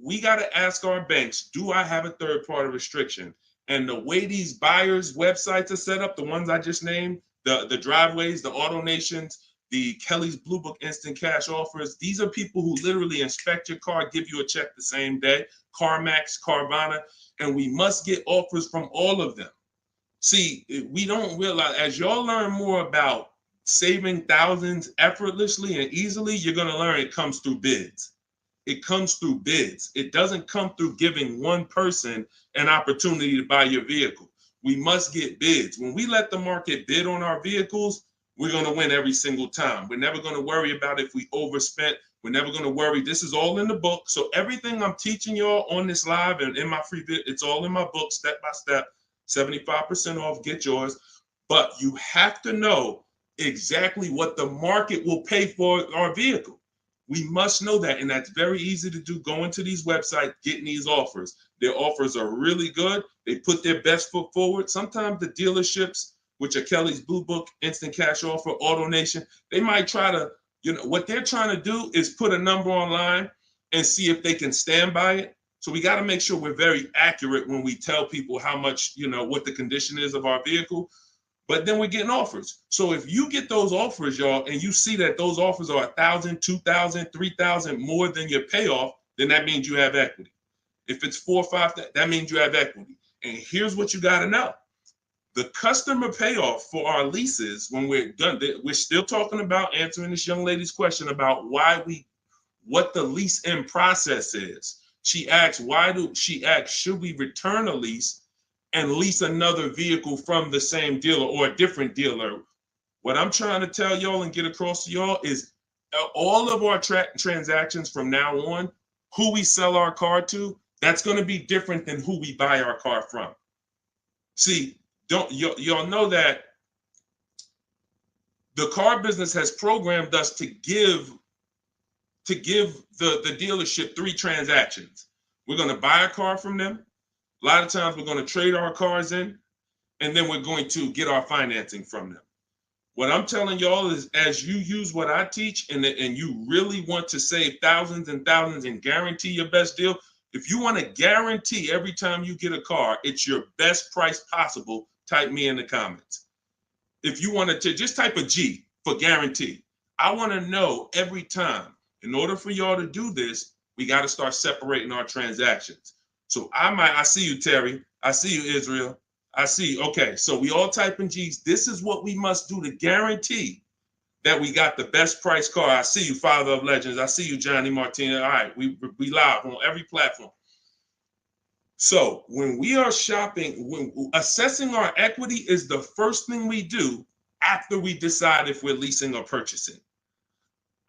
we got to ask our banks, do I have a third-party restriction? And the way these buyers' websites are set up, the ones I just named, the Driveways, the AutoNations, the Kelly's Blue Book Instant Cash Offers, these are people who literally inspect your car, give you a check the same day, CarMax, Carvana, and we must get offers from all of them. See, we don't realize, as y'all learn more about saving thousands effortlessly and easily, you're going to learn it comes through bids. It comes through bids. It doesn't come through giving one person an opportunity to buy your vehicle. We must get bids. When we let the market bid on our vehicles, we're going to win every single time. We're never going to worry about if we overspent. We're never going to worry. This is all in the book. So everything I'm teaching y'all on this live and in my free vid, it's all in my book, step by step, 75% off, get yours. But you have to know exactly what the market will pay for our vehicle. We must know that, and that's very easy to do. Going to these websites, getting these offers. Their offers are really good. They put their best foot forward. Sometimes the dealerships, which are Kelly's Blue Book, Instant Cash Offer, AutoNation, they might try to, what they're trying to do is put a number online and see if they can stand by it. So we got to make sure we're very accurate when we tell people how much, what the condition is of our vehicle. But then we're getting offers. So if you get those offers, y'all, and you see that those offers are $1,000, $2,000, $3,000 more than your payoff, then that means you have equity. If it's $4,000 or $5,000, that means you have equity. And here's what you got to know. The customer payoff for our leases, when we're done, we're still talking about answering this young lady's question about what the lease in process is. She asks, should we return a lease and lease another vehicle from the same dealer or a different dealer? What I'm trying to tell y'all and get across to y'all is all of our transactions from now on, who we sell our car to, that's going to be different than who we buy our car from. See, y'all know that the car business has programmed us to give the dealership 3 transactions. We're going to buy a car from them. A lot of times we're going to trade our cars in, and then we're going to get our financing from them. What I'm telling y'all is, as you use what I teach and you really want to save thousands and thousands and guarantee your best deal, if you want to guarantee every time you get a car, it's your best price possible, type me in the comments. If you want to just type a G for guarantee. I want to know every time. In order for y'all to do this, we got to start separating our transactions. So I see you, Terry. I see you, Israel. I see you. Okay, so we all type in G's. This is what we must do to guarantee that we got the best price car. I see you, Father of Legends. I see you, Johnny Martinez. All right, we live on every platform. So when we are shopping, when assessing our equity is the first thing we do after we decide if we're leasing or purchasing.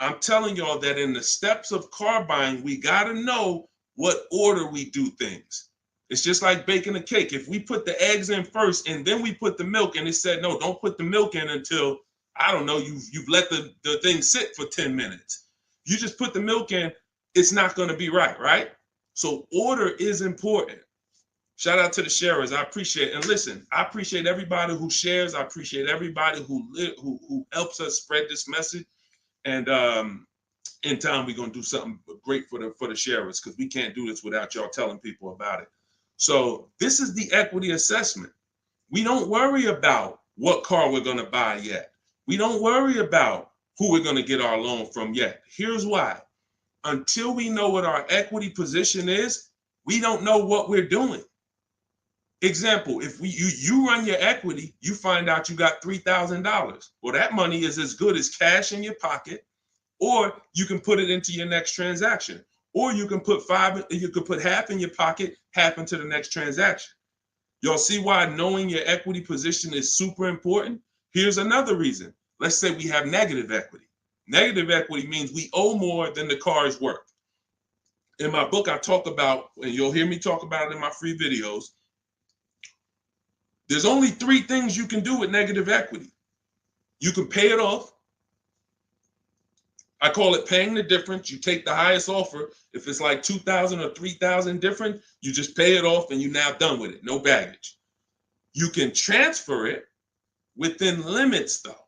I'm telling y'all that in the steps of car buying, we got to know what order we do things. It's just like baking a cake. If we put the eggs in first and then we put the milk, and it said, no, don't put the milk in until, I don't know, you've let the thing sit for 10 minutes. You just put the milk in, it's not going to be right? So order is important. Shout out to the sharers. I appreciate it. And listen, I appreciate everybody who shares. I appreciate everybody who helps us spread this message. And in time, we're going to do something great for the sharers, because we can't do this without y'all telling people about it. So this is the equity assessment. We don't worry about what car we're going to buy yet. We don't worry about who we're going to get our loan from yet. Here's why. Until we know what our equity position is, we don't know what we're doing. Example, if you run your equity, you find out you got $3,000. Well, that money is as good as cash in your pocket, or you can put it into your next transaction, or you can put half in your pocket, half into the next transaction. Y'all see why knowing your equity position is super important? Here's another reason. Let's say we have negative equity. Negative equity means we owe more than the car is worth. In my book, I talk about, and you'll hear me talk about it in my free videos, there's only 3 things you can do with negative equity. You can pay it off. I call it paying the difference. You take the highest offer. If it's like 2,000 or 3,000 different, you just pay it off and you're now done with it. No baggage. You can transfer it within limits though.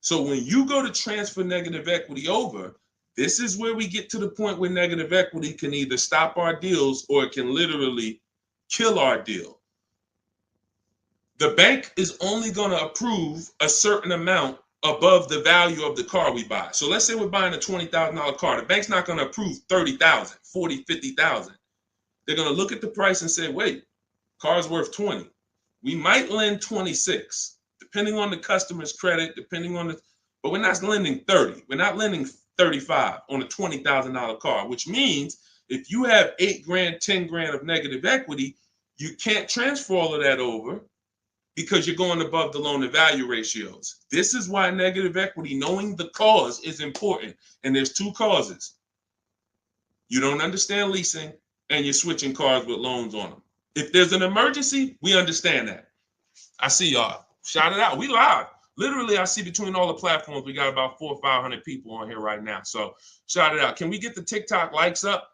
So when you go to transfer negative equity over, this is where we get to the point where negative equity can either stop our deals or it can literally kill our deal. The bank is only going to approve a certain amount above the value of the car we buy. So let's say we're buying a $20,000 car. The bank's not going to approve 30,000, 40, 50,000. They're going to look at the price and say, wait, car's worth 20. We might lend 26, depending on the customer's credit, but we're not lending 30. We're not lending 35 on a $20,000 car, which means if you have 8 grand, 10 grand of negative equity, you can't transfer all of that over because you're going above the loan to value ratios. This is why negative equity, knowing the cause, is important. And there's 2 causes. You don't understand leasing and you're switching cars with loans on them. If there's an emergency, we understand that. I see y'all. Shout it out. We live. Literally, I see between all the platforms, we got about 400 or 500 people on here right now. So shout it out. Can we get the TikTok likes up?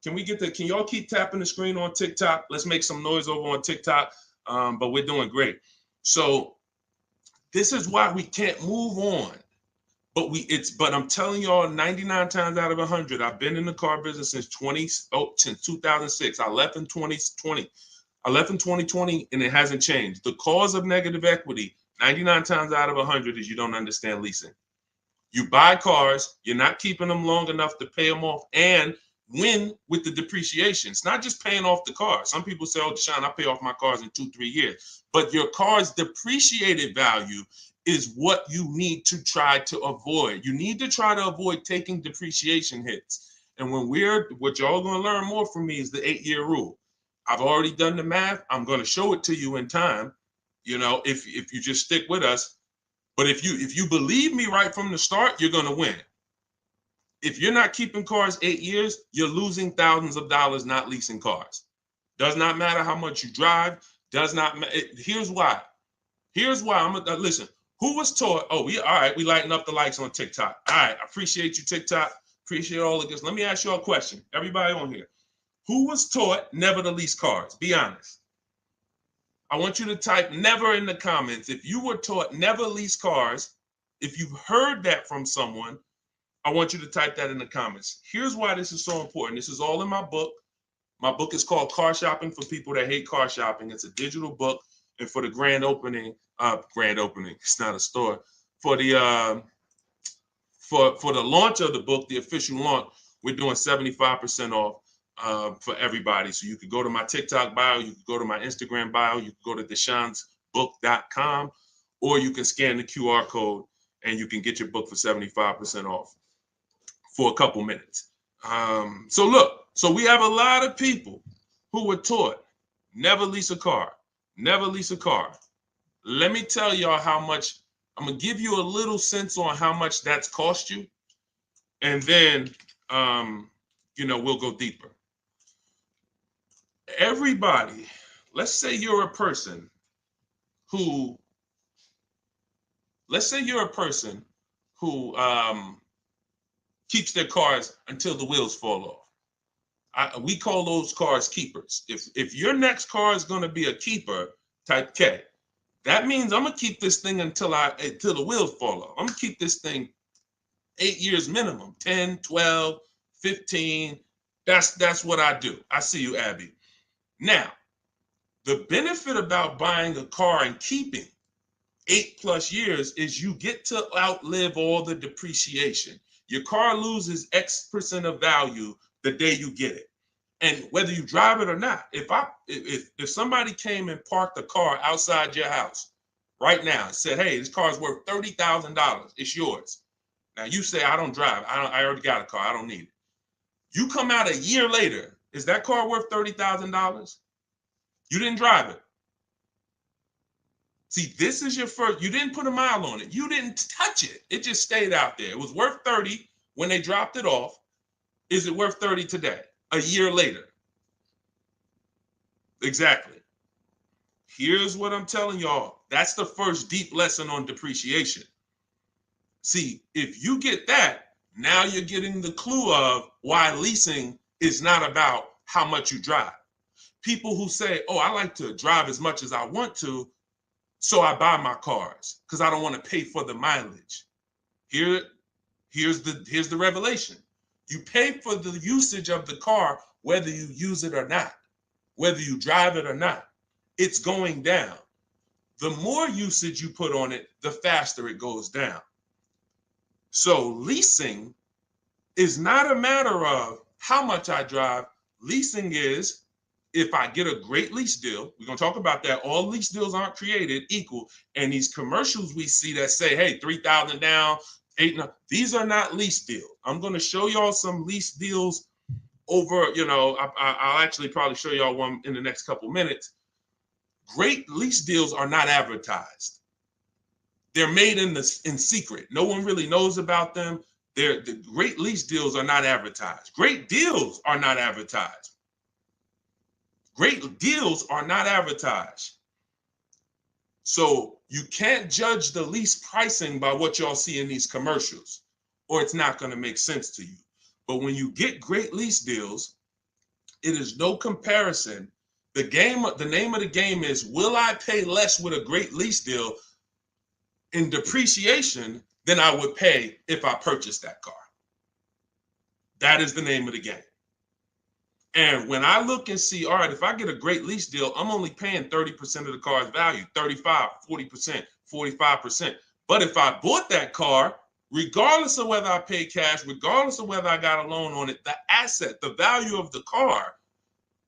Can y'all keep tapping the screen on TikTok? Let's make some noise over on TikTok. But we're doing great. So this is why we can't move on. But I'm telling y'all, 99 times out of 100, I've been in the car business since 2006. I left in 2020. I left in 2020 and it hasn't changed. The cause of negative equity, 99 times out of 100, is you don't understand leasing. You buy cars, you're not keeping them long enough to pay them off and win with the depreciation. It's not just paying off the car. Some people say, oh, Deshone, I pay off my cars in 2-3 years. But your car's depreciated value is what you need to try to avoid. You need to try to avoid taking depreciation hits. And what y'all going to learn more from me is the 8-year rule. I've already done the math. I'm going to show it to you in time, if you just stick with us. But if you believe me right from the start, you're going to win. If you're not keeping cars 8 years, you're losing thousands of dollars not leasing cars. Does not matter how much you drive. Does not matter. Here's why. Listen. Who was taught? Oh, we lighten up the likes on TikTok. All right, I appreciate you, TikTok. Appreciate all of this. Let me ask you a question. Everybody on here. Who was taught never to lease cars? Be honest. I want you to type never in the comments. If you were taught never lease cars, if you've heard that from someone, I want you to type that in the comments. Here's why this is so important. This is all in my book. My book is called Car Shopping for People That Hate Car Shopping. It's a digital book. And for the grand opening, it's not a store. For the launch of the book, the official launch, we're doing 75% off for everybody. So you could go to my TikTok bio, you could go to my Instagram bio, you could go to deshonsbook.com, or you can scan the QR code and you can get your book for 75% off for a couple minutes. So we have a lot of people who were taught never lease a car. Never lease a car. Let me tell y'all how much. I'm going to give you a little sense on how much that's cost you. And then, we'll go deeper. Everybody, let's say you're a person who keeps their cars until the wheels fall off. We call those cars keepers. If your next car is going to be a keeper, type K. That means I'm going to keep this thing until the wheels fall off. I'm going to keep this thing 8 years minimum, 10, 12, 15. That's what I do. I see you, Abby. Now, the benefit about buying a car and keeping 8+ years is you get to outlive all the depreciation. Your car loses X% of value the day you get it. And whether you drive it or not, if somebody came and parked a car outside your house right now and said, "Hey, this car is worth $30,000. It's yours." Now you say, "I don't drive. I already got a car. I don't need it." You come out a year later, is that car worth $30,000? You didn't drive it. See, this is your first. You didn't put a mile on it. You didn't touch it. It just stayed out there. It was worth 30 when they dropped it off. Is it worth 30 today? A year later? Exactly. Here's what I'm telling y'all. That's the first deep lesson on depreciation. See, if you get that, now you're getting the clue of why leasing is not about how much you drive. People who say, "Oh, I like to drive as much as I want to, so I buy my cars because I don't want to pay for the mileage." Here's the revelation. You pay for the usage of the car whether you use it or not, whether you drive it or not. It's going down. The more usage you put on it, the faster it goes down. So leasing is not a matter of how much I drive. Leasing is, if I get a great lease deal, we're going to talk about that. All lease deals aren't created equal. And these commercials we see that say, "Hey, 3,000 down, 8," these are not lease deals. I'm going to show y'all some lease deals over, I'll actually probably show y'all one in the next couple minutes. Great lease deals are not advertised. They're made in secret. No one really knows about them. The great lease deals are not advertised. Great deals are not advertised. Great deals are not advertised. So you can't judge the lease pricing by what y'all see in these commercials, or it's not going to make sense to you. But when you get great lease deals, it is no comparison. The name of the game is, will I pay less with a great lease deal in depreciation than I would pay if I purchased that car? That is the name of the game. And when I look and see, all right, if I get a great lease deal, I'm only paying 30% of the car's value, 35, 40%, 45%. But if I bought that car, regardless of whether I paid cash, regardless of whether I got a loan on it, the asset, the value of the car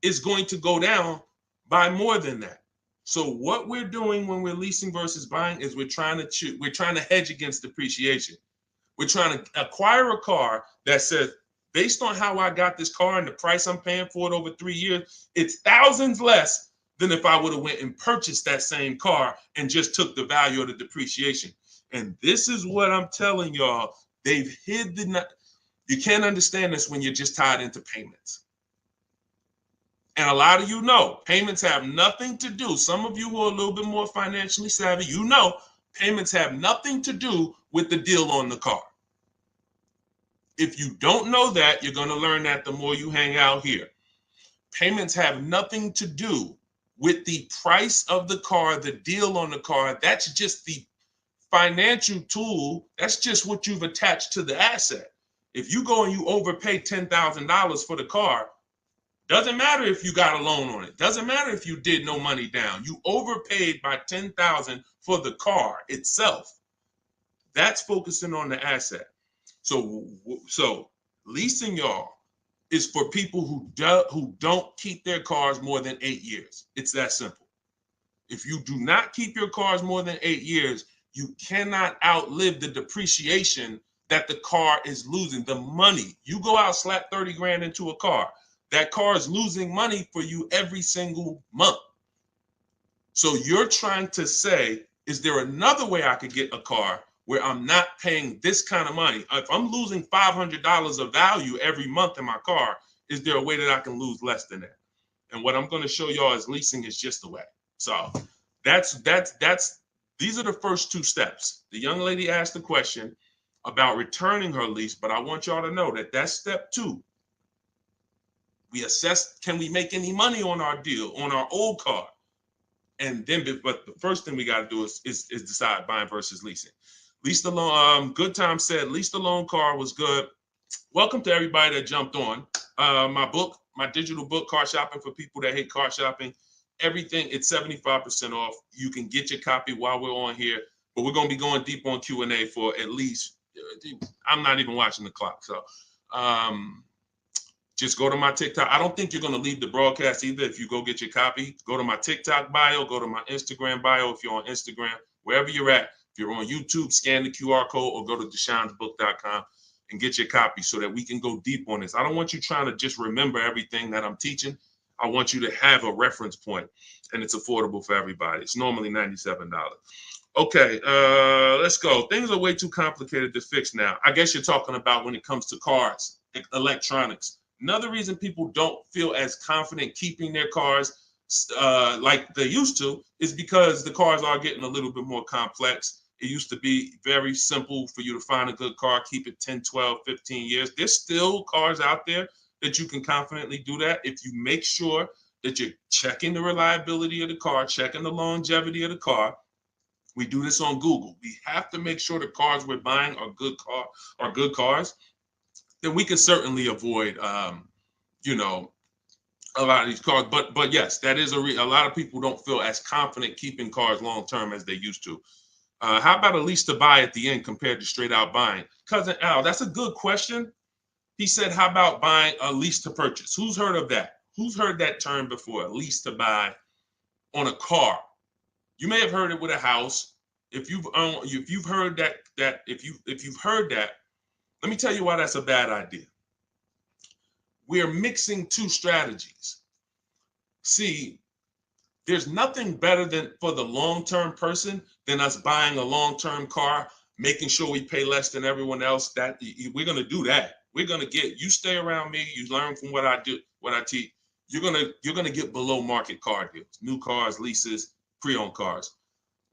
is going to go down by more than that. So what we're doing when we're leasing versus buying is we're trying to hedge against depreciation. We're trying to acquire a car that says, based on how I got this car and the price I'm paying for it over 3 years, it's thousands less than if I would have went and purchased that same car and just took the value of the depreciation. And this is what I'm telling y'all. They've hid you can't understand this when you're just tied into payments. And a lot of you know, payments have nothing to do. Some of you who are a little bit more financially savvy, payments have nothing to do with the deal on the car. If you don't know that, you're going to learn that the more you hang out here. Payments have nothing to do with the price of the car, the deal on the car. That's just the financial tool. That's just what you've attached to the asset. If you go and you overpay $10,000 for the car, doesn't matter if you got a loan on it. Doesn't matter if you did no money down. You overpaid by $10,000 for the car itself. That's focusing on the asset. So leasing, y'all, is for people who don't keep their cars more than 8 years. It's that simple. If you do not keep your cars more than 8 years, you cannot outlive the depreciation that the car is losing. The money, you go out, slap 30 grand into a car, that car is losing money for you every single month. So you're trying to say, is there another way I could get a car where I'm not paying this kind of money? If I'm losing $500 of value every month in my car, is there a way that I can lose less than that? And what I'm going to show y'all is leasing is just the way. So these are the first two steps. The young lady asked the question about returning her lease, but I want y'all to know that that's step 2. We assess, can we make any money on our deal, on our old car? And then, but the first thing we got to do is decide buying versus leasing. Lease the loan. Good Time said, lease the loan car was good. Welcome to everybody that jumped on. My digital book, Car Shopping for People That Hate Car Shopping. Everything, it's 75% off. You can get your copy while we're on here, but we're going to be going deep on Q&A for at least, I'm not even watching the clock. So Just go to my TikTok. I don't think you're going to leave the broadcast either. If you go get your copy, go to my TikTok bio, go to my Instagram bio. If you're on Instagram, wherever you're at, if you're on YouTube, scan the QR code or go to deshonebook.com and get your copy so that we can go deep on this. I don't want you trying to just remember everything that I'm teaching. I want you to have a reference point, and it's affordable for everybody. It's normally $97. Okay, let's go. Things are way too complicated to fix now. I guess you're talking about when it comes to cars, electronics. Another reason people don't feel as confident keeping their cars like they used to is because the cars are getting a little bit more complex. It used to be very simple for you to find a good car, keep it 10, 12, 15 years. There's still cars out there that you can confidently do that if you make sure that you're checking the reliability of the car, checking the longevity of the car. We do this on Google. We have to make sure the cars we're buying are good cars. Then we can certainly avoid, you know, a lot of these cars. But yes, that is a lot of people don't feel as confident keeping cars long term as they used to. How about a lease to buy at the end compared to straight out buying? Cousin Al, that's a good question. He said, how about buying a lease to purchase? Who's heard of that? Who's heard that term before? A lease to buy on a car. You may have heard it with a house. If you've heard that, if you've heard that, let me tell you why that's a bad idea. We're mixing two strategies. See, there's nothing better than for the long-term person than us buying a long-term car, making sure we pay less than everyone else. That we're gonna do that. We're gonna get you stay around me. You learn from what I do, what I teach. You're gonna get below market car deals, new cars, leases, pre-owned cars.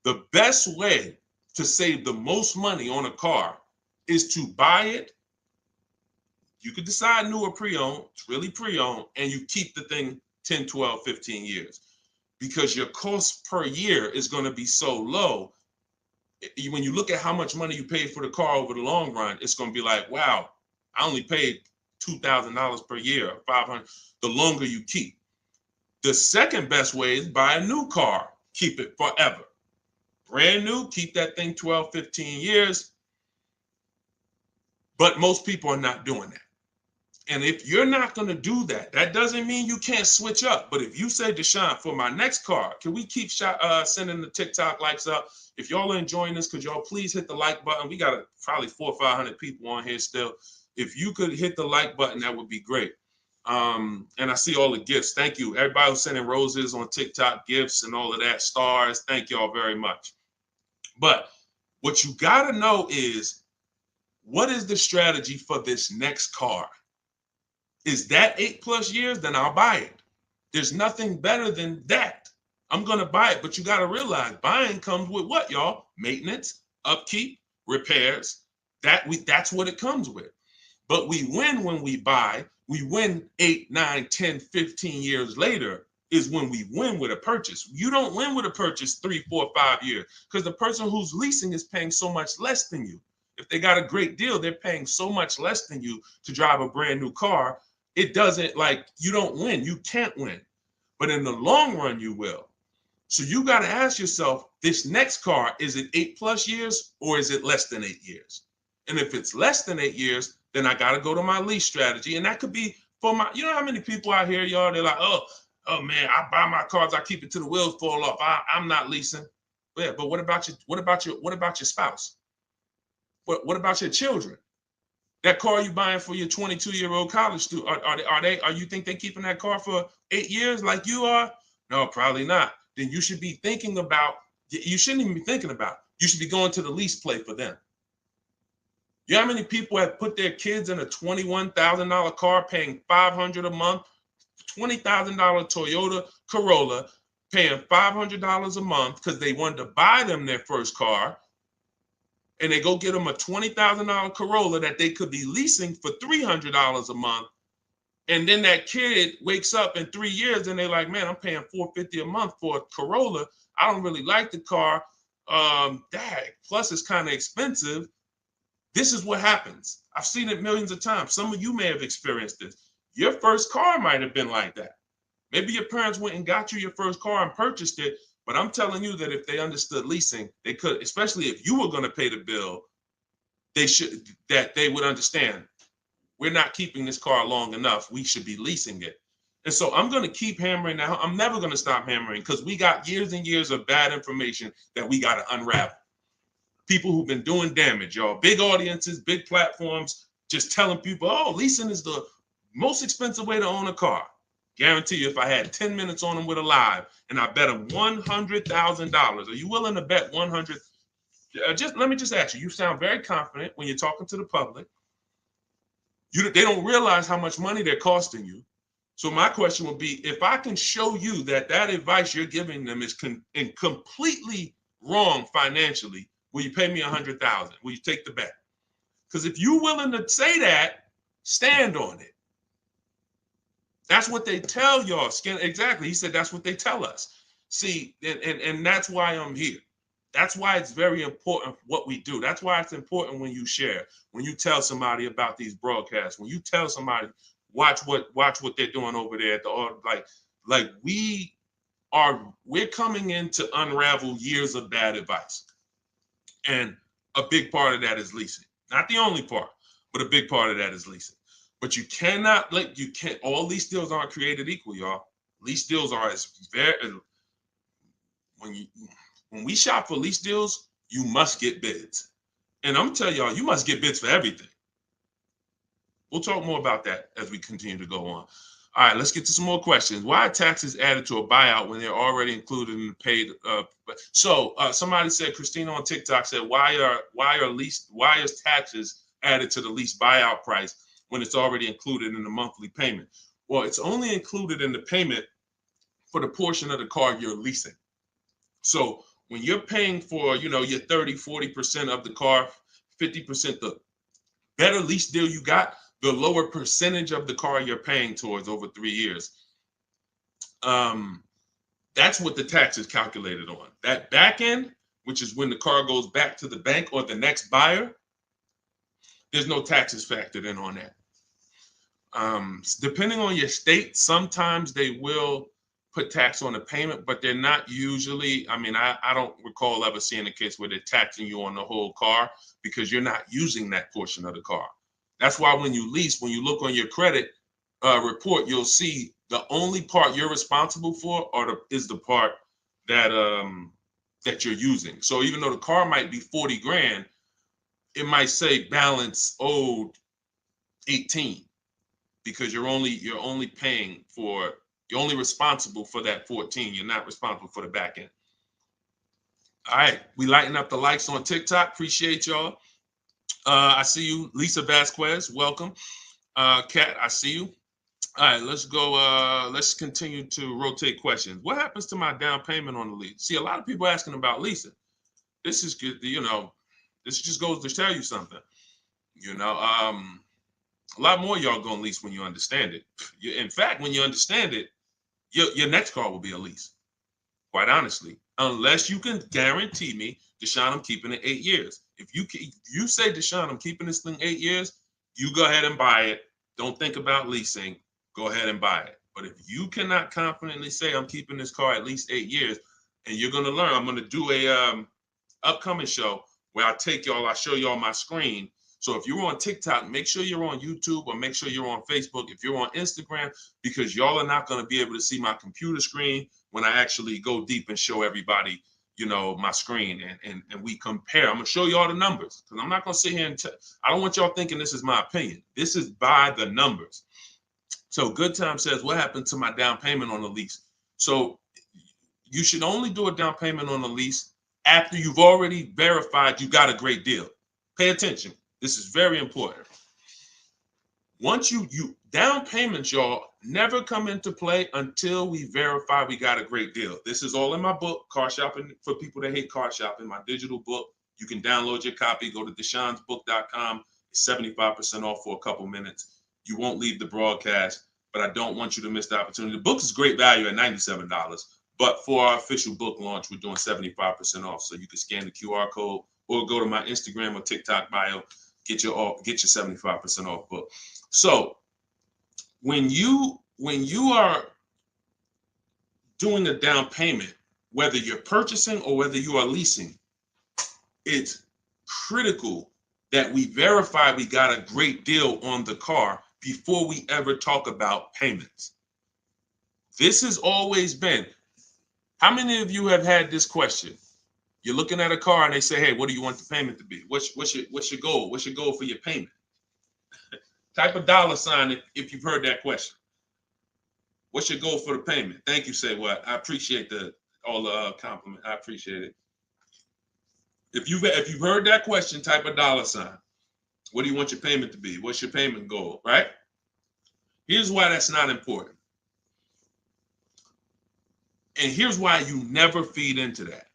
The best way to save the most money on a car is to buy it. You could decide new or pre-owned. It's really pre-owned, and you keep the thing 10, 12, 15 years. Because your cost per year is going to be so low. When you look at how much money you paid for the car over the long run, it's going to be like, wow, I only paid $2,000 per year, or $500. The longer you keep. The second best way is buy a new car. Keep it forever. Brand new, keep that thing 12, 15 years. But most people are not doing that. And if you're not going to do that, that doesn't mean you can't switch up. But if you say, Deshone, for my next car, can we keep sending the TikTok likes up? If y'all are enjoying this, could y'all please hit the like button? We got probably 400 or 500 people on here still. If you could hit the like button, that would be great. And I see all the gifts. Thank you. Everybody who's sending roses on TikTok, gifts and all of that, stars. Thank y'all very much. But what you got to know is, what is the strategy for this next car? Is that 8+ years? Then I'll buy it. There's nothing better than that. I'm going to buy it. But you got to realize buying comes with what, y'all? Maintenance, upkeep, repairs. That's what it comes with. But we win when we buy. We win 8, 9, 10, 15 years later is when we win with a purchase. You don't win with a purchase 3, 4, 5 years because the person who's leasing is paying so much less than you. If they got a great deal, they're paying so much less than you to drive a brand new car. It doesn't, like, you don't win. You can't win. But in the long run, you will. So you got to ask yourself, this next car, is it 8+ years or is it less than 8 years? And if it's less than 8 years, then I got to go to my lease strategy. And that could be for my, you know how many people out here, y'all, they're like, oh man, I buy my cars, I keep it till the wheels fall off. I'm not leasing. Yeah, but what about your spouse? What about your children? That car you buying for your 22-year-old college student, are you think they're keeping that car for 8 years like you are? No, probably not. Then you should be thinking about, you shouldn't even be thinking about, you should be going to the lease play for them. You know how many people have put their kids in a $21,000 car paying $500 a month, $20,000 Toyota Corolla, paying $500 a month because they wanted to buy them their first car, and they go get them a $20,000 Corolla that they could be leasing for $300 a month. And then that kid wakes up in 3 years and they're like, man, I'm paying $450 a month for a Corolla. I don't really like the car. Plus it's kind of expensive. This is what happens. I've seen it millions of times. Some of you may have experienced this. Your first car might have been like that. Maybe your parents went and got you your first car and purchased it. But I'm telling you that if they understood leasing, they could, especially if you were going to pay the bill, they would understand. we're not keeping this car long enough. We should be leasing it. And so I'm going to keep hammering now. I'm never going to stop hammering because we got years and years of bad information that we got to unravel. People who've been doing damage, y'all. Big audiences, big platforms, just telling people, oh, leasing is the most expensive way to own a car. Guarantee you, if I had 10 minutes on them with a live and I bet them $100,000, are you willing to bet 100? Just let me just ask you. You sound very confident when you're talking to the public. They don't realize how much money they're costing you. So my question would be, if I can show you that advice you're giving them is completely wrong financially, will you pay me $100,000? Will you take the bet? Because if you're willing to say that, stand on it. That's what they tell y'all. Exactly. He said that's what they tell us. See, and that's why I'm here. That's why it's very important what we do. That's why it's important when you share, when you tell somebody about these broadcasts, when you tell somebody, watch what they're doing over there at the like we're coming in to unravel years of bad advice. And a big part of that is leasing. Not the only part, but a big part of that is leasing. But you cannot all lease deals aren't created equal, y'all. Lease deals are when we shop for lease deals, you must get bids. And I'm telling y'all, you must get bids for everything. We'll talk more about that as we continue to go on. All right, let's get to some more questions. Why are taxes added to a buyout when they're already included in the paid? Somebody said, Christina on TikTok said, why is taxes added to the lease buyout price when it's already included in the monthly payment? Well, it's only included in the payment for the portion of the car you're leasing. So when you're paying for, your 30-40% of the car, 50%, the better lease deal you got, the lower percentage of the car you're paying towards over 3 years. That's what the tax is calculated on. That back end, which is when the car goes back to the bank or the next buyer, there's no taxes factored in on that. Depending on your state, sometimes they will put tax on the payment, but they're not usually. I don't recall ever seeing a case where they're taxing you on the whole car because you're not using that portion of the car. That's why when you lease, when you look on your credit report, you'll see the only part you're responsible for is the part that you're using. So even though the car might be 40 grand, it might say balance owed 18 because you're only responsible for that 14. You're not responsible for the back end. All right, we lighten up the likes on TikTok. Appreciate y'all. I see you, Lisa Vasquez. Welcome. Kat, I see you. All right, let's go. Let's continue to rotate questions. What happens to my down payment on the lease? See, a lot of people asking about leasing. This is good. This just goes to tell you something. A lot more y'all gonna lease when you understand it. In fact, when you understand it, your next car will be a lease. Quite honestly, unless you can guarantee me, Deshone, I'm keeping it 8 years. If you say, Deshone, I'm keeping this thing 8 years, you go ahead and buy it. Don't think about leasing. Go ahead and buy it. But if you cannot confidently say I'm keeping this car at least 8 years, and you're gonna learn, I'm gonna do a upcoming show where I show y'all my screen. So if you're on TikTok, make sure you're on YouTube or make sure you're on Facebook. If you're on Instagram, because y'all are not going to be able to see my computer screen when I actually go deep and show everybody, my screen and we compare. I'm going to show you all the numbers because I'm not going to sit here and I don't want y'all thinking this is my opinion. This is by the numbers. So Good Time says, what happened to my down payment on the lease? So you should only do a down payment on the lease after you've already verified you got a great deal. Pay attention. This is very important. Once you down payments, y'all, never come into play until we verify we got a great deal. This is all in my book, Car Shopping for People That Hate Car Shopping, my digital book. You can download your copy. Go to deshonsbook.com. It's 75% off for a couple minutes. You won't leave the broadcast, but I don't want you to miss the opportunity. The book is great value at $97, but for our official book launch, we're doing 75% off. So you can scan the QR code or go to my Instagram or TikTok bio. Get your 75% off book. So when you are doing the down payment, whether you're purchasing or whether you are leasing, it's critical that we verify we got a great deal on the car before we ever talk about payments. This has always been. How many of you have had this question? You're looking at a car and they say, hey, what do you want the payment to be? What's your goal? What's your goal for your payment? Type a $ if you've heard that question. What's your goal for the payment? Thank you, Say What. I appreciate all the compliment. I appreciate it. If you've heard that question, type a $. What do you want your payment to be? What's your payment goal, right? Here's why that's not important. And here's why you never feed into that.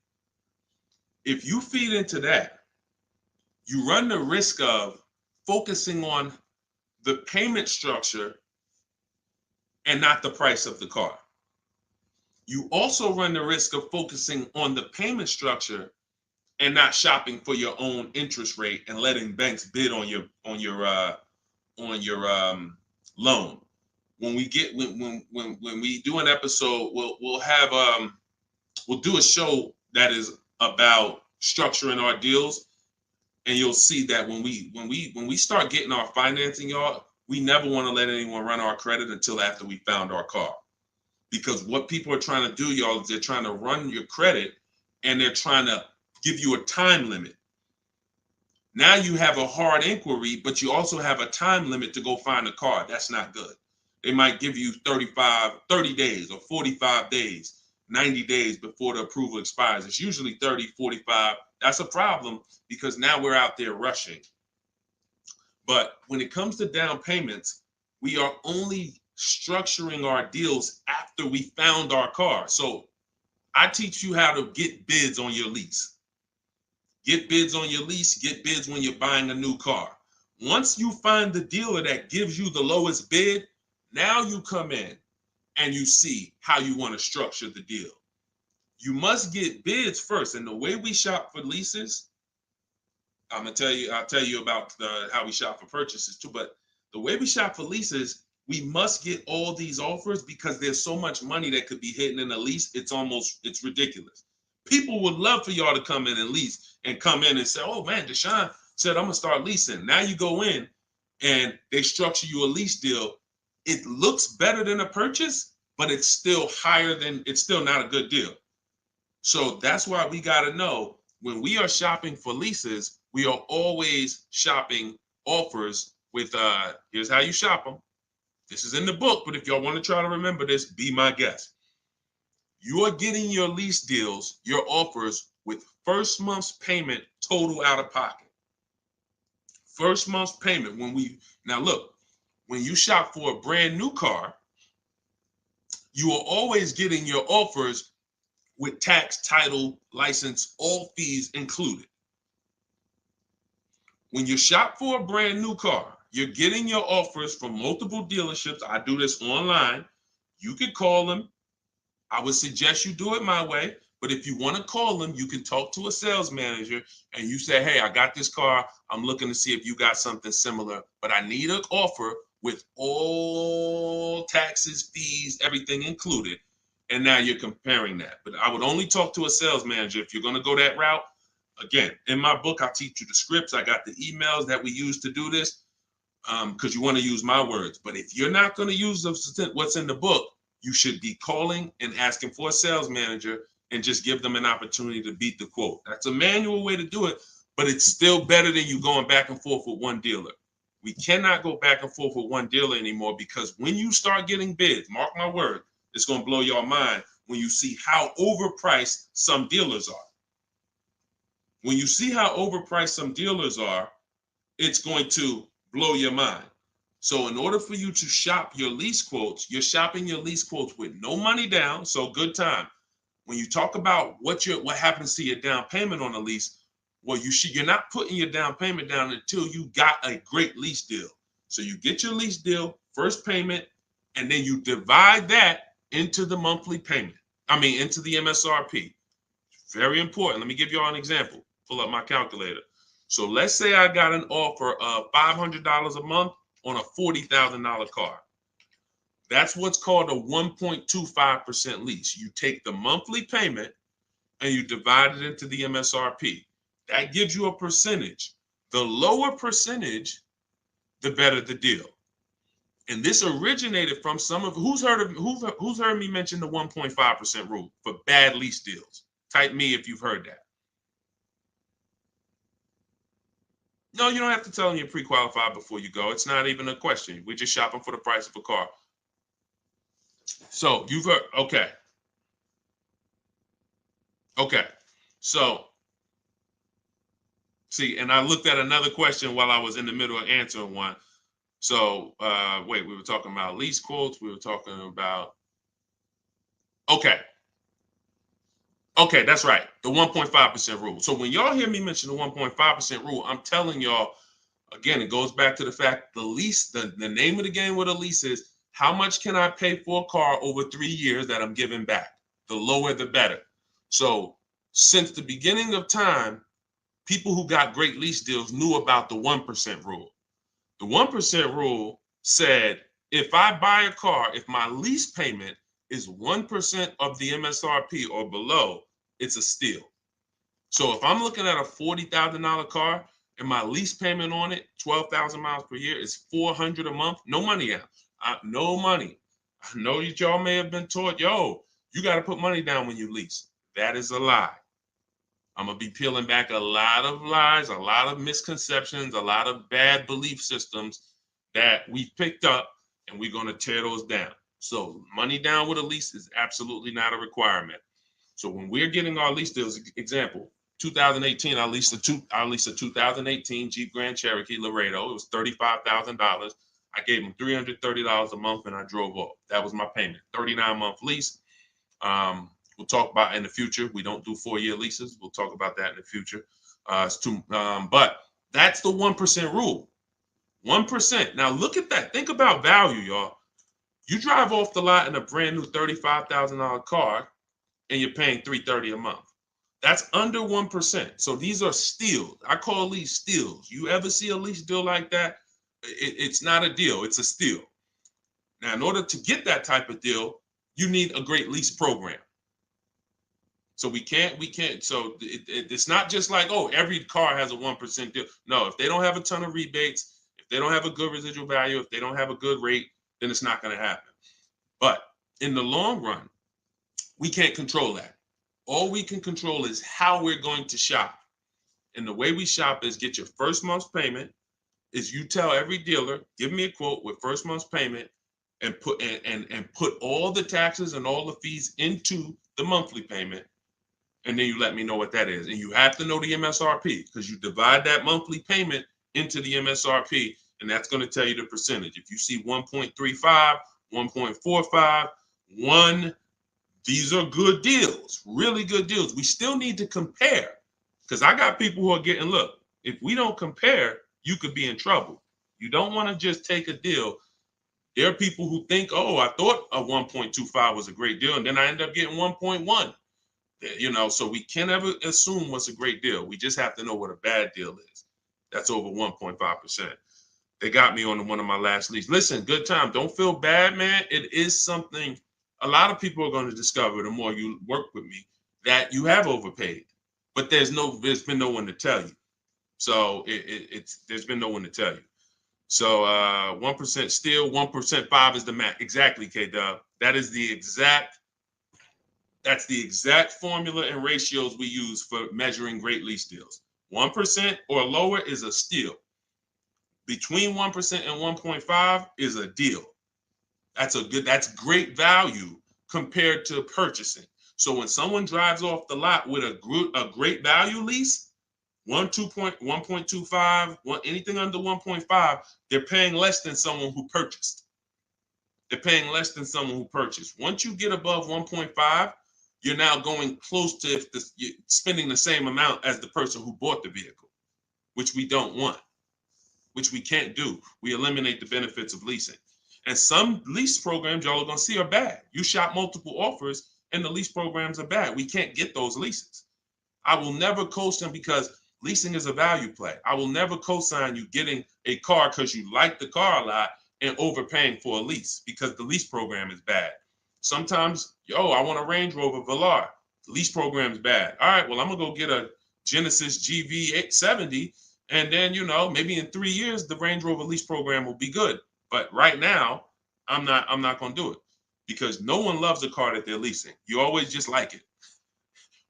If you feed into that, you run the risk of focusing on the payment structure and not the price of the car. You also run the risk of focusing on the payment structure and not shopping for your own interest rate and letting banks bid on your loan. When we do an episode, we'll do a show that is about structuring our deals, and you'll see that when we start getting our financing, y'all, we never want to let anyone run our credit until after we found our car. Because what people are trying to do, y'all, is they're trying to run your credit and they're trying to give you a time limit. Now you have a hard inquiry, but you also have a time limit to go find a car. That's not good. They might give you 30 days or 45 days, 90 days before the approval expires. It's usually 30, 45. That's a problem because now we're out there rushing. But when it comes to down payments, we are only structuring our deals after we found our car. So I teach you how to get bids on your lease. Get bids on your lease, get bids when you're buying a new car. Once you find the dealer that gives you the lowest bid, now you come in and you see how you want to structure the deal. You must get bids first. And the way we shop for leases, I'll tell you about how we shop for purchases too, but the way we shop for leases, we must get all these offers because there's so much money that could be hidden in a lease. It's ridiculous. People would love for y'all to come in and lease and come in and say, oh man, Deshone said, I'm gonna start leasing. Now you go in and they structure you a lease deal. It looks better than a purchase, but it's still not a good deal. So that's why we gotta know when we are shopping for leases, we are always shopping offers with, here's how you shop them. This is in the book, but if y'all want to try to remember this, be my guest. You are getting your lease deals, your offers with first month's payment total out of pocket. First month's payment. Now look, when you shop for a brand new car, you are always getting your offers with tax, title, license, all fees included. When you shop for a brand new car, you're getting your offers from multiple dealerships. I do this online. You can call them. I would suggest you do it my way. But if you want to call them, you can talk to a sales manager and you say, hey, I got this car. I'm looking to see if you got something similar, but I need an offer with all taxes, fees, everything included. And now you're comparing that. But I would only talk to a sales manager if you're going to go that route. Again, in my book, I teach you the scripts. I got the emails that we use to do this because you want to use my words. But if you're not going to use what's in the book, you should be calling and asking for a sales manager and just give them an opportunity to beat the quote. That's a manual way to do it, but it's still better than you going back and forth with one dealer. We cannot go back and forth with one dealer anymore because when you start getting bids, mark my word, it's going to blow your mind when you see how overpriced some dealers are. When you see how overpriced some dealers are, it's going to blow your mind. So in order for you to shop your lease quotes, you're shopping your lease quotes with no money down, so good time. When you talk about what happens to your down payment on a lease, well, you're not putting your down payment down until you got a great lease deal. So you get your lease deal, first payment, and then you divide that into the monthly payment. Into the MSRP. Very important. Let me give you all an example. Pull up my calculator. So let's say I got an offer of $500 a month on a $40,000 car. That's what's called a 1.25% lease. You take the monthly payment and you divide it into the MSRP. That gives you a percentage. The lower percentage, the better the deal. And this originated from some of who's heard me mention the 1.5% rule for bad lease deals. Type me if you've heard that. No, you don't have to tell them you're pre-qualified before you go. It's not even a question. We're just shopping for the price of a car. So you've heard, okay. Okay. So, see, and I looked at another question while I was in the middle of answering one. So, wait, we were talking about lease quotes. We were talking about, okay. Okay, that's right. The 1.5% rule. So when y'all hear me mention the 1.5% rule, I'm telling y'all, again, it goes back to the fact the lease, the name of the game with a lease is how much can I pay for a car over 3 years that I'm giving back? The lower, the better. So since the beginning of time, people who got great lease deals knew about the 1% rule. The 1% rule said, if I buy a car, if my lease payment is 1% of the MSRP or below, it's a steal. So if I'm looking at a $40,000 car and my lease payment on it, 12,000 miles per year, is $400 a month, no money out. No money. I know that y'all may have been taught, yo, you got to put money down when you lease. That is a lie. I'm going to be peeling back a lot of lies, a lot of misconceptions, a lot of bad belief systems that we've picked up, and we're going to tear those down. So money down with a lease is absolutely not a requirement. So when we're getting our lease deals, example, 2018, I leased a 2018 Jeep Grand Cherokee Laredo. It was $35,000. I gave them $330 a month, and I drove off. That was my payment. 39-month lease. We'll talk about in the future. We don't do 4-year leases. We'll talk about that in the future. But that's the 1% rule. 1%. Now look at that. Think about value, y'all. You drive off the lot in a brand new $35,000 car, and you're paying $330 a month. That's under 1%. So these are steals. I call these steals. You ever see a lease deal like that? It's not a deal. It's a steal. Now, in order to get that type of deal, you need a great lease program. So we can't. So it's not just like, oh, every car has a 1% deal. No, if they don't have a ton of rebates, if they don't have a good residual value, if they don't have a good rate, then it's not going to happen. But in the long run, we can't control that. All we can control is how we're going to shop. And the way we shop is get your first month's payment. Is you tell every dealer, give me a quote with first month's payment, and put all the taxes and all the fees into the monthly payment. And then you let me know what that is. And you have to know the MSRP, because you divide that monthly payment into the MSRP, and that's going to tell you the percentage. If you see 1.35, 1.45, 1, these are good deals, really good deals. We still need to compare, because I got people who are getting, look, if we don't compare, you could be in trouble. You don't want to just take a deal. There are people who think, oh, I thought a 1.25 was a great deal, and then I end up getting 1.1. You know, so we can't ever assume what's a great deal. We just have to know what a bad deal is. That's over 1.5%. They got me on one of my last leads. Listen, good time. Don't feel bad, man. It is something a lot of people are going to discover the more you work with me, that you have overpaid. But there's been no one to tell you. So there's been no one to tell you. So 1% still, 1% 5 is the max. Exactly, K-Dub. That's the exact formula and ratios we use for measuring great lease deals. 1% or lower is a steal. Between 1% and 1.5 is a deal. That's great value compared to purchasing. So when someone drives off the lot with a great value lease, 1.25, anything under 1.5, they're paying less than someone who purchased. They're paying less than someone who purchased. Once you get above 1.5, you're now going close to spending the same amount as the person who bought the vehicle, which we don't want, which we can't do. We eliminate the benefits of leasing. And some lease programs y'all are going to see are bad. You shop multiple offers and the lease programs are bad. We can't get those leases. I will never co-sign, because leasing is a value play. I will never co-sign you getting a car because you like the car a lot and overpaying for a lease, because the lease program is bad. Sometimes, I want a Range Rover Velar. The lease program is bad. All right, well, I'm going to go get a Genesis GV870, And then, you know, maybe in 3 years, the Range Rover lease program will be good. But right now, I'm not going to do it because no one loves a car that they're leasing. You always just like it.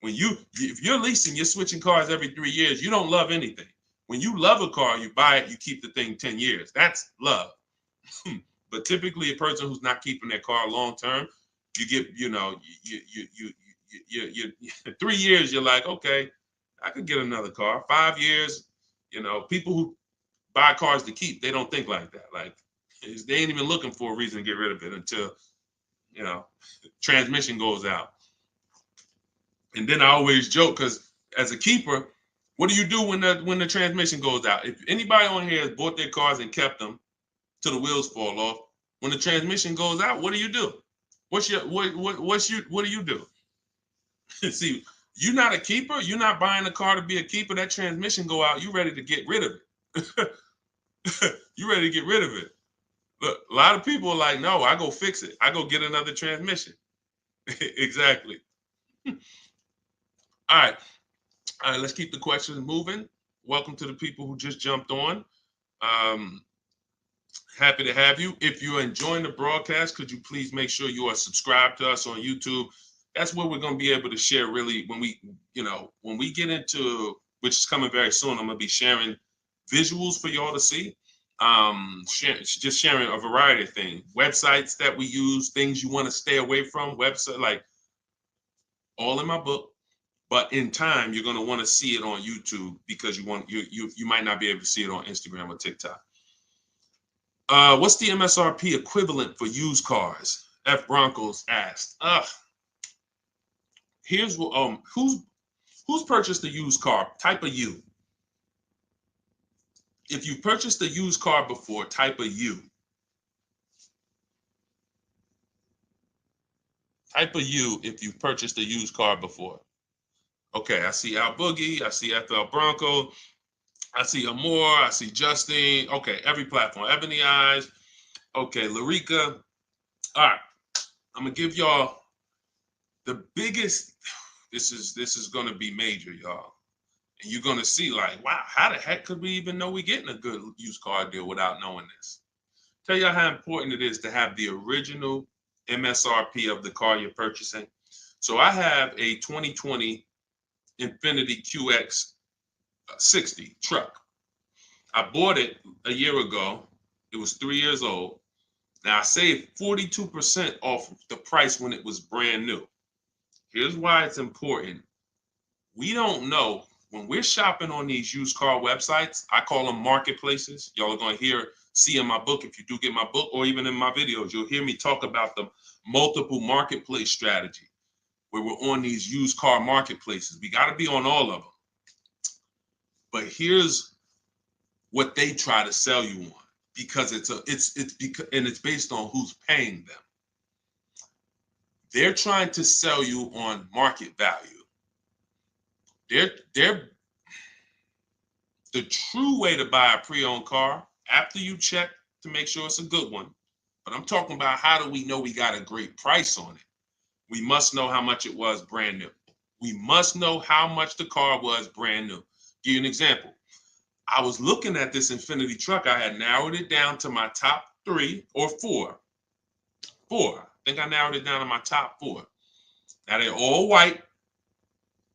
If you're leasing, you're switching cars every 3 years. You don't love anything. When you love a car, you buy it, you keep the thing 10 years. That's love. But typically, a person who's not keeping their car long term, you get, you know, you 3 years, you're like, okay, I could get another car. 5 years, you know, people who buy cars to keep, they don't think like that. Like, they ain't even looking for a reason to get rid of it until, you know, transmission goes out. And then I always joke because as a keeper, what do you do when the transmission goes out? If anybody on here has bought their cars and kept them till the wheels fall off, when the transmission goes out, what do you do? What do you do? See, you're not a keeper. You're not buying a car to be a keeper. That transmission go out, you ready to get rid of it. You ready to get rid of it. Look, a lot of people are like, no, I go fix it. I go get another transmission. Exactly. All right. All right, let's keep the questions moving. Welcome to the people who just jumped on. Happy to have you. If you're enjoying the broadcast, could you please make sure you are subscribed to us on YouTube? That's where we're going to be able to share really when we get into, which is coming very soon, I'm going to be sharing visuals for y'all to see. Just sharing a variety of things, websites that we use, things you want to stay away from, website, like all in my book. But in time, you're going to want to see it on YouTube because you might not be able to see it on Instagram or TikTok. What's the MSRP equivalent for used cars? F Broncos asked. Here's what who's purchased a used car? Type a U. If you purchased a used car before, type a U. Type a U if you've purchased a used car before. Okay, I see Al Boogie, I see FL Bronco, I see Amore, I see Justine. Okay, every platform. Ebony Eyes. Okay, Larica. All right, I'm gonna give y'all the biggest. This is gonna be major, y'all. And you're gonna see like, wow, how the heck could we even know we're getting a good used car deal without knowing this? Tell y'all how important it is to have the original MSRP of the car you're purchasing. So I have a 2020 Infiniti QX 60 truck. I bought it a year ago. It was 3 years old. Now I saved 42% off the price when it was brand new. Here's why it's important. We don't know when we're shopping on these used car websites. I call them marketplaces. Y'all are going to see in my book, if you do get my book, or even in my videos, you'll hear me talk about the multiple marketplace strategy where we're on these used car marketplaces. We got to be on all of them. But here's what they try to sell you on, because it's based on who's paying them. They're trying to sell you on market value. The true way to buy a pre-owned car, after you check to make sure it's a good one, but I'm talking about how do we know we got a great price on it? We must know how much it was brand new. We must know how much the car was brand new. Give you an example. I was looking at this Infiniti truck. I had narrowed it down to my top 3 or 4. I think I narrowed it down to my top 4. Now they're all white.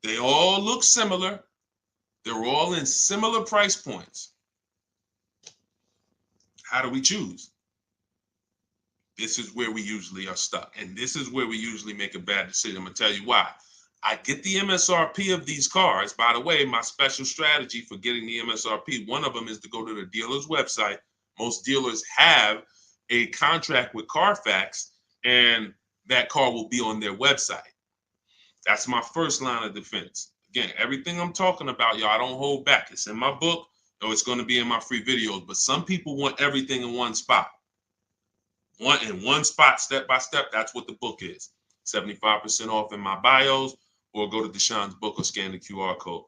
They all look similar. They're all in similar price points. How do we choose? This is where we usually are stuck. And this is where we usually make a bad decision. I'm going to tell you why. I get the MSRP of these cars. By the way, my special strategy for getting the MSRP, one of them is to go to the dealer's website. Most dealers have a contract with Carfax, and that car will be on their website. That's my first line of defense. Again, everything I'm talking about, y'all, I don't hold back. It's in my book, or it's going to be in my free videos. But some people want everything in one spot. One spot, step by step. That's what the book is. 75% off in my bios, or go to Deshone's book or scan the QR code.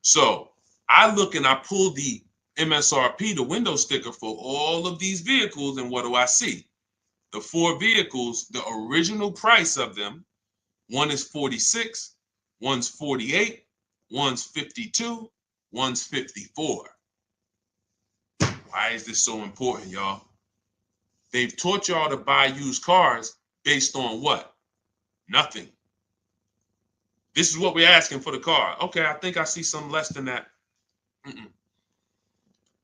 So I look and I pull the MSRP, the window sticker for all of these vehicles, and what do I see? The 4 vehicles, the original price of them, one is 46, one's 48, one's 52, one's 54. Why is this so important, y'all? They've taught y'all to buy used cars based on what? Nothing. This is what we're asking for the car. Okay, I think I see some less than that.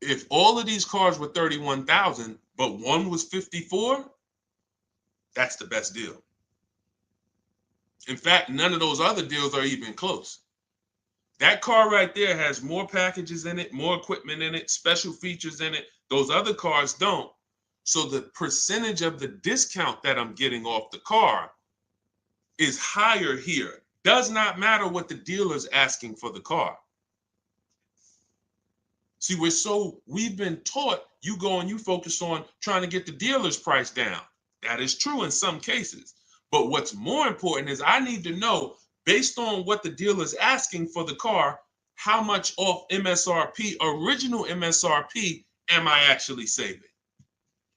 If all of these cars were 31,000, but one was 54, that's the best deal. In fact, none of those other deals are even close. That car right there has more packages in it, more equipment in it, special features in it. Those other cars don't. So the percentage of the discount that I'm getting off the car is higher here. Does not matter what the dealer's asking for the car. See, we've been taught you go and you focus on trying to get the dealer's price down. That is true in some cases. But what's more important is I need to know, based on what the dealer's asking for the car, how much off MSRP, original MSRP, am I actually saving?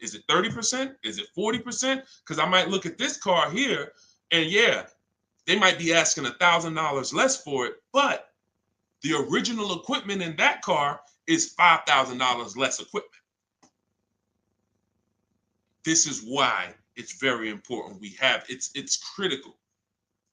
Is it 30%? Is it 40%? Because I might look at this car here and yeah, they might be asking $1,000 less for it, but the original equipment in that car is $5,000 less equipment. This is why it's very important. It's critical.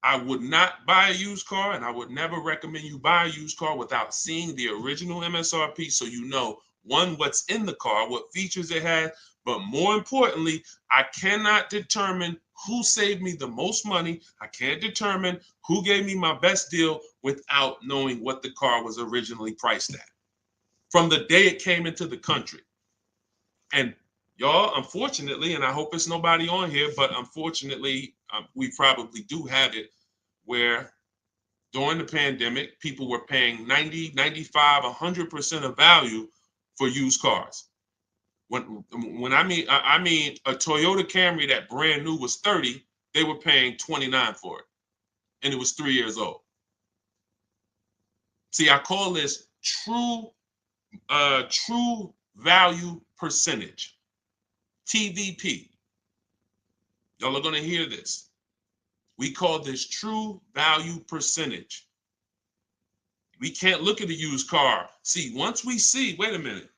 I would not buy a used car, and I would never recommend you buy a used car without seeing the original MSRP, so you know, one, what's in the car, what features it has, but more importantly, I cannot determine who saved me the most money. I can't determine who gave me my best deal without knowing what the car was originally priced at from the day it came into the country. And y'all, unfortunately, and I hope it's nobody on here, but unfortunately, we probably do have it where during the pandemic, people were paying 90, 95, 100% of value for used cars. When I mean a Toyota Camry that brand new was 30, they were paying 29 for it, and it was 3 years old. See, I call this true value percentage, TVP. Y'all are going to hear this. We call this true value percentage. We can't look at a used car. See, once we see, wait a minute,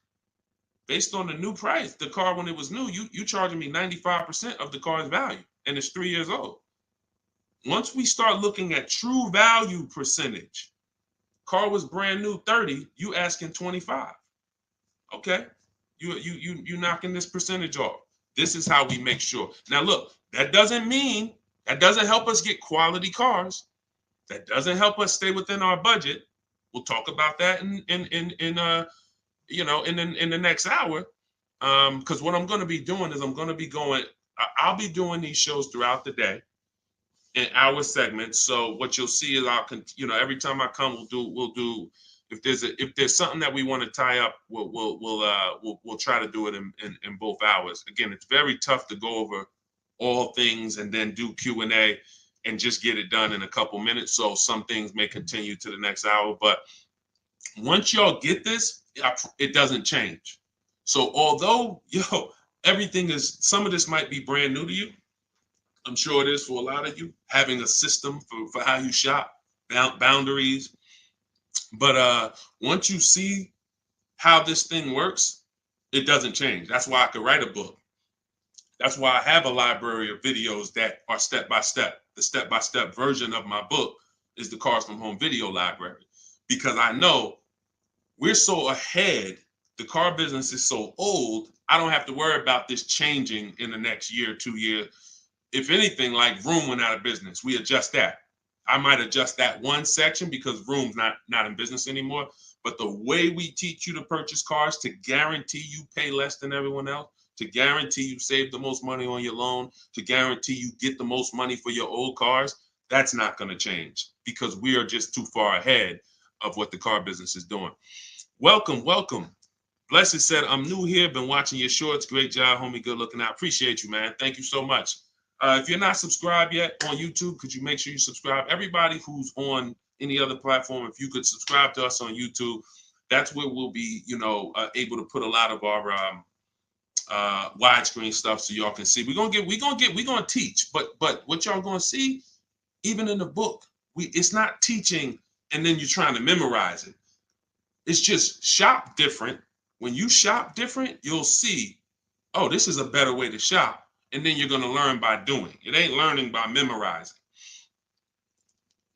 based on the new price, the car when it was new, you charging me 95% of the car's value, and it's 3 years old. Once we start looking at true value percentage, car was brand new 30, you asking 25. Okay, you knocking this percentage off. This is how we make sure. Now look, that doesn't help us get quality cars. That doesn't help us stay within our budget. We'll talk about that in the next hour. Because what I'm going to be doing is I'll be doing these shows throughout the day in hour segments. So what you'll see is every time I come, we'll do if there's something that we want to tie up, we'll try to do it in both hours. Again, it's very tough to go over all things and then do Q&A and just get it done in a couple minutes. So some things may continue to the next hour, but once y'all get this, it doesn't change. So although, some of this might be brand new to you. I'm sure it is for a lot of you, having a system for how you shop, boundaries. But once you see how this thing works, it doesn't change. That's why I could write a book. That's why I have a library of videos that are step-by-step. The step-by-step version of my book is the Cars from Home video library, because I know we're so ahead. The car business is so old. I don't have to worry about this changing in the next year, 2 years. If anything, like Vroom went out of business, we adjust that. I might adjust that one section because Vroom's not in business anymore. But the way we teach you to purchase cars to guarantee you pay less than everyone else, to guarantee you save the most money on your loan, to guarantee you get the most money for your old cars, that's not going to change because we are just too far ahead of what the car business is doing. Welcome. Blessed said, I'm new here, been watching your shorts. Great job, homie. Good looking out. Appreciate you, man. Thank you so much. If you're not subscribed yet on YouTube, could you make sure you subscribe? Everybody who's on any other platform, if you could subscribe to us on YouTube, that's where we'll be, able to put a lot of our widescreen stuff so y'all can see. We're gonna teach, but what y'all gonna see, even in the book, it's not teaching and then you're trying to memorize it. It's just shop different, When you shop different, you'll see, oh, this is a better way to shop. And then you're going to learn by doing. It ain't learning by memorizing.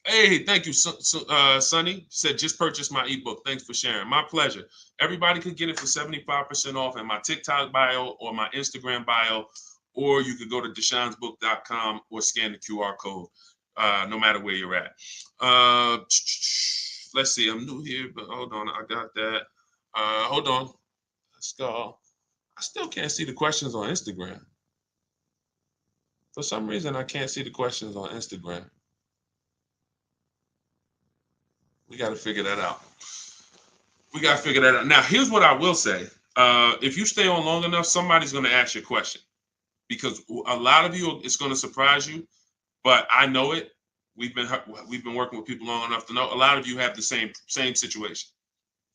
Hey, thank you, Sonny. Said, just purchased my ebook. Thanks for sharing. My pleasure. Everybody could get it for 75% off in my TikTok bio or my Instagram bio, or you could go to deshonesbook.com or scan the QR code, no matter where you're at. Let's see. I'm new here, but hold on. I got that. Hold on. Let's go. I still can't see the questions on Instagram. For some reason, I can't see the questions on Instagram. We got to figure that out. Now, here's what I will say. If you stay on long enough, somebody's going to ask you a question, because a lot of you, it's going to surprise you, but I know it. We've been working with people long enough to know a lot of you have the same situation,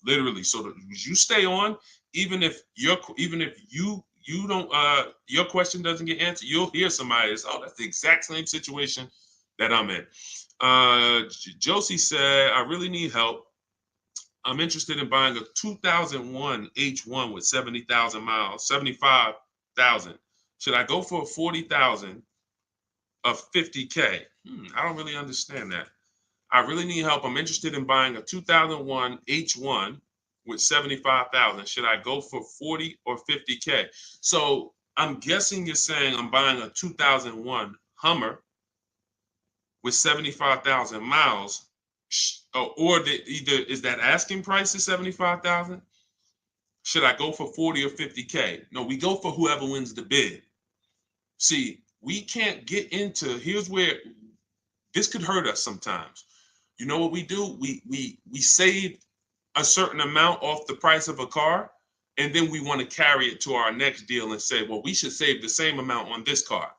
literally. So you stay on, even if you don't, your question doesn't get answered, you'll hear somebody that's, oh, that's the exact same situation that I'm in. Josie said, I really need help. I'm interested in buying a 2001 H1 with 70,000 miles, 75,000. Should I go for a 40,000 of 50K? I don't really understand that. I really need help. I'm interested in buying a 2001 H1 with 75,000. Should I go for 40 or 50K? So I'm guessing you're saying I'm buying a 2001 Hummer with 75,000 miles. Or either is that asking price is 75,000? Should I go for 40 or 50K? No, we go for whoever wins the bid. See, we can't get into, here's where this could hurt us sometimes. You know what we do? We save a certain amount off the price of a car, and then we want to carry it to our next deal and say, well, we should save the same amount on this car.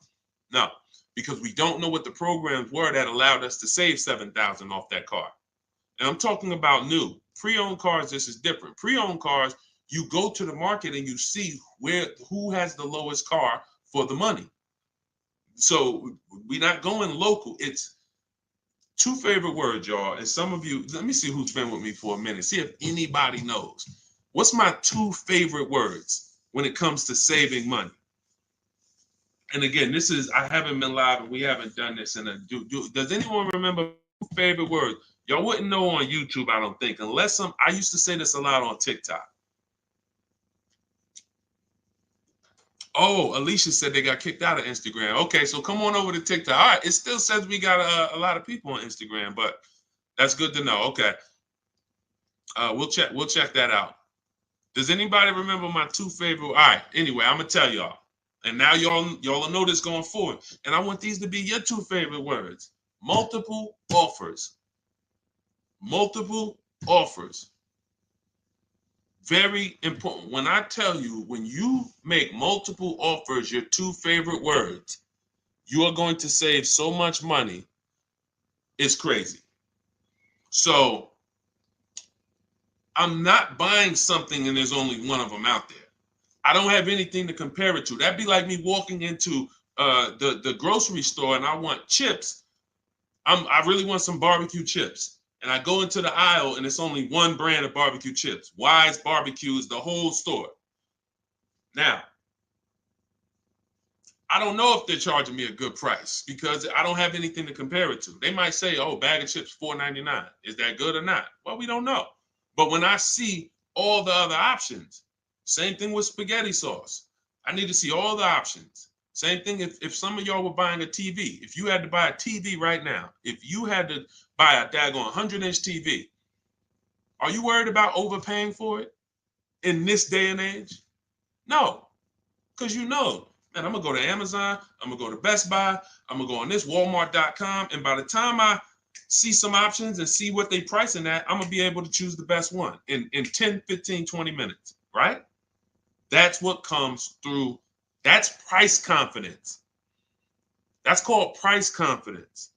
No, because we don't know what the programs were that allowed us to save 7,000 off that car. And I'm talking about new. Pre-owned cars, this is different. Pre-owned cars, you go to the market and you see who has the lowest car for the money. So we're not going local. It's two favorite words, y'all. And some of you, let me see who's been with me for a minute. See if anybody knows. What's my two favorite words when it comes to saving money? And again, this is, I haven't been live and we haven't done this in a, does anyone remember favorite words? Y'all wouldn't know on YouTube, I don't think, unless I used to say this a lot on TikTok. Oh, Alicia said they got kicked out of Instagram. Okay, so come on over to TikTok. All right, it still says we got a lot of people on Instagram, but that's good to know. Okay, we'll check that out. Does anybody remember my two favorite? All right, anyway, I'm gonna tell y'all, and now y'all will know this going forward. And I want these to be your two favorite words: multiple offers. Multiple offers. Very important. When I tell you, when you make multiple offers your two favorite words, you are going to save so much money. It's crazy. So I'm not buying something and there's only one of them out there. I don't have anything to compare it to. That'd be like me walking into the grocery store and I want chips. I really want some barbecue chips. And I go into the aisle and it's only one brand of barbecue chips. Wise Barbecue is the whole store. Now, I don't know if they're charging me a good price because I don't have anything to compare it to. They might say, oh, bag of chips, $4.99. Is that good or not? Well, we don't know. But when I see all the other options, same thing with spaghetti sauce. I need to see all the options. Same thing if some of y'all were buying a TV. If you had to buy a TV right now, if you had to buy a daggone 100-inch TV, are you worried about overpaying for it in this day and age? No, because you know, man, I'm going to go to Amazon, I'm going to go to Best Buy, I'm going to go on this Walmart.com, and by the time I see some options and see what they pricing at, I'm going to be able to choose the best one in 10, 15, 20 minutes, right? That's what comes through. That's price confidence. That's called price confidence.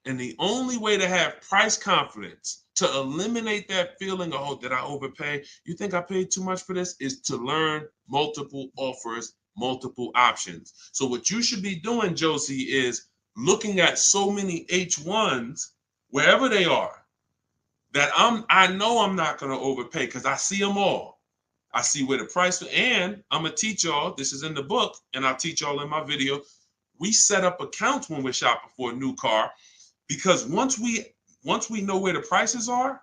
And the only way to have price confidence, to eliminate that feeling of, oh, did I overpay? You think I paid too much for this? Is to learn multiple offers, multiple options. So what you should be doing, Josie, is looking at so many H1s, wherever they are, that I know I'm not going to overpay because I see them all. I see where the price, and I'm gonna teach y'all, this is in the book, and I'll teach y'all in my video. We set up accounts when we're shopping for a new car, because once we know where the prices are,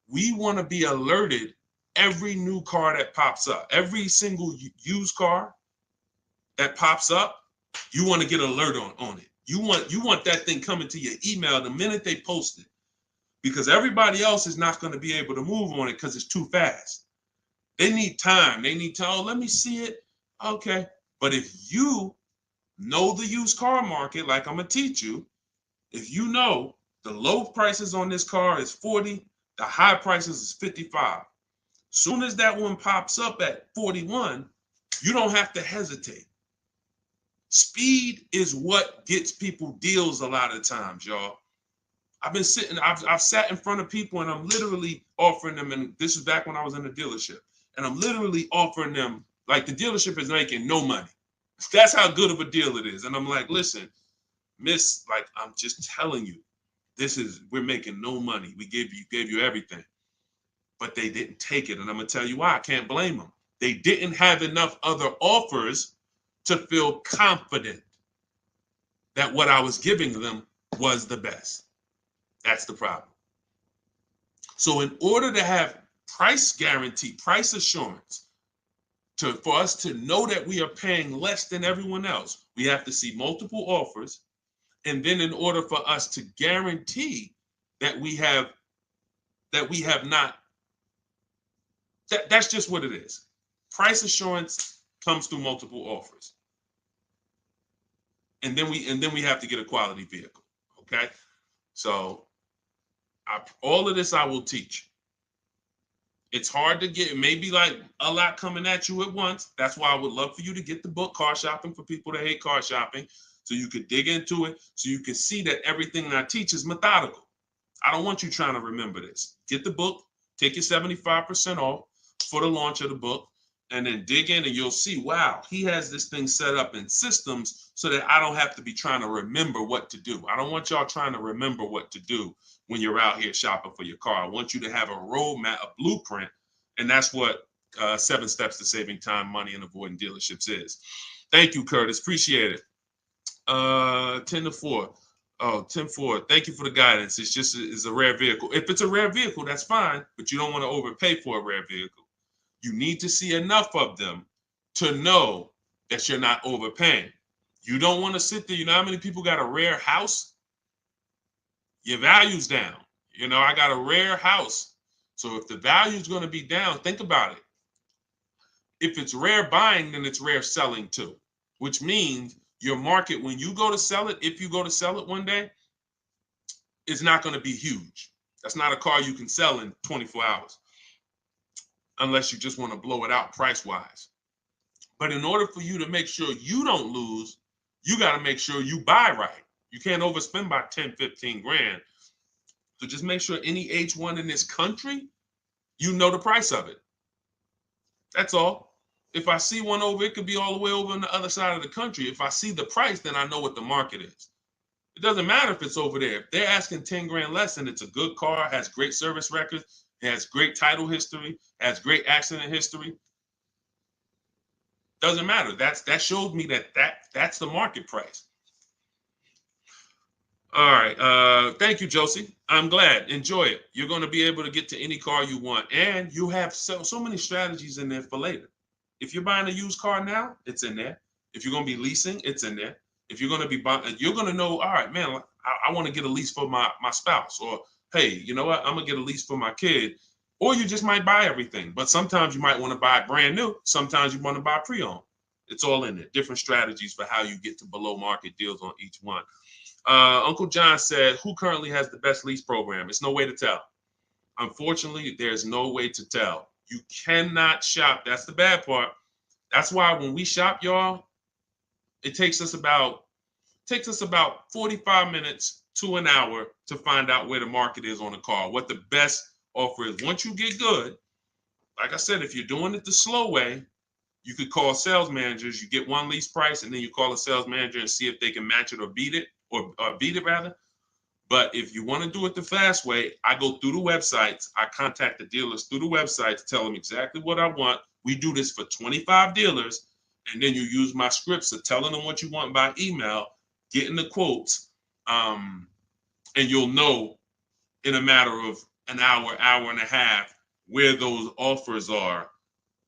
we want to be alerted every new car that pops up, every single used car that pops up, you want to get alert on it. You want that thing coming to your email the minute they post it, because everybody else is not going to be able to move on it because it's too fast. They need time. They need to, oh, let me see it. Okay. But if you know the used car market, like I'm going to teach you, if you know the low prices on this car is 40, the high prices is 55. Soon as that one pops up at 41, you don't have to hesitate. Speed is what gets people deals a lot of times, y'all. I've sat in front of people and I'm literally offering them, and this is back when I was in the dealership, and I'm literally offering them, like, the dealership is making no money. That's how good of a deal it is. And I'm like, listen, miss, like, I'm just telling you, we're making no money. We gave you everything. But they didn't take it. And I'm gonna tell you why. I can't blame them. They didn't have enough other offers to feel confident that what I was giving them was the best. That's the problem. So in order to have price guarantee, price assurance, for us to know that we are paying less than everyone else, we have to see multiple offers. And then in order for us to guarantee that we have not, that's just what it is. Price assurance comes through multiple offers. And then we have to get a quality vehicle. Okay. So all of this I will teach. It's hard to get, maybe like a lot coming at you at once. That's why I would love for you to get the book, Car Shopping for People That Hate Car Shopping, so you could dig into it, so you can see that everything that I teach is methodical. I don't want you trying to remember this. Get the book, take your 75% off for the launch of the book, and then dig in and you'll see, wow, he has this thing set up in systems so that I don't have to be trying to remember what to do. I don't want y'all trying to remember what to do when you're out here shopping for your car. I want you to have a roadmap, a blueprint, and that's what 7 Steps to Saving Time, Money, and Avoiding Dealerships is. Thank you, Curtis. Appreciate it. 10-4. Oh, 10-4. Thank you for the guidance. It's a rare vehicle. If it's a rare vehicle, that's fine, but you don't want to overpay for a rare vehicle. You need to see enough of them to know that you're not overpaying. You don't want to sit there. You know how many people got a rare house? Your value's down. You know, I got a rare house. So if the value is going to be down, think about it. If it's rare buying, then it's rare selling too, which means your market, when you go to sell it, if you go to sell it one day, it's not going to be huge. That's not a car you can sell in 24 hours unless you just want to blow it out price-wise. But in order for you to make sure you don't lose, you got to make sure you buy right. You can't overspend by 10, 15 grand. So just make sure any H1 in this country, you know the price of it. That's all. If I see one over, it could be all the way over on the other side of the country. If I see the price, then I know what the market is. It doesn't matter if it's over there. If they're asking 10 grand less and it's a good car, has great service records, has great title history, has great accident history, doesn't matter. That shows me that's the market price. All right. Thank you, Josie. I'm glad. Enjoy it. You're going to be able to get to any car you want. And you have so many strategies in there for later. If you're buying a used car now, it's in there. If you're going to be leasing, it's in there. If you're going to be buying, you're going to know, all right, man, I want to get a lease for my spouse. Or, hey, you know what? I'm going to get a lease for my kid. Or you just might buy everything. But sometimes you might want to buy brand new. Sometimes you want to buy pre-owned. It's all in there. Different strategies for how you get to below market deals on each one. Uncle John said, who currently has the best lease program? It's no way to tell. Unfortunately, there's no way to tell. You cannot shop. That's the bad part. That's why when we shop, y'all, it takes us about 45 minutes to an hour to find out where the market is on a car, what the best offer is. Once you get good, like I said, if you're doing it the slow way, you could call sales managers. You get one lease price, and then you call a sales manager and see if they can match it or beat it, or beat it rather. But if you want to do it the fast way, I go through the websites. I contact the dealers through the websites, tell them exactly what I want. We do this for 25 dealers. And then you use my scripts of telling them what you want by email, getting the quotes, and you'll know in a matter of an hour, hour and a half where those offers are.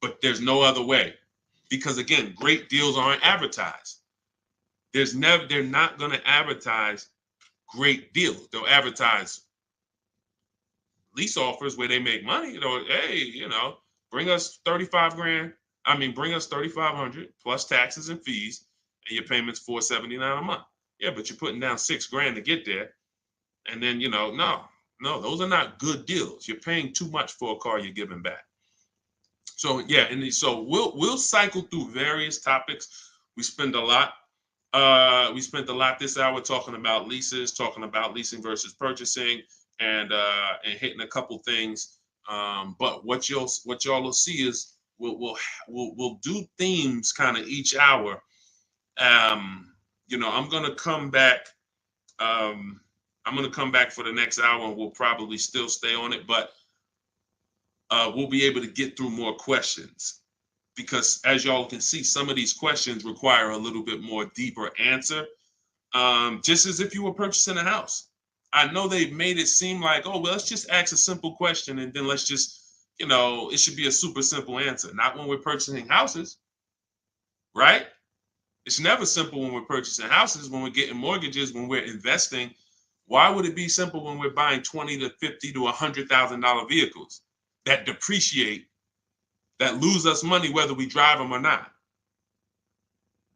But there's no other way. Because again, great deals aren't advertised. They're not going to advertise great deals. They'll advertise lease offers where they make money. Hey, bring us 35 grand. Bring us 3,500 plus taxes and fees, and your payment's $479 a month. Yeah, but you're putting down $6,000 to get there, and then no, those are not good deals. You're paying too much for a car you're giving back. So yeah, and so we'll cycle through various topics. We spent a lot this hour talking about leases, talking about leasing versus purchasing, and hitting a couple things. But what y'all will see is we'll do themes kind of each hour. I'm gonna come back. I'm gonna come back for the next hour, and we'll probably still stay on it, but we'll be able to get through more questions, because as y'all can see, some of these questions require a little bit more deeper answer. Just as if you were purchasing a house. I know they've made it seem like, oh, well, let's just ask a simple question and then let's just, it should be a super simple answer. Not when we're purchasing houses, right? It's never simple when we're purchasing houses, when we're getting mortgages, when we're investing. Why would it be simple when we're buying $20,000 to $50,000 to $100,000 vehicles that depreciate, that lose us money whether we drive them or not?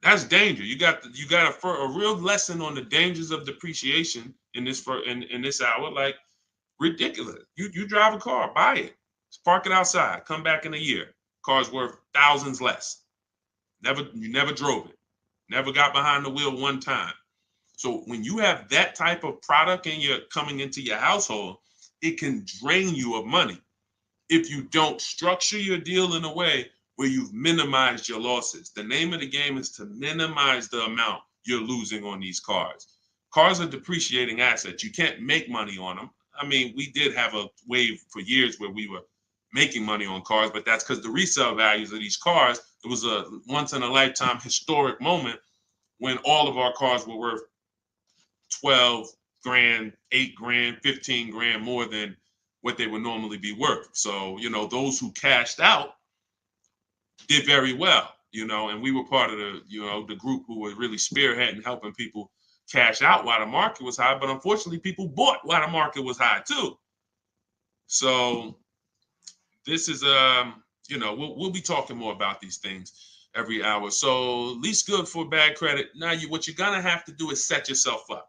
That's danger. You got a real lesson on the dangers of depreciation in this hour. Like, ridiculous. You drive a car, buy it, park it outside, come back in a year. Car's worth thousands less. You never drove it, never got behind the wheel one time. So when you have that type of product and you're coming into your household, it can drain you of money if you don't structure your deal in a way where you've minimized your losses. The name of the game is to minimize the amount you're losing on these cars. Cars are depreciating assets. You can't make money on them. We did have a wave for years where we were making money on cars, but that's because the resale values of these cars, it was a once in a lifetime historic moment when all of our cars were worth 12 grand, 8 grand, 15 grand more than what they would normally be worth. So, those who cashed out did very well, and we were part of the group who were really spearheading helping people cash out while the market was high. But unfortunately, people bought while the market was high too. So this is we'll be talking more about these things every hour. So lease good for bad credit. Now what you're gonna have to do is set yourself up.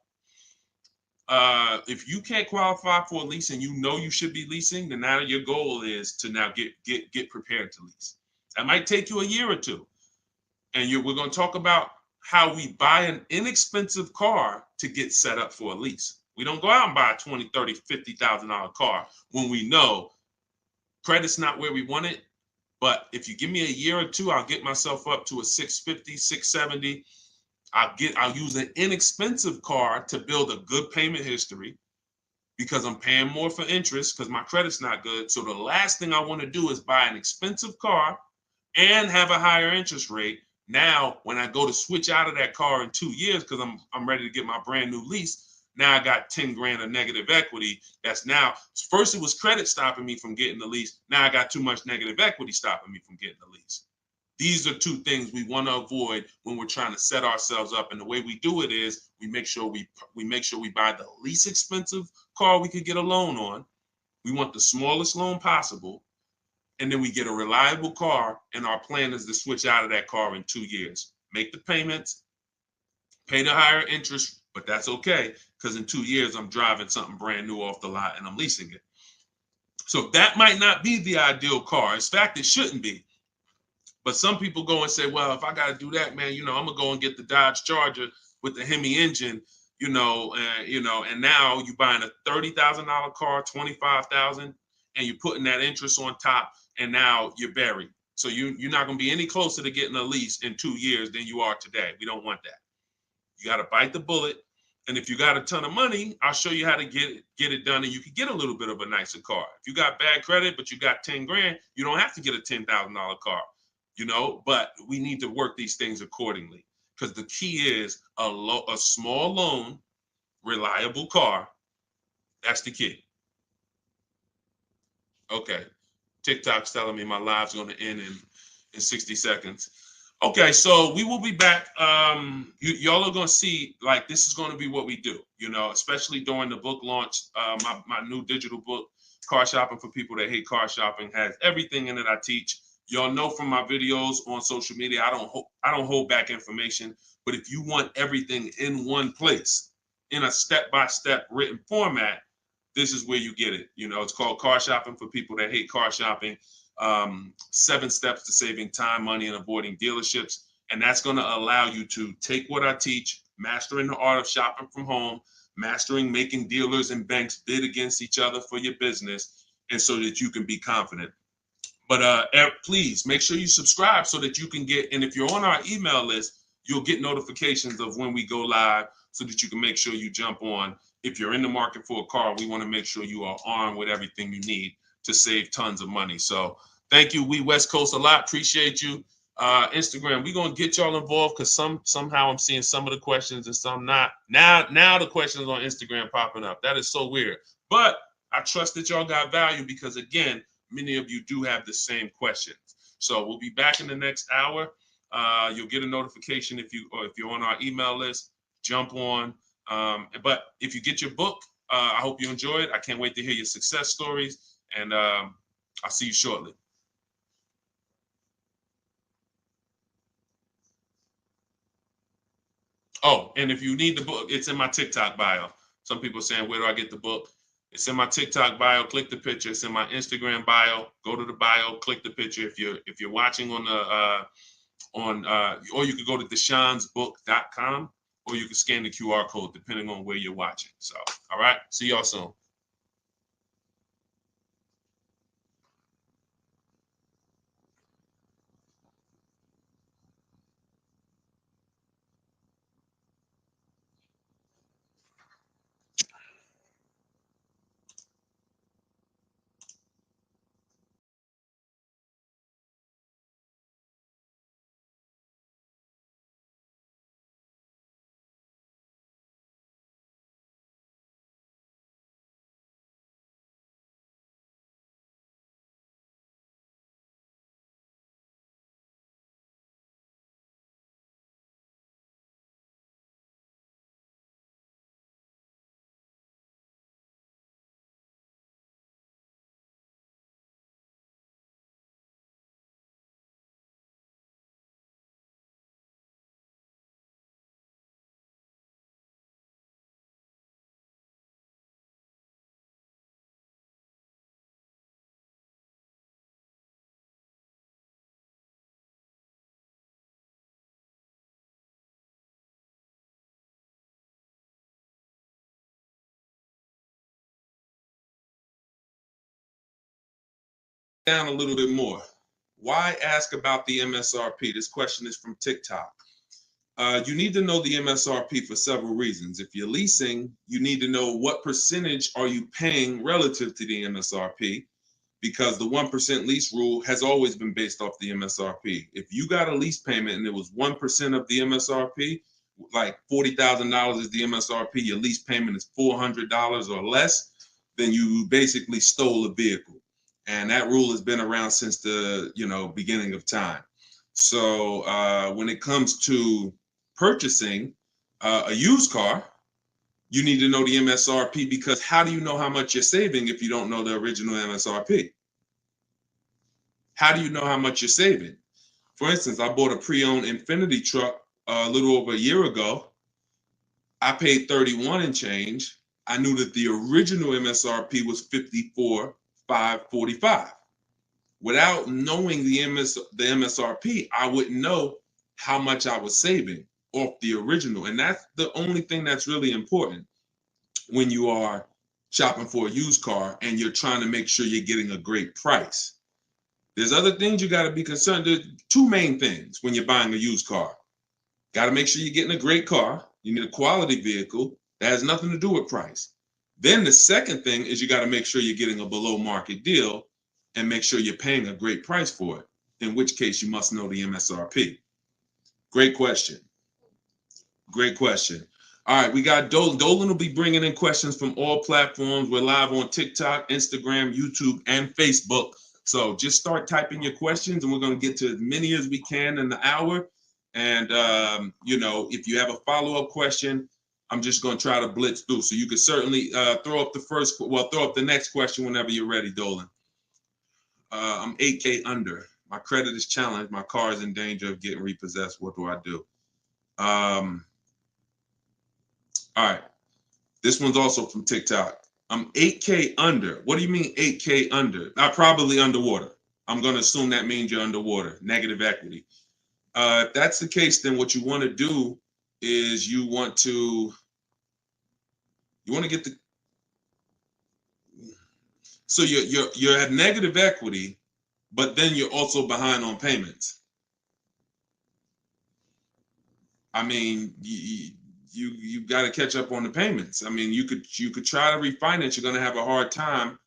If you can't qualify for a lease and you should be leasing, then now your goal is to now get prepared to lease. That might take you a year or two. And we're going to talk about how we buy an inexpensive car to get set up for a lease. We don't go out and buy a $20,000, $30,000, $50,000 car when we know credit's not where we want it. But if you give me a year or two, I'll get myself up to a 650, 670. I'll use an inexpensive car to build a good payment history, because I'm paying more for interest because my credit's not good. So the last thing I want to do is buy an expensive car and have a higher interest rate. Now, when I go to switch out of that car in 2 years, because I'm ready to get my brand new lease, now I got 10 grand of negative equity. That's now, first it was credit stopping me from getting the lease. Now I got too much negative equity stopping me from getting the lease. These are two things we want to avoid when we're trying to set ourselves up. And the way we do it is we make sure we buy the least expensive car we could get a loan on. We want the smallest loan possible. And then we get a reliable car, and our plan is to switch out of that car in 2 years. Make the payments, pay the higher interest, but that's okay, because in 2 years, I'm driving something brand new off the lot and I'm leasing it. So that might not be the ideal car. In fact, it shouldn't be. But some people go and say, well, if I got to do that, man, I'm going to go and get the Dodge Charger with the Hemi engine, and now you're buying a $30,000 car, $25,000, and you're putting that interest on top, and now you're buried. So you're not going to be any closer to getting a lease in 2 years than you are today. We don't want that. You got to bite the bullet And if you got a ton of money, I'll show you how to get it done, and you can get a little bit of a nicer car. If you got bad credit, but you got 10 grand, you don't have to get a $10,000 car, but we need to work these things accordingly, because the key is a small loan, reliable car. That's the key. Okay. TikTok's telling me my live's going to end in 60 seconds. Okay, so we will be back. Y'all are going to see, like, this is going to be what we do, especially during the book launch. My new digital book, Car Shopping for People That Hate Car Shopping, has everything in it I teach. Y'all know from my videos on social media, I don't hold back information. But if you want everything in one place, in a step-by-step written format, this is where you get it. It's called Car Shopping for People That Hate Car Shopping. 7 steps to saving time, money, and avoiding dealerships. And that's going to allow you to take what I teach, mastering the art of shopping from home, mastering making dealers and banks bid against each other for your business, and so that you can be confident. But please make sure you subscribe so that you can get, and if you're on our email list, you'll get notifications of when we go live so that you can make sure you jump on. If you're in the market for a car, we want to make sure you are armed with everything you need to save tons of money. So thank you, We West Coast, a lot. Appreciate you. Instagram, we're going to get y'all involved, because somehow I'm seeing some of the questions and some not. Now the questions on Instagram popping up. That is so weird. But I trust that y'all got value, because, again, many of you do have the same questions. So we'll be back in the next hour. You'll get a notification if you're on our email list. Jump on. But if you get your book, I hope you enjoy it. I can't wait to hear your success stories, and I'll see you shortly. Oh, and if you need the book, it's in my TikTok bio. Some people are saying, where do I get the book? It's in my TikTok bio. Click the picture. It's in my Instagram bio. Go to the bio. Click the picture. If you're watching on or you could go to deshonesbook.com, or you can scan the QR code depending on where you're watching. So, all right. See y'all soon. Down a little bit more. Why ask about the MSRP? This question is from TikTok. You need to know the MSRP for several reasons. If you're leasing, you need to know what percentage are you paying relative to the MSRP, because the 1% lease rule has always been based off the MSRP. If you got a lease payment and it was 1% of the MSRP, like $40,000 is the MSRP, your lease payment is $400 or less, then you basically stole a vehicle. And that rule has been around since the beginning of time. So when it comes to purchasing a used car, you need to know the MSRP, because how do you know how much you're saving if you don't know the original MSRP? How do you know how much you're saving? For instance, I bought a pre-owned Infiniti truck a little over a year ago. I paid 31 and change. I knew that the original MSRP was 54,545. Without knowing the MSRP, I wouldn't know how much I was saving off the original. And that's the only thing that's really important when you are shopping for a used car and you're trying to make sure you're getting a great price. There's other things you got to be concerned. There's 2 main things when you're buying a used car. Got to make sure you're getting a great car. You need a quality vehicle, That has nothing to do with price. Then the second thing is you got to make sure you're getting a below market deal and make sure you're paying a great price for it, in which case you must know the MSRP. Great question. Great question. All right, we got Dolan. Dolan will be bringing in questions from all platforms. We're live on TikTok, Instagram, YouTube, and Facebook. So just start typing your questions, and we're going to get to as many as we can in the hour. And, you know, if you have a follow-up question, I'm just going to try to blitz through. So you can certainly throw up the next question whenever you're ready, Dolan. I'm 8K under. My credit is challenged. My car is in danger of getting repossessed. What do I do? All right. This one's also from TikTok. I'm 8K under. What do you mean 8K under? I'm probably underwater. I'm going to assume that means you're underwater, negative equity. If that's the case, then what you want to do is you want to get the, so you're at negative equity, but then you're also behind on payments. I mean, you got to catch up on the payments. I mean, you could try to refinance. You're going to have a hard time.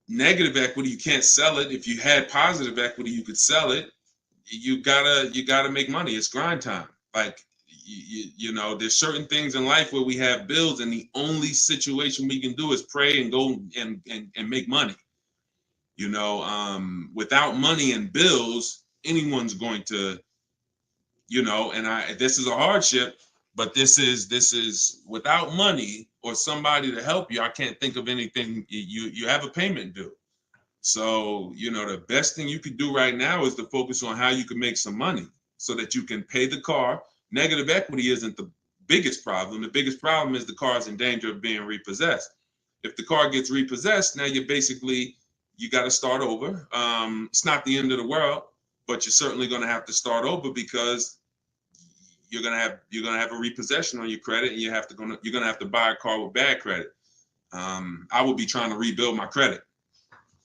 Negative equity, you can't sell it. If you had positive equity, you could sell it. You gotta make money. It's grind time. Like you know, there's certain things in life where we have bills, and the only situation we can do is pray and go and make money. You know, without money and bills, anyone's going to, you know, and this is a hardship, but this is without money or somebody to help you. I can't think of anything. You have a payment due. So, you know, the best thing you could do right now is to focus on how you can make some money so that you can pay the car. Negative equity isn't the biggest problem. The biggest problem is the car is in danger of being repossessed. If the car gets repossessed, now you got to start over. It's not the end of the world, but you're certainly going to have to start over because you're gonna have a repossession on your credit, and you're gonna have to buy a car with bad credit. I would be trying to rebuild my credit.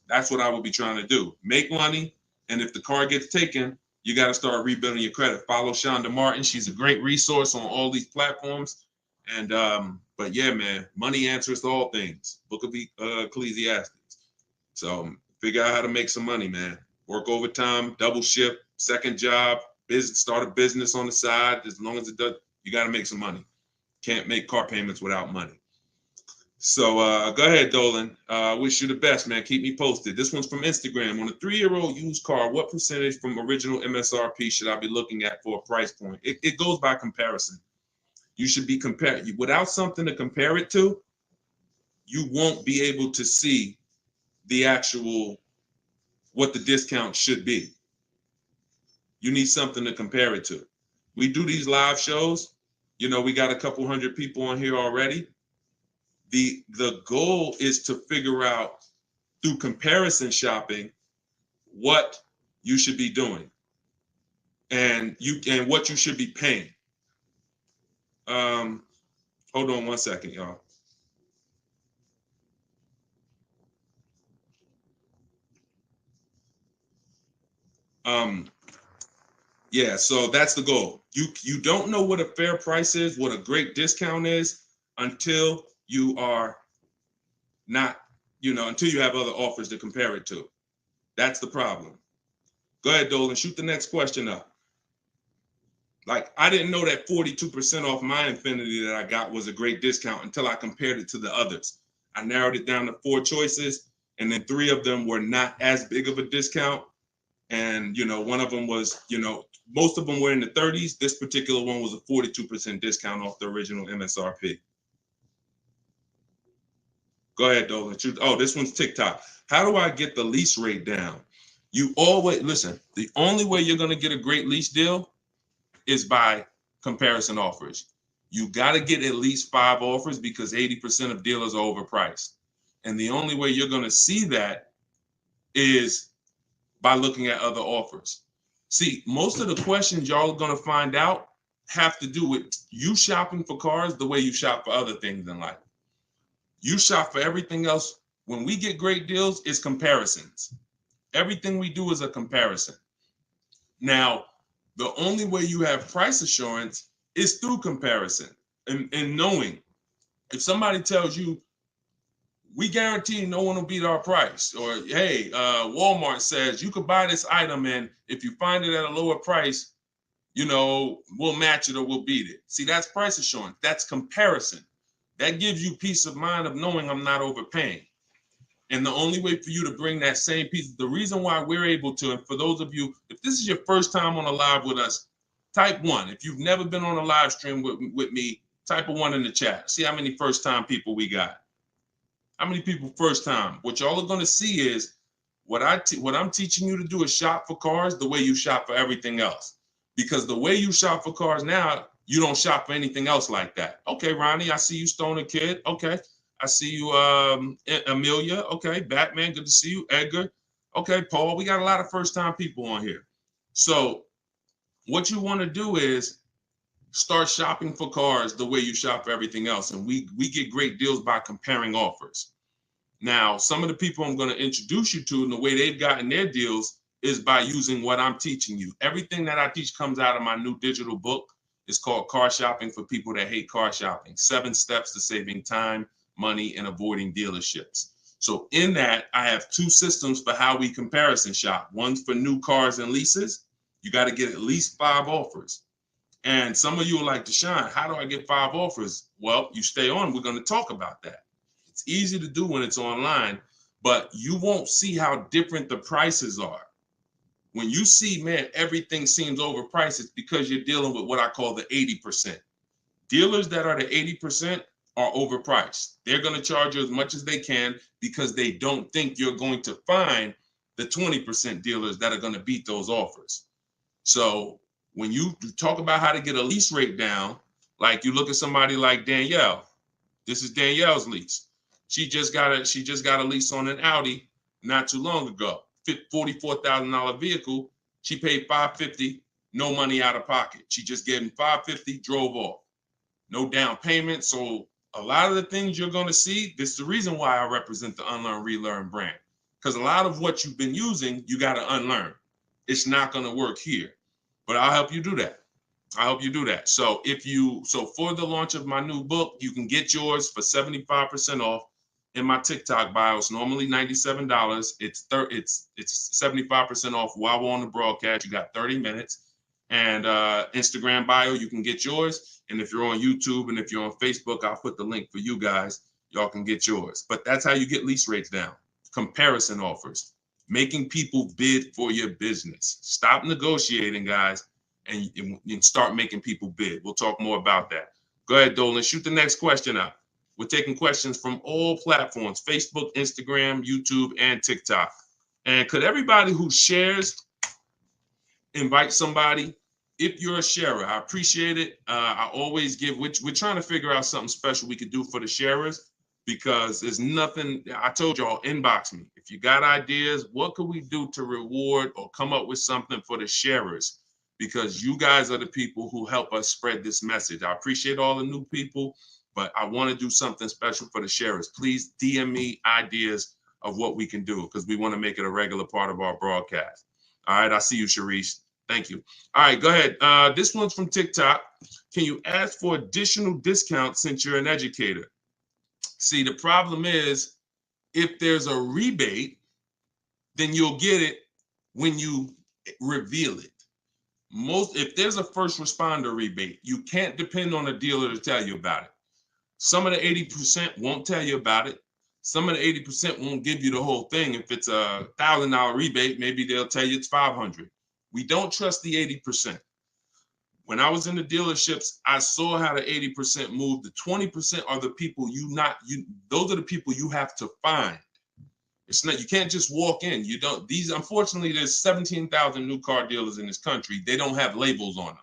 That's what I would be trying to do. Make money, and if the car gets taken, you got to start rebuilding your credit. Follow Shonda Martin. She's a great resource on all these platforms. And but yeah, man, money answers to all things. Book of Ecclesiastes. So figure out how to make some money, man. Work overtime, double shift, second job, start a business on the side. As long as it does, you got to make some money. Can't make car payments without money. So go ahead, Dolan. Wish you the best, man. Keep me posted. This one's from Instagram. On a 3-year-old used car, what percentage from original MSRP should I be looking at for a price point? It goes by comparison. You should be compared. Without something to compare it to, you won't be able to see the actual, what the discount should be. You need something to compare it to. We do these live shows. You know, we got a couple hundred people on here already. The goal is to figure out through comparison shopping what you should be doing and what you should be paying. Hold on one second, y'all. Yeah, so that's the goal. You don't know what a fair price is, what a great discount is, until you are not, until you have other offers to compare it to. That's the problem. Go ahead, Dolan, shoot the next question up. Like, I didn't know that 42% off my Infinity that I got was a great discount until I compared it to the others. I narrowed it down to 4 choices, and then 3 of them were not as big of a discount. And, one of them was, most of them were in the 30s. This particular one was a 42% discount off the original MSRP. Go ahead, Dolan. Oh, this one's TikTok. How do I get the lease rate down? You always, listen, the only way you're going to get a great lease deal is by comparison offers. You got to get at least 5 offers because 80% of dealers are overpriced. And the only way you're going to see that is by looking at other offers. See, most of the questions y'all are going to find out have to do with you shopping for cars the way you shop for other things in life. You shop for everything else. When we get great deals, it's comparisons. Everything we do is a comparison. Now, the only way you have price assurance is through comparison. and knowing if somebody tells you, we guarantee no one will beat our price, or hey, Walmart says you could buy this item and if you find it at a lower price, you know, we'll match it or we'll beat it. See, that's price assurance. That's comparison. That gives you peace of mind of knowing I'm not overpaying. And the only way for you to bring that same piece, the reason why we're able to, and for those of you, if this is your first time on a live with us, type 1. If you've never been on a live stream with me, type a 1 in the chat. See how many first time people we got. How many people first time? What y'all are going to see is what I'm teaching you to do is shop for cars the way you shop for everything else. Because the way you shop for cars now, you don't shop for anything else like that. Okay, Ronnie, I see you, Stoner Kid. Okay. I see you, Amelia. Okay, Batman, good to see you. Edgar. Okay, Paul, we got a lot of first-time people on here. So what you want to do is start shopping for cars the way you shop for everything else. And we get great deals by comparing offers. Now, some of the people I'm going to introduce you to and the way they've gotten their deals is by using what I'm teaching you. Everything that I teach comes out of my new digital book. It's called Car Shopping for People That Hate Car Shopping. 7 Steps to Saving Time, Money, and Avoiding Dealerships. So in that, I have 2 systems for how we comparison shop. One's for new cars and leases. You got to get at least 5 offers. And some of you are like, Deshone, how do I get 5 offers? Well, you stay on. We're going to talk about that. It's easy to do when it's online, but you won't see how different the prices are. When you see, man, everything seems overpriced, it's because you're dealing with what I call the 80%. Dealers that are the 80% are overpriced. They're going to charge you as much as they can because they don't think you're going to find the 20% dealers that are going to beat those offers. So when you talk about how to get a lease rate down, like you look at somebody like Danielle. This is Danielle's lease. She just got a lease on an Audi not too long ago. $44,000 vehicle. She paid $550, no money out of pocket. She just gave him $550, drove off. No down payment. So a lot of the things you're going to see, this is the reason why I represent the Unlearn, Relearn brand. Because a lot of what you've been using, you got to unlearn. It's not going to work here. But I'll help you do that. I hope you do that. So for the launch of my new book, you can get yours for 75% off in my TikTok bio. It's normally $97. It's 75% off while we're on the broadcast. You got 30 minutes. And Instagram bio, you can get yours. And if you're on YouTube and if you're on Facebook, I'll put the link for you guys. Y'all can get yours. But that's how you get lease rates down. Comparison offers. Making people bid for your business. Stop negotiating, guys. And start making people bid. We'll talk more about that. Go ahead, Dolan. Shoot the next question up. We're taking questions from all platforms, Facebook, Instagram, YouTube, and TikTok. And could everybody who shares invite somebody? If you're a sharer, I appreciate it. I always give, we're trying to figure out something special we could do for the sharers because there's nothing, I told y'all, inbox me. If you got ideas, what could we do to reward or come up with something for the sharers? Because you guys are the people who help us spread this message. I appreciate all the new people, but I want to do something special for the sharers. Please DM me ideas of what we can do because we want to make it a regular part of our broadcast. All right, I see you, Sharice. Thank you. All right, go ahead. This one's from TikTok. Can you ask for additional discounts since you're an educator? See, the problem is if there's a rebate, then you'll get it when you reveal it. If there's a first responder rebate, you can't depend on a dealer to tell you about it. Some of the 80% won't tell you about it. Some of the 80% won't give you the whole thing. If it's a $1,000 rebate, maybe they'll tell you it's $500. We don't trust the 80%. When I was in the dealerships, I saw how the 80% moved. The 20% are the people those are the people you have to find. It's not, you can't just walk in. You don't, unfortunately, there's 17,000 new car dealers in this country. They don't have labels on them.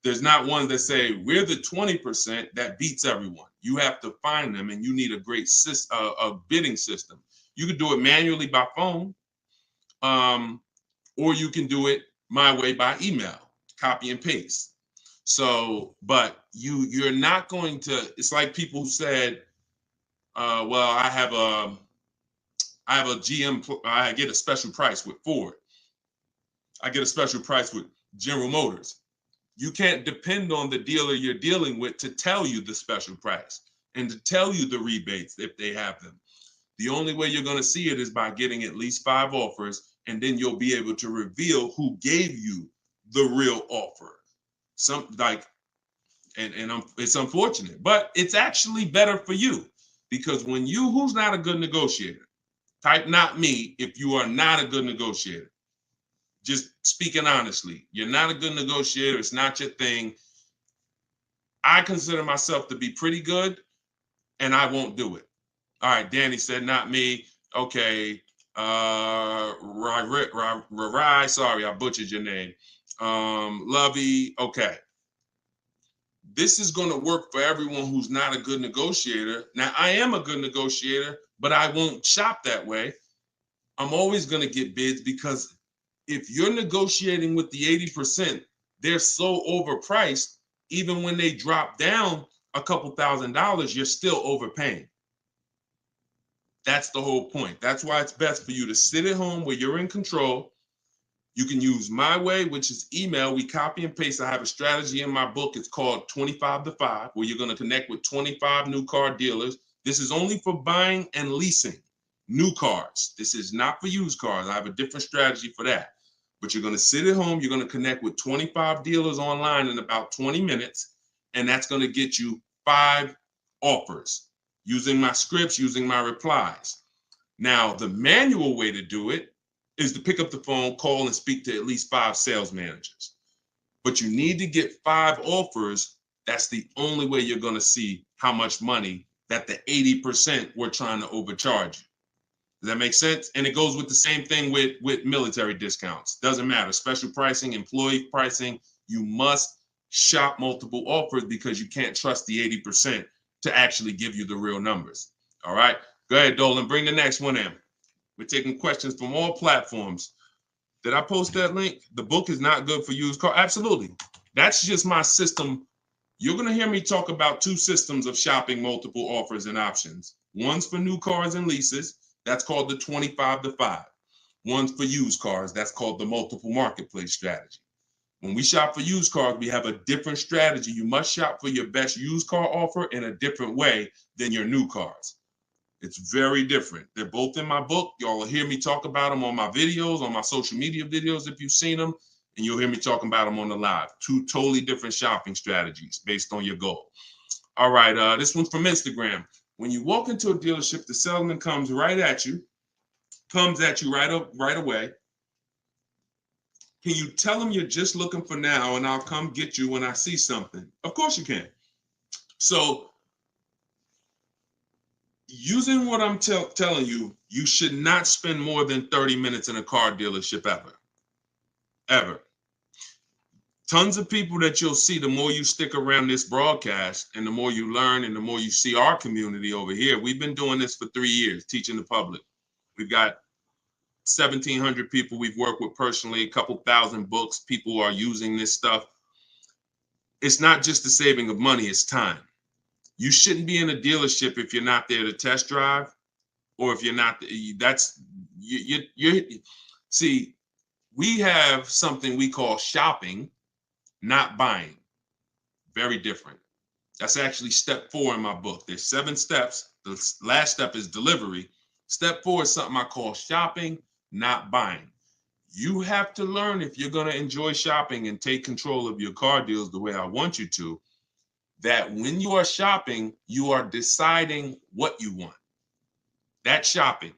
There's not one that say, we're the 20% that beats everyone. You have to find them and you need a great a bidding system. You can do it manually by phone, or you can do it my way by email, copy and paste. So, but you're not going to, it's like people who said, well, I have a GM, I get a special price with Ford. I get a special price with General Motors. You can't depend on the dealer you're dealing with to tell you the special price and to tell you the rebates if they have them. The only way you're going to see it is by getting at least 5 offers, and then you'll be able to reveal who gave you the real offer. It's unfortunate, but it's actually better for you, because when who's not a good negotiator? Type not me if you are not a good negotiator. Just speaking honestly, you're not a good negotiator. It's not your thing. I consider myself to be pretty good, and I won't do it. All right, Danny said not me. Okay. Rai, sorry, I butchered your name. Lovey, okay. This is going to work for everyone who's not a good negotiator. Now, I am a good negotiator, but I won't shop that way. I'm always going to get bids, because if you're negotiating with the 80%, they're so overpriced. Even when they drop down a couple $1,000s, you're still overpaying. That's the whole point. That's why it's best for you to sit at home where you're in control. You can use my way, which is email. We copy and paste. I have a strategy in my book. It's called 25 to 5, where you're going to connect with 25 new car dealers. This is only for buying and leasing new cars. This is not for used cars. I have a different strategy for that. But you're going to sit at home. You're going to connect with 25 dealers online in about 20 minutes. And that's going to get you 5 offers using my scripts, using my replies. Now, the manual way to do it is to pick up the phone, call, and speak to at least 5 sales managers. But you need to get 5 offers. That's the only way you're going to see how much money that the 80% were trying to overcharge you. Does that make sense? And it goes with the same thing with military discounts. Doesn't matter. Special pricing, employee pricing. You must shop multiple offers, because you can't trust the 80% to actually give you the real numbers. All right. Go ahead, Dolan. Bring the next one in. We're taking questions from all platforms. Did I post that link? The book is not good for used car. Absolutely. That's just my system. You're going to hear me talk about 2 systems of shopping multiple offers and options. One's for new cars and leases. That's called the 25 to 5. One's for used cars. That's called the multiple marketplace strategy. When we shop for used cars, we have a different strategy. You must shop for your best used car offer in a different way than your new cars. It's very different. They're both in my book. Y'all will hear me talk about them on my videos, on my social media videos if you've seen them, and you'll hear me talking about them on the live. 2 totally different shopping strategies based on your goal. All right, this one's from Instagram. When you walk into a dealership, the salesman comes at you right away. Can you tell him you're just looking for now, and I'll come get you when I see something? Of course you can. So using what I'm telling you, you should not spend more than 30 minutes in a car dealership ever. Tons of people that you'll see, the more you stick around this broadcast and the more you learn and the more you see our community over here. We've been doing this for 3 years, teaching the public. We've got 1,700 people we've worked with personally, a couple thousand books. People are using this stuff. It's not just the saving of money, it's time. You shouldn't be in a dealership if you're not there to test drive, or if you're not, see, we have something we call shopping, not buying. Very different. That's actually step 4 in my book. There's 7 steps. The last step is delivery. Step 4 is something I call shopping, not buying. You have to learn, if you're going to enjoy shopping and take control of your car deals the way I want you to, that when you are shopping, you are deciding what you want. That's shopping,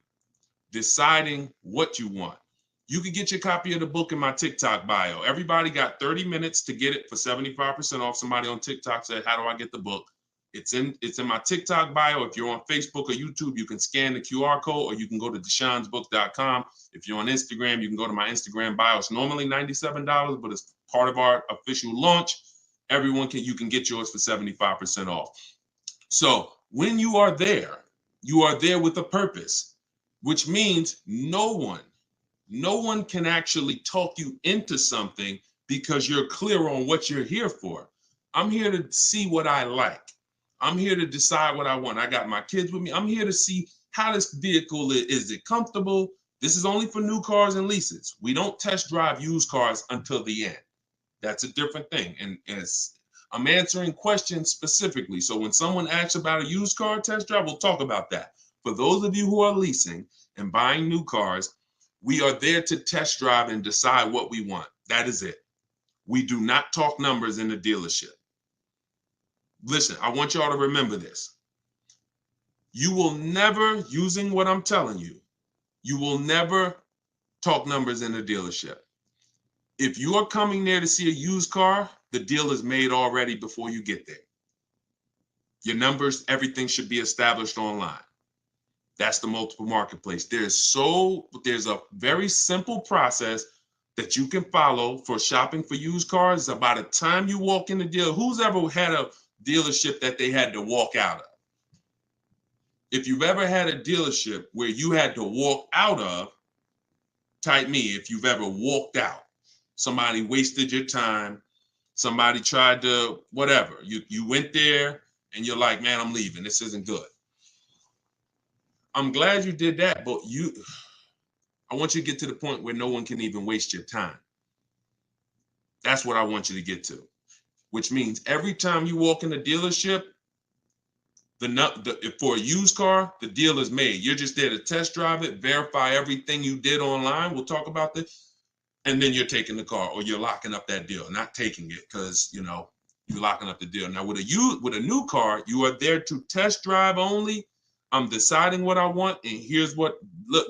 deciding what you want. You can get your copy of the book in my TikTok bio. Everybody got 30 minutes to get it for 75% off. Somebody on TikTok said, how do I get the book? It's in my TikTok bio. If you're on Facebook or YouTube, you can scan the QR code, or you can go to deshonsbook.com. If you're on Instagram, you can go to my Instagram bio. It's normally $97, but it's part of our official launch. You can get yours for 75% off. So when you are there with a purpose, which means no one can actually talk you into something, because you're clear on what you're here for. I'm here to see what I like. I'm here to decide what I want. I got my kids with me. I'm here to see how this vehicle is it comfortable? This is only for new cars and leases. We don't test drive used cars until the end. That's a different thing. And I'm answering questions specifically. So when someone asks about a used car test drive, we'll talk about that. For those of you who are leasing and buying new cars, we are there to test drive and decide what we want. That is it. We do not talk numbers in the dealership. Listen, I want y'all to remember this. You will never, using what I'm telling you, you will never talk numbers in the dealership. If you are coming there to see a used car, the deal is made already before you get there. Your numbers, everything should be established online. That's the multiple marketplace. There's a very simple process that you can follow for shopping for used cars. By the time you walk in the deal, who's ever had a dealership that they had to walk out of? If you've ever had a dealership where you had to walk out of, type me if you've ever walked out. Somebody wasted your time. Somebody tried to, whatever. You went there and you're like, man, I'm leaving. This isn't good. I'm glad you did that, but I want you to get to the point where no one can even waste your time. That's what I want you to get to, which means every time you walk in a dealership, for a used car, the deal is made. You're just there to test drive it, verify everything you did online. We'll talk about this. And then you're taking the car or you're locking up that deal, not taking it because, you're locking up the deal. Now, with a new car, you are there to test drive only. I'm deciding what I want. And here's look,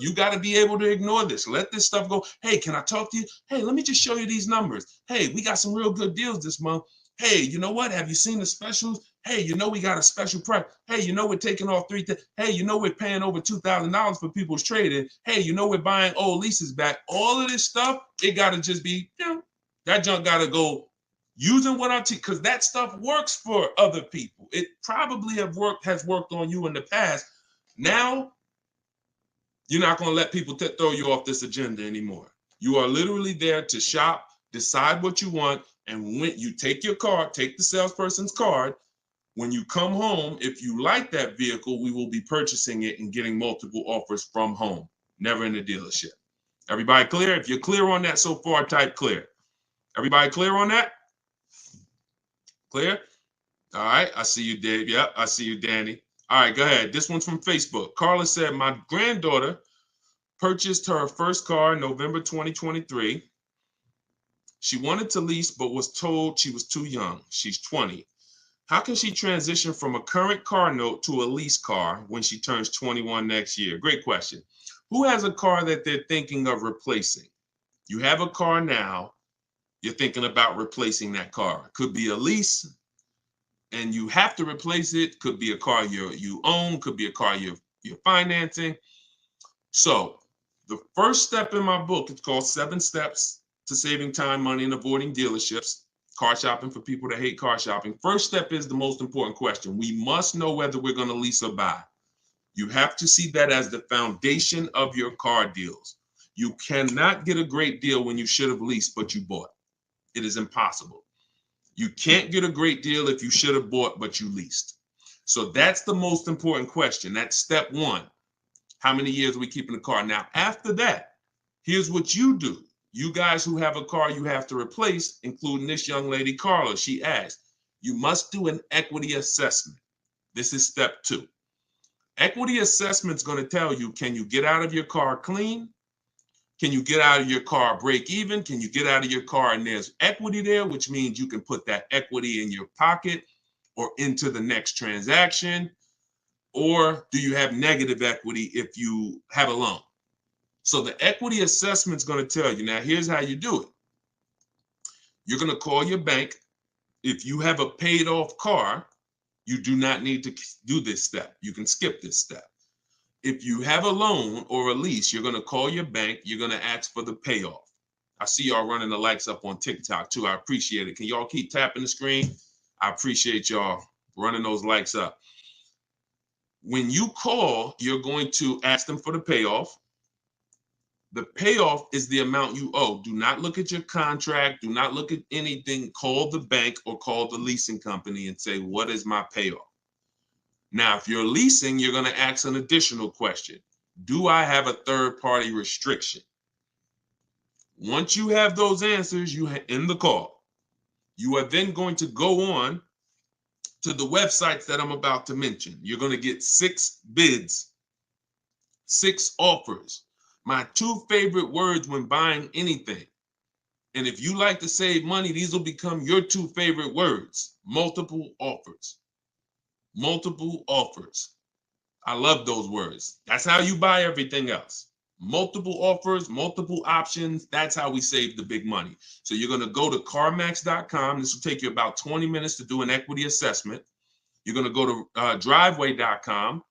you got to be able to ignore this. Let this stuff go. Hey, can I talk to you? Hey, let me just show you these numbers. Hey, we got some real good deals this month. Hey, you know what? Have you seen the specials? Hey, we got a special price. Hey, we're taking off Hey, we're paying over $2,000 for people's trading. Hey, we're buying old leases back. All of this stuff, it got to just be, that junk got to go using what I teach, because that stuff works for other people. It probably has worked on you in the past. Now, you're not going to let people throw you off this agenda anymore. You are literally there to shop, decide what you want, and when you take your card, take the salesperson's card. When you come home, if you like that vehicle, we will be purchasing it and getting multiple offers from home, never in the dealership. Everybody clear? If you're clear on that so far, type clear. Everybody clear on that? Clear? All right, I see you, Dave. Yep, I see you, Danny. All right, go ahead. This one's from Facebook. Carla said, my granddaughter purchased her first car in November 2023. She wanted to lease, but was told she was too young. She's 20. How can she transition from a current car note to a lease car when she turns 21 next year? Great question. Who has a car that they're thinking of replacing? You have a car now. You're thinking about replacing that car. Could be a lease, and you have to replace it. Could be a car you own. Could be a car you're financing. So the first step in my book, it's called 7 Steps to Saving Time, Money, and Avoiding Dealerships. Car shopping for people that hate car shopping. First step is the most important question. We must know whether we're going to lease or buy. You have to see that as the foundation of your car deals. You cannot get a great deal when you should have leased, but you bought. It is impossible. You can't get a great deal if you should have bought, but you leased. So that's the most important question. That's step 1. How many years are we keeping the car? Now, after that, here's what you do. You guys who have a car you have to replace, including this young lady, Carla, she asked, you must do an equity assessment. This is step 2. Equity assessment is going to tell you, can you get out of your car clean? Can you get out of your car break even? Can you get out of your car and there's equity there, which means you can put that equity in your pocket or into the next transaction? Or do you have negative equity if you have a loan? So the equity assessment is going to tell you. Now, here's how you do it. You're going to call your bank. If you have a paid off car, you do not need to do this step. You can skip this step. If you have a loan or a lease, you're going to call your bank. You're going to ask for the payoff. I see y'all running the likes up on TikTok too. I appreciate it. Can y'all keep tapping the screen? I appreciate y'all running those likes up. When you call, you're going to ask them for the payoff. The payoff is the amount you owe. Do not look at your contract. Do not look at anything. Call the bank or call the leasing company and say, what is my payoff? Now, if you're leasing, you're going to ask an additional question. Do I have a third-party restriction? Once you have those answers, you end the call. You are then going to go on to the websites that I'm about to mention. You're going to get 6 bids, 6 offers. My 2 favorite words when buying anything. And if you like to save money, these will become your 2 favorite words. Multiple offers. Multiple offers. I love those words. That's how you buy everything else. Multiple offers, multiple options. That's how we save the big money. So you're going to go to CarMax.com. This will take you about 20 minutes to do an equity assessment. You're going to go to Driveway.com.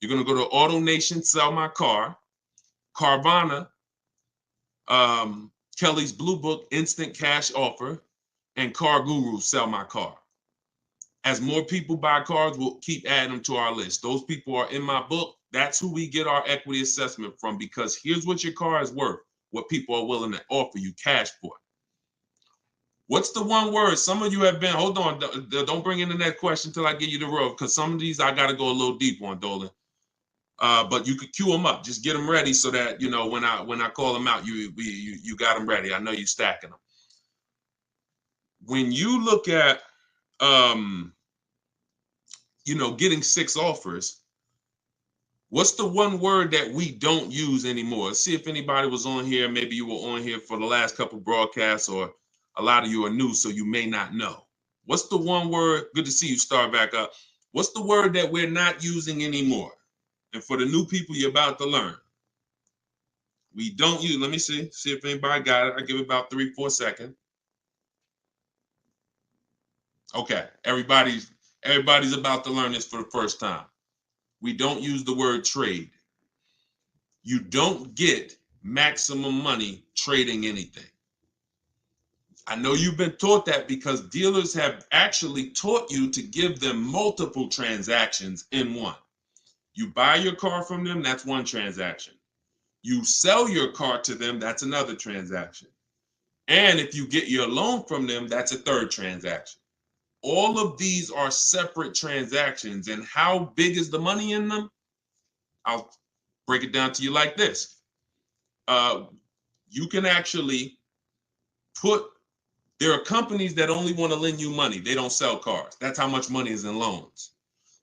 You're going to go to AutoNation, Sell My Car, Carvana, Kelly's Blue Book, Instant Cash Offer, and Car Guru, Sell My Car. As more people buy cars, we'll keep adding them to our list. Those people are in my book. That's who we get our equity assessment from, because here's what your car is worth, what people are willing to offer you cash for. What's the one word? Some of you have been, hold on, don't bring in the next question until I give you the road, because some of these I got to go a little deep on, Dolan. But you could queue them up. Just get them ready so that, you know, when I call them out, you got them ready. I know you're stacking them. When you look at, you know, getting 6 offers, what's the one word that we don't use anymore? Let's see if anybody was on here. Maybe you were on here for the last couple broadcasts, or a lot of you are new, so you may not know. What's the one word? Good to see you start back up. What's the word that we're not using anymore? And for the new people, you're about to learn. We don't use, let me see if anybody got it. I give it about 3-4 seconds. Okay, everybody's about to learn this for the first time. We don't use the word trade. You don't get maximum money trading anything. I know you've been taught that because dealers have actually taught you to give them multiple transactions in one. You buy your car from them, that's one transaction. You sell your car to them, that's another transaction. And if you get your loan from them, that's a third transaction. All of these are separate transactions. And how big is the money in them? I'll break it down to you like this. You can actually there are companies that only want to lend you money. They don't sell cars. That's how much money is in loans.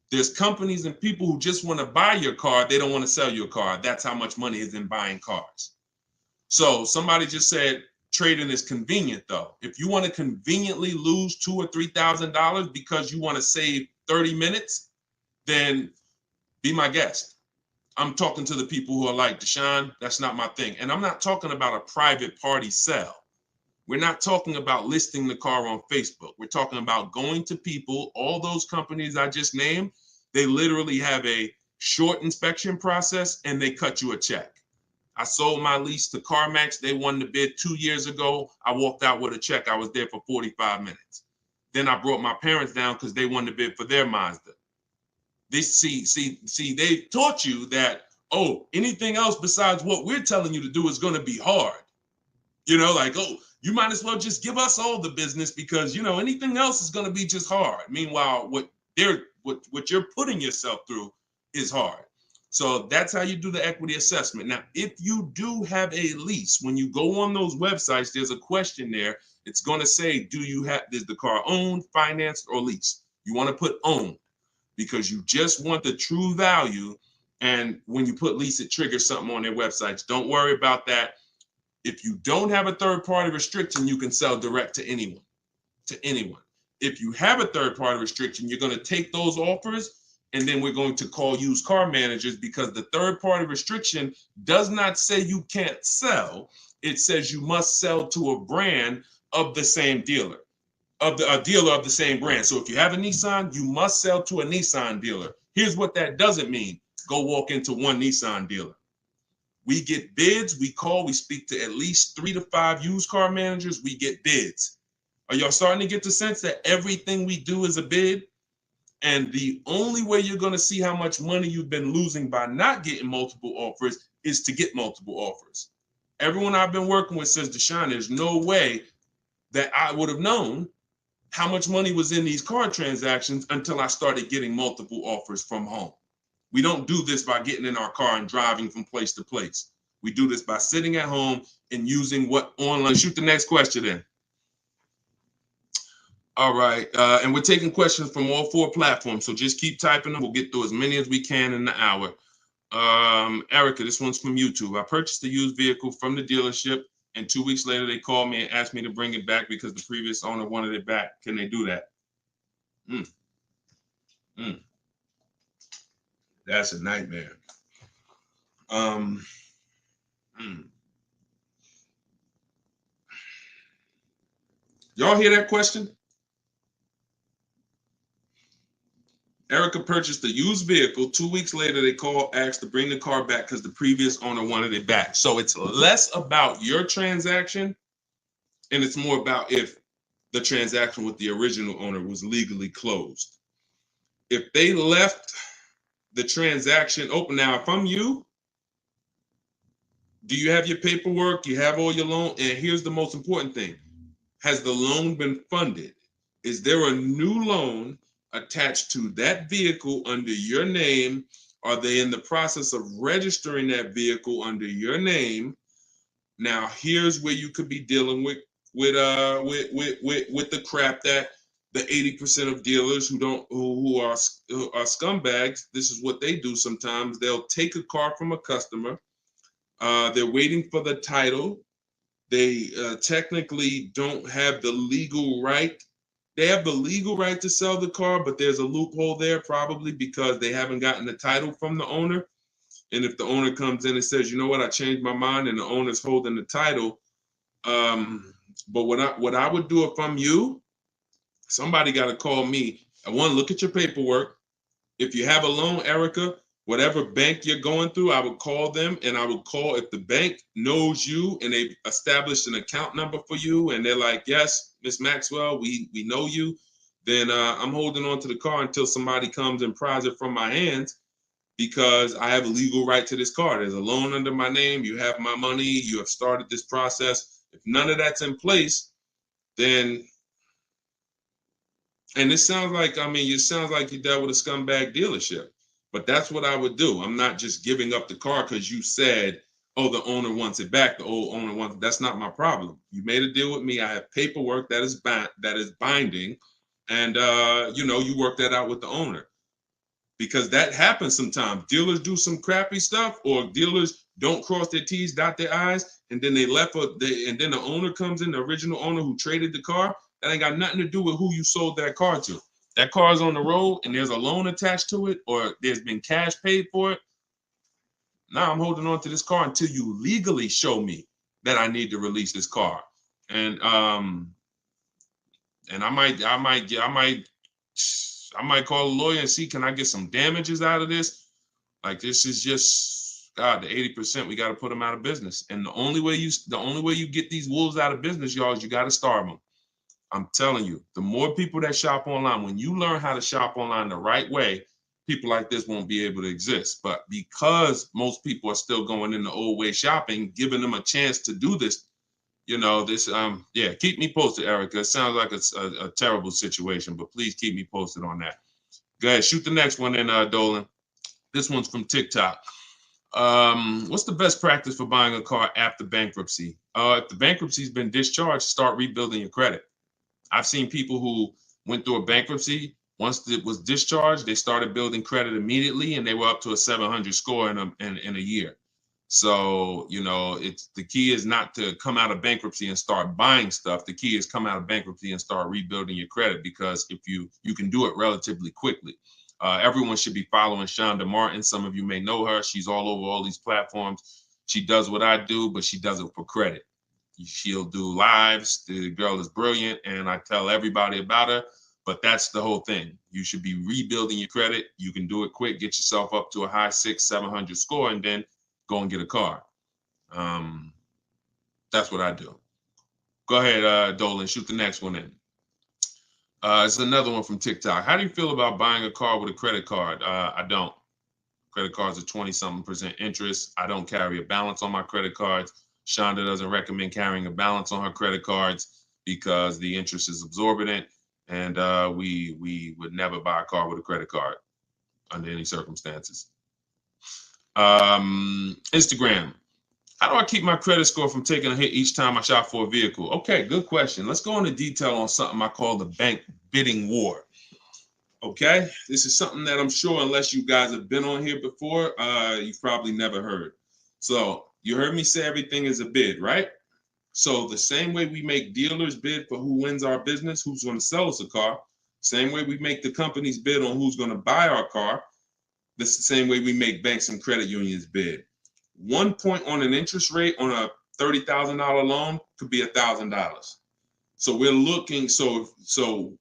There's companies and people who just want to buy your car. They don't want to sell your car. That's how much money is in buying cars. So somebody just said trading is convenient, though. If you want to conveniently lose $2,000 or $3,000 because you want to save 30 minutes, then be my guest. I'm talking to the people who are like, Deshone, that's not my thing. And I'm not talking about a private party sale. We're not talking about listing the car on Facebook. We're talking about going to people. All those companies I just named, they literally have a short inspection process and they cut you a check. I sold my lease to CarMax. They won the bid 2 years ago. I walked out with a check. I was there for 45 minutes. Then I brought my parents down because they won the bid for their Mazda. They taught you that, oh, anything else besides what we're telling you to do is going to be hard. You know, like, oh, you might as well just give us all the business because, you know, anything else is going to be just hard. Meanwhile, what you're putting yourself through is hard. So that's how you do the equity assessment. Now, if you do have a lease, when you go on those websites, there's a question there. It's going to say, is the car owned, financed, or leased? You want to put owned because you just want the true value. And when you put lease, it triggers something on their websites. Don't worry about that. If you don't have a third-party restriction, you can sell direct to anyone. If you have a third-party restriction, you're going to take those offers, and then we're going to call used car managers because the third-party restriction does not say you can't sell. It says you must sell to a brand of the same dealer, a dealer of the same brand. So if you have a Nissan, you must sell to a Nissan dealer. Here's what that doesn't mean. Go walk into one Nissan dealer. We get bids, we speak to at least 3 to 5 used car managers, we get bids. Are y'all starting to get the sense that everything we do is a bid? And the only way you're going to see how much money you've been losing by not getting multiple offers is to get multiple offers. Everyone I've been working with says, Deshone, there's no way that I would have known how much money was in these car transactions until I started getting multiple offers from home. We don't do this by getting in our car and driving from place to place. We do this by sitting at home and using what online. Shoot the next question in. All right. And we're taking questions from all 4 platforms. So just keep typing them. We'll get through as many as we can in the hour. Erica, this one's from YouTube. I purchased a used vehicle from the dealership, and 2 weeks later they called me and asked me to bring it back because the previous owner wanted it back. Can they do that? Mm, mm, that's a nightmare. Mm. Y'all hear that question? Erica purchased a used vehicle. 2 weeks later, they called, asked to bring the car back because the previous owner wanted it back. So it's less about your transaction, and it's more about if the transaction with the original owner was legally closed. If they left the transaction open, now, if I'm you, do you have your paperwork? You have all your loan? And here's the most important thing. Has the loan been funded? Is there a new loan attached to that vehicle under your name? Are they in the process of registering that vehicle under your name? Now, here's where you could be dealing with the crap that the 80% of dealers who are scumbags. This is what they do sometimes. They'll take a car from a customer. They're waiting for the title. They technically don't have the legal right. They have the legal right to sell the car, but there's a loophole there probably because they haven't gotten the title from the owner. And if the owner comes in and says, you know what, I changed my mind, and the owner's holding the title. But what I would do if I'm you, somebody got to call me. I want to look at your paperwork. If you have a loan, Erica, whatever bank you're going through, I would call them, and I would call if the bank knows you and they've established an account number for you, and they're like, yes, Miss Maxwell, we know you, then I'm holding on to the car until somebody comes and pries it from my hands because I have a legal right to this car. There's a loan under my name. You have my money. You have started this process. If none of that's in place, then, and it sounds like, it sounds like you dealt with a scumbag dealership, but that's what I would do. I'm not just giving up the car because you said, oh, the owner wants it back. The old owner wants it. That's not my problem. You made a deal with me. I have paperwork that is binding, and you work that out with the owner, because that happens sometimes. Dealers do some crappy stuff, or dealers don't cross their T's, dot their I's, and then and then the owner comes in, the original owner who traded the car. That ain't got nothing to do with who you sold that car to. That car is on the road and there's a loan attached to it, or there's been cash paid for it. Now I'm holding on to this car until you legally show me that I need to release this car. And I might call a lawyer and see, can I get some damages out of this? Like, this is just, God, the 80%, we got to put them out of business. And the only way you get these wolves out of business, y'all, is you got to starve them. I'm telling you, the more people that shop online, when you learn how to shop online the right way, people like this won't be able to exist. But because most people are still going in the old way shopping, giving them a chance to do this, keep me posted, Erica. It sounds like it's a terrible situation, but please keep me posted on that. Go ahead, shoot the next one in, Dolan. This one's from TikTok. What's the best practice for buying a car after bankruptcy? If the bankruptcy's been discharged, start rebuilding your credit. I've seen people who went through a bankruptcy. Once it was discharged, they started building credit immediately, and they were up to a 700 score in a year. So, the key is not to come out of bankruptcy and start buying stuff. The key is come out of bankruptcy and start rebuilding your credit, because if you can do it relatively quickly. Everyone should be following Shonda Martin. Some of you may know her. She's all over all these platforms. She does what I do, but she does it for credit. She'll do lives. The girl is brilliant, and I tell everybody about her. But that's the whole thing. You should be rebuilding your credit. You can do it quick. Get yourself up to a high 600-700 score, and then go and get a car. That's what I do. Go ahead, Dolan. Shoot the next one in. It's another one from TikTok. How do you feel about buying a car with a credit card? I don't. Credit cards are 20-something% interest. I don't carry a balance on my credit cards. Shonda doesn't recommend carrying a balance on her credit cards because the interest is exorbitant, and we would never buy a car with a credit card under any circumstances. Instagram. How do I keep my credit score from taking a hit each time I shop for a vehicle? Okay, good question. Let's go into detail on something I call the bank bidding war. Okay, this is something that I'm sure, unless you guys have been on here before, you've probably never heard. So you heard me say everything is a bid, right? So the same way we make dealers bid for who wins our business, who's going to sell us a car, same way we make the companies bid on who's going to buy our car, this is the same way we make banks and credit unions bid. 1 point on an interest rate on a $30,000 loan could be $1,000. So we're looking, so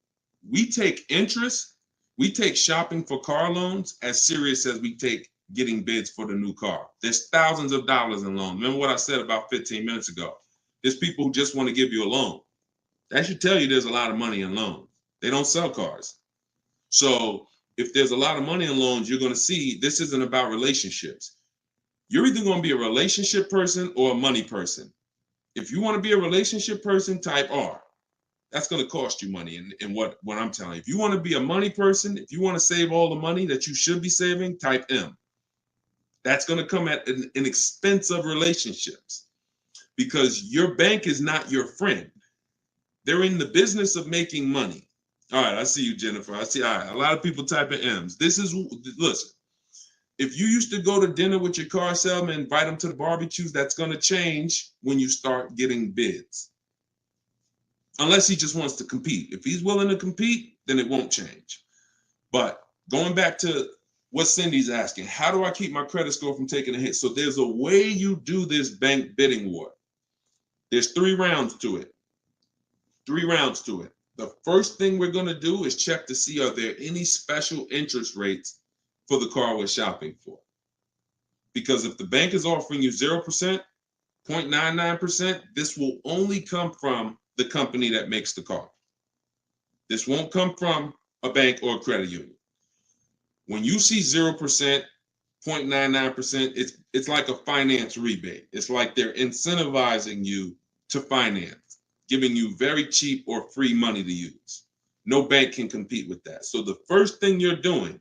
we take interest, we take shopping for car loans as serious as we take getting bids for the new car. There's thousands of dollars in loans. Remember what I said about 15 minutes ago? There's people who just want to give you a loan. That should tell you there's a lot of money in loans. They don't sell cars. So if there's a lot of money in loans, you're going to see this isn't about relationships. You're either going to be a relationship person or a money person. If you want to be a relationship person, type R. That's going to cost you money in what I'm telling you. If you want to be a money person, if you want to save all the money that you should be saving, type M. That's going to come at an expense of relationships, because your bank is not your friend. They're in the business of making money. All right, I see you, Jennifer. I see, all right, a lot of people typing M's. Listen, if you used to go to dinner with your car salesman, invite them to the barbecues, that's going to change when you start getting bids. Unless he just wants to compete. If he's willing to compete, then it won't change. But going back to what Cindy's asking, how do I keep my credit score from taking a hit? So there's a way you do this bank bidding war. There's 3 rounds to it. 3 rounds to it. The first thing we're going to do is check to see, are there any special interest rates for the car we're shopping for? Because if the bank is offering you 0%, 0.99%, this will only come from the company that makes the car. This won't come from a bank or a credit union. When you see 0%, 0.99%, it's like a finance rebate. It's like they're incentivizing you to finance, giving you very cheap or free money to use. No bank can compete with that. So the first thing you're doing,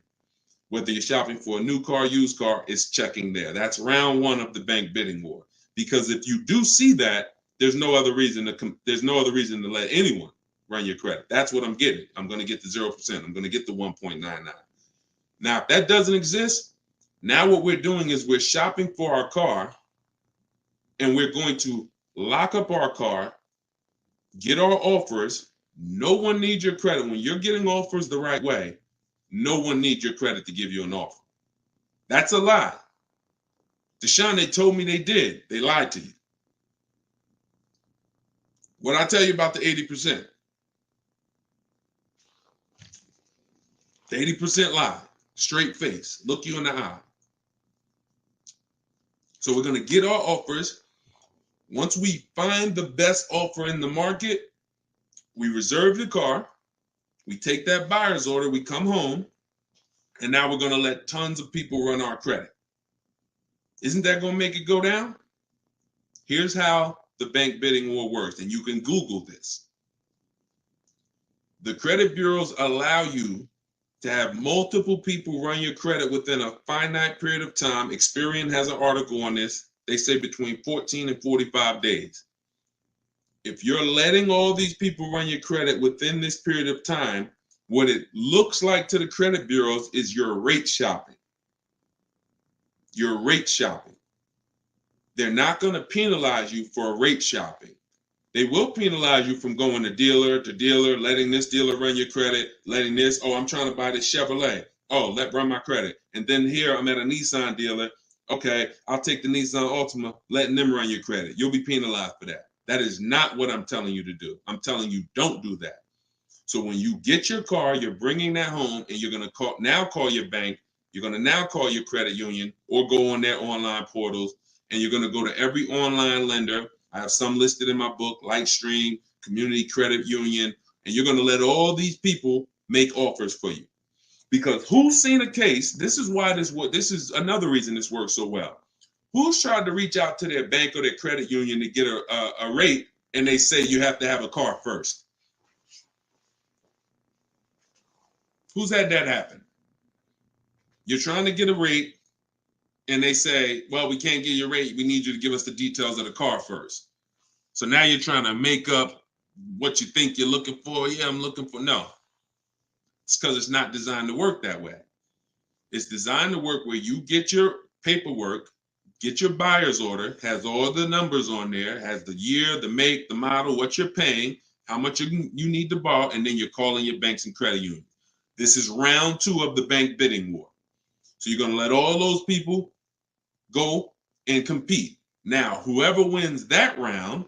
whether you're shopping for a new car, used car, is checking there. That's round 1 of the bank bidding war. Because if you do see that, there's no other reason to let anyone run your credit. That's what I'm getting. I'm going to get the 0%. I'm going to get the 1.99. Now, if that doesn't exist, now what we're doing is we're shopping for our car, and we're going to lock up our car, get our offers. No one needs your credit. When you're getting offers the right way, no one needs your credit to give you an offer. That's a lie. Deshone, they told me they did. They lied to you. What I tell you about the 80%? The 80% lie. Straight face. Look you in the eye. So we're going to get our offers. Once we find the best offer in the market, we reserve the car. We take that buyer's order. We come home. And now we're going to let tons of people run our credit. Isn't that going to make it go down? Here's how the bank bidding war works, and you can Google this. The credit bureaus allow you to have multiple people run your credit within a finite period of time. Experian has an article on this. They say between 14 and 45 days. If you're letting all these people run your credit within this period of time, what it looks like to the credit bureaus is you're rate shopping. You're rate shopping. They're not going to penalize you for rate shopping. They will penalize you from going to dealer, letting this dealer run your credit, letting this, oh, I'm trying to buy this Chevrolet. Oh, let run my credit. And then here I'm at a Nissan dealer. Okay, I'll take the Nissan Altima, letting them run your credit. You'll be penalized for that. That is not what I'm telling you to do. I'm telling you, don't do that. So when you get your car, you're bringing that home, and you're going to call your bank. You're going to now call your credit union or go on their online portals, and you're going to go to every online lender. I have some listed in my book, Lightstream, Community Credit Union, and you're going to let all these people make offers for you. Because who's seen a case? This is another reason this works so well. Who's tried to reach out to their bank or their credit union to get a rate, and they say you have to have a car first? Who's had that happen? You're trying to get a rate, and they say, well, we can't get your rate. We need you to give us the details of the car first. So now you're trying to make up what you think you're looking for. Yeah, I'm looking for. No, it's because it's not designed to work that way. It's designed to work where you get your paperwork, get your buyer's order, has all the numbers on there, has the year, the make, the model, what you're paying, how much you need to borrow, and then you're calling your banks and credit unions. This is round 2 of the bank bidding war. So you're going to let all those people go and compete. Now, whoever wins that round,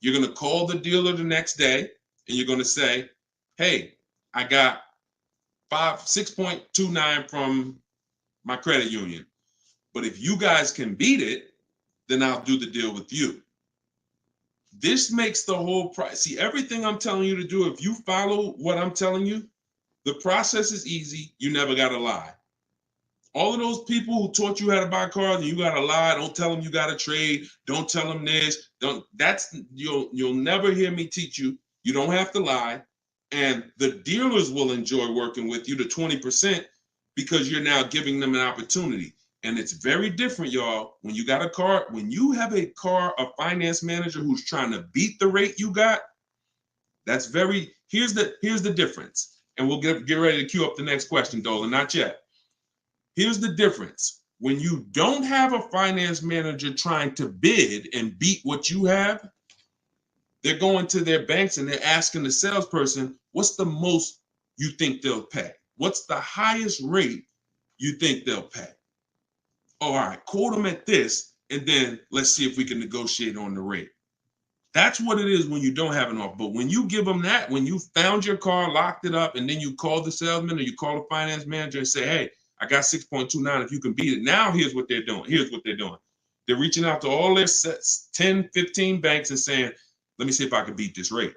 you're going to call the dealer the next day and you're going to say, hey, I got 6.29 from my credit union. But if you guys can beat it, then I'll do the deal with you. This makes the whole price. See, everything I'm telling you to do, if you follow what I'm telling you, the process is easy. You never got to lie. All of those people who taught you how to buy cars and you got to lie, don't tell them you got to trade, don't tell them this, you'll never hear me teach you. You don't have to lie. And the dealers will enjoy working with you, the 20%, because you're now giving them an opportunity. And it's very different, y'all. When you got a car, when you have a finance manager who's trying to beat the rate you got, here's the difference. And we'll get ready to queue up the next question, Dolan, not yet. Here's the difference. When you don't have a finance manager trying to bid and beat what you have, they're going to their banks and they're asking the salesperson, what's the most you think they'll pay? What's the highest rate you think they'll pay? All right, quote them at this, and then let's see if we can negotiate on the rate. That's what it is when you don't have an offer. But when you give them that, when you found your car, locked it up, and then you call the salesman or you call the finance manager and say, hey, I got 6.29 if you can beat it. Now here's what they're doing. They're reaching out to all their 10, 15 banks and saying, let me see if I can beat this rate.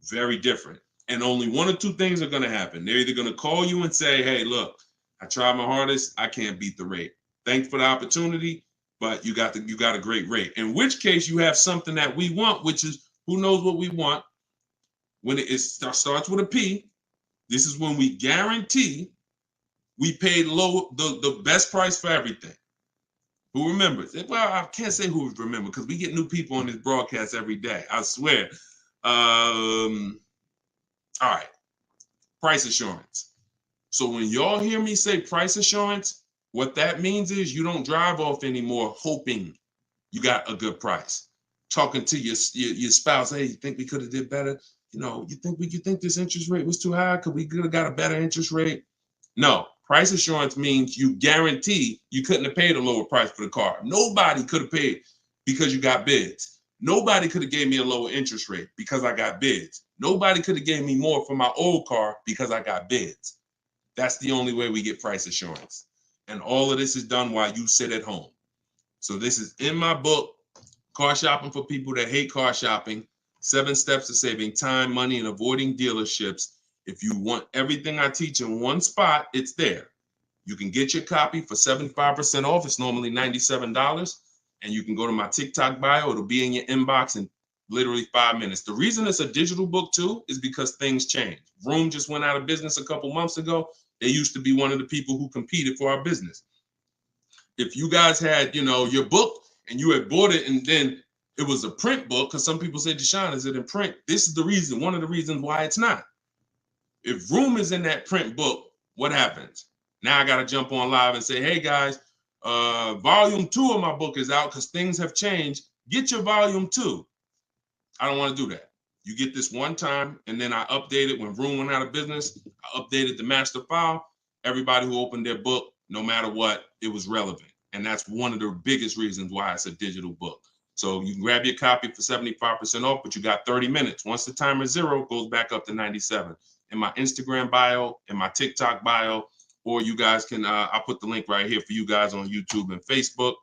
Very different. And only one or two things are going to happen. They're either going to call you and say, hey, look, I tried my hardest. I can't beat the rate. Thanks for the opportunity, but you got a great rate. In which case you have something that we want, which is, who knows what we want. When it starts with a P, this is when we guarantee we paid the best price for everything. Who remembers? Well, I can't say who remembers because we get new people on this broadcast every day. I swear. All right. Price assurance. So when y'all hear me say price assurance, what that means is you don't drive off anymore hoping you got a good price. Talking to your spouse, hey, you think we could have did better? You think this interest rate was too high? Could we have got a better interest rate? No. Price assurance means you guarantee you couldn't have paid a lower price for the car. Nobody could have paid because you got bids. Nobody could have gave me a lower interest rate because I got bids. Nobody could have gave me more for my old car because I got bids. That's the only way we get price assurance. And all of this is done while you sit at home. So this is in my book, Car Shopping for People That Hate Car Shopping, 7 Steps to Saving Time, Money, and Avoiding Dealerships. If you want everything I teach in one spot, it's there. You can get your copy for 75% off. It's normally $97. And you can go to my TikTok bio. It'll be in your inbox in literally 5 minutes. The reason it's a digital book too is because things change. Vroom just went out of business a couple months ago. They used to be one of the people who competed for our business. If you guys had, your book and you had bought it and then it was a print book, because some people say, Deshone, is it in print? This is the reason, one of the reasons why it's not. If Vroom is in that print book, what happens? Now I got to jump on live and say, hey guys, volume 2 of my book is out because things have changed. Get your volume 2. I don't want to do that. You get this one time, and then I update it when Vroom went out of business. I updated the master file. Everybody who opened their book, no matter what, it was relevant. And that's one of the biggest reasons why it's a digital book. So you can grab your copy for 75% off, but you got 30 minutes. Once the timer is 0, it goes back up to 97. In my Instagram bio, in my TikTok bio, or you guys can, I'll put the link right here for you guys on YouTube and Facebook.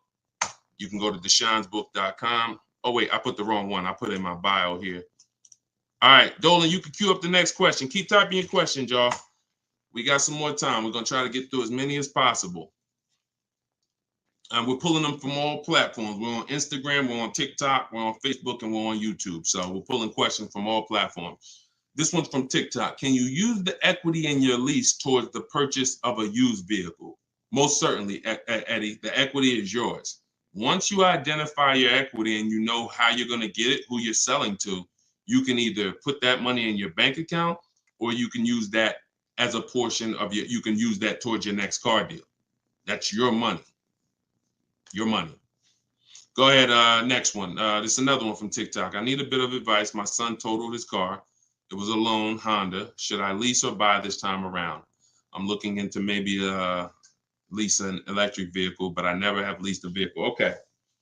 You can go to deshonsbook.com. Oh, wait, I put the wrong one. I put it in my bio here. All right, Dolan, you can queue up the next question. Keep typing your questions, y'all. We got some more time. We're going to try to get through as many as possible. And we're pulling them from all platforms. We're on Instagram, we're on TikTok, we're on Facebook, and we're on YouTube. So we're pulling questions from all platforms. This one's from TikTok. Can you use the equity in your lease towards the purchase of a used vehicle? Most certainly, Eddie, the equity is yours. Once you identify your equity and you know how you're going to get it, who you're selling to, you can either put that money in your bank account or you can use that as a portion of you can use that towards your next car deal. That's your money. Your money. Go ahead, next one. This is another one from TikTok. I need a bit of advice. My son totaled his car. It was a loan Honda. Should I lease or buy this time around? I'm looking into maybe lease an electric vehicle, but I never have leased a vehicle. Okay,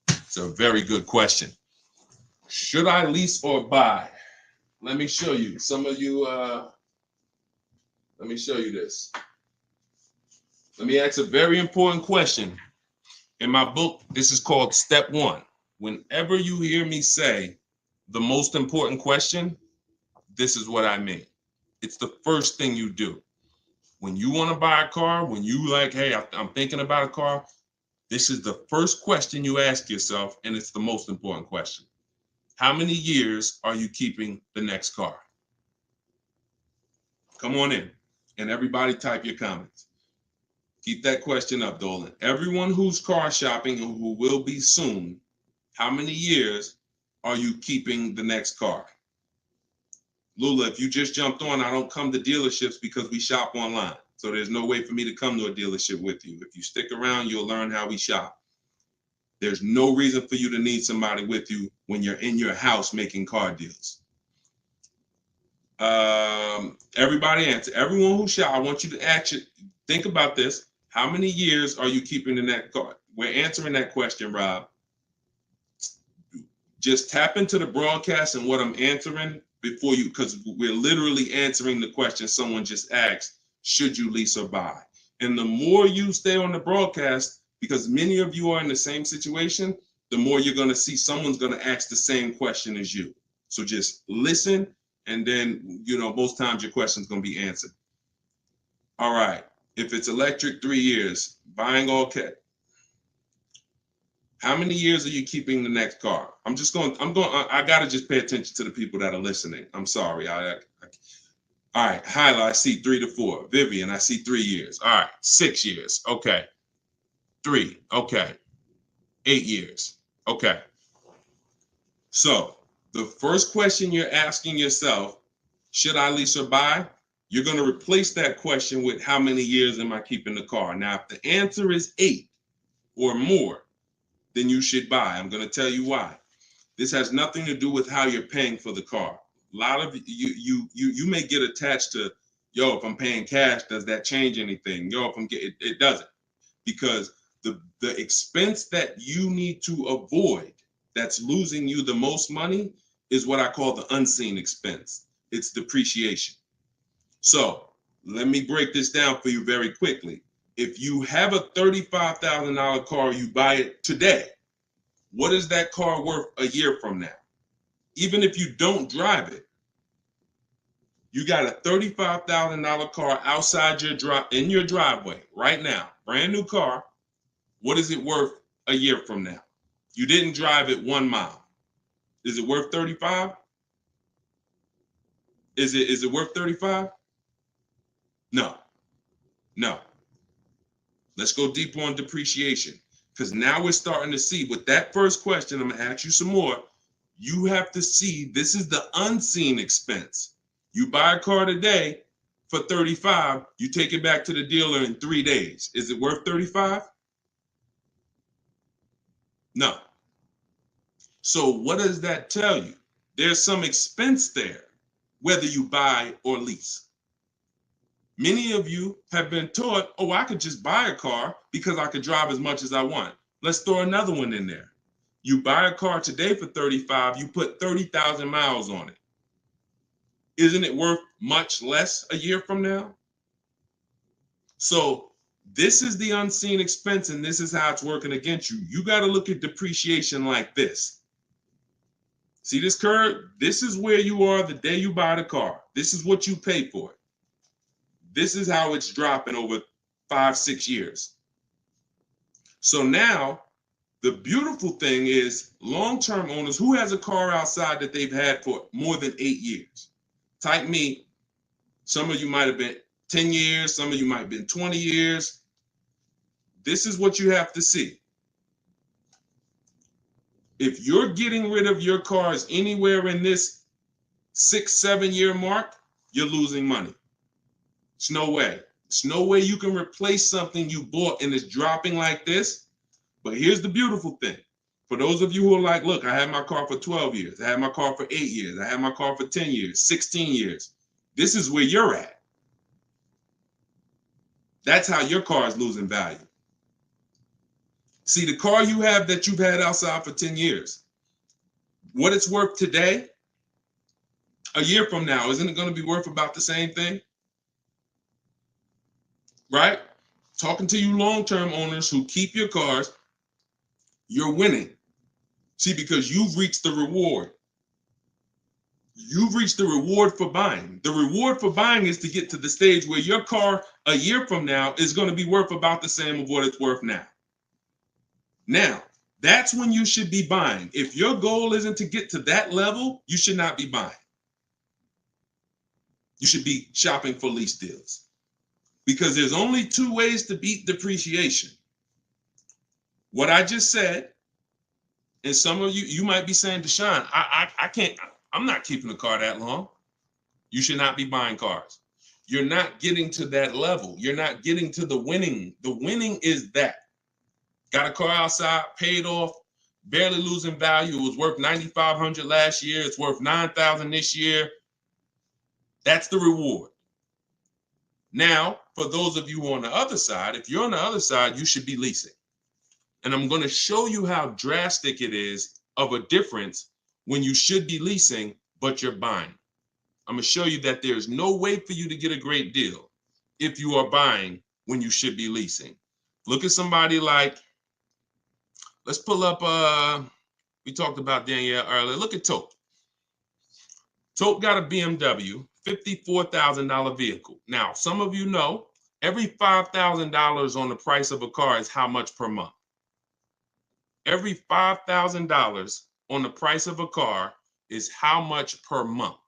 it's a very good question. Should I lease or buy? Let me show you. Some of you, let me show you this. Let me ask a very important question. In my book, this is called Step One. Whenever you hear me say the most important question, this is what I mean. It's the first thing you do. When you want to buy a car, when you like, hey, I'm thinking about a car, this is the first question you ask yourself, and it's the most important question. How many years are you keeping the next car? Come on in, and everybody type your comments. Keep that question up, Dolan. Everyone who's car shopping and who will be soon, how many years are you keeping the next car? Lula, if you just jumped on, I don't come to dealerships because we shop online. So there's no way for me to come to a dealership with you. If you stick around, you'll learn how we shop. There's no reason for you to need somebody with you when you're in your house making car deals. Everybody answer. Everyone who shop, I want you to actually think about this. How many years are you keeping the next car? We're answering that question, Rob. Just tap into the broadcast and what I'm answering before you, because we're literally answering the question someone just asked, should you lease or buy? And the more you stay on the broadcast, because many of you are in the same situation, the more you're going to see someone's going to ask the same question as you. So just listen, and then, most times your question's going to be answered. All right. If it's electric, 3 years. Buying all cash. How many years are you keeping the next car? I got to just pay attention to the people that are listening. I'm sorry. All right. Hyla, I see 3 to 4. Vivian, I see 3 years. All right. 6 years. Okay. 3. Okay. 8 years. Okay. So the first question you're asking yourself, should I lease or buy? You're going to replace that question with how many years am I keeping the car? Now, if the answer is 8 or more, then you should buy. I'm going to tell you why. This has nothing to do with how you're paying for the car. A lot of you may get attached to, if I'm paying cash, does that change anything? If I'm getting, it doesn't, because the expense that you need to avoid that's losing you the most money is what I call the unseen expense. It's depreciation. So let me break this down for you very quickly. If you have a $35,000 car, you buy it today, what is that car worth a year from now? Even if you don't drive it, you got a $35,000 car outside in your driveway right now, brand new car. What is it worth a year from now? You didn't drive it 1 mile. Is it worth 35? Is it worth 35? No. Let's go deeper on depreciation, because now we're starting to see with that first question. I'm going to ask you some more. You have to see this is the unseen expense. You buy a car today for 35, you take it back to the dealer in 3 days. Is it worth 35? No. So what does that tell you? There's some expense there, whether you buy or lease. Many of you have been taught, I could just buy a car because I could drive as much as I want. Let's throw another one in there. You buy a car today for 35, you put 30,000 miles on it. Isn't it worth much less a year from now? So this is the unseen expense, and this is how it's working against you. You got to look at depreciation like this. See this curve? This is where you are the day you buy the car. This is what you pay for it. This is how it's dropping over 5-6 years. So now the beautiful thing is long-term owners who has a car outside that they've had for more than 8 years. Type me. Some of you might have been 10 years. Some of you might have been 20 years. this is what you have to see. If you're getting rid of your cars anywhere in this 6-7 year mark, you're losing money. It's no way. It's no way you can replace something you bought and it's dropping like this. But here's the beautiful thing. For those of you who are like, look, I had my car for 12 years. I had my car for 8 years. I had my car for 10 years, 16 years. This is where you're at. That's how your car is losing value. See, the car you have that you've had outside for 10 years, what it's worth today, a year from now, isn't it going to be worth about the same thing? Right? Talking to you long-term owners who keep your cars, you're winning. See, because you've reached the reward. You've reached the reward for buying. The reward for buying is to get to the stage where your car a year from now is going to be worth about the same of what it's worth now. Now, that's when you should be buying. If your goal isn't to get to that level, you should not be buying. You should be shopping for lease deals. Because there's only two ways to beat depreciation. What I just said, and some of you might be saying, Deshone, I can't, I'm not keeping a car that long. You should not be buying cars. You're not getting to that level. You're not getting to the winning. The winning is that. Got a car outside, paid off, barely losing value. It was worth $9,500 last year. It's worth $9,000 this year. That's the reward. Now, for those of you who are on the other side, if you're on the other side, you should be leasing. And I'm going to show you how drastic it is of a difference when you should be leasing, but you're buying. I'm going to show you that there's no way for you to get a great deal if you are buying when you should be leasing. Look at somebody like, let's pull up, we talked about Danielle earlier. Look at Tope. Tope got a BMW, $54,000 vehicle. Now, some of you know, every $5,000 on the price of a car is how much per month? Every $5,000 on the price of a car is how much per month?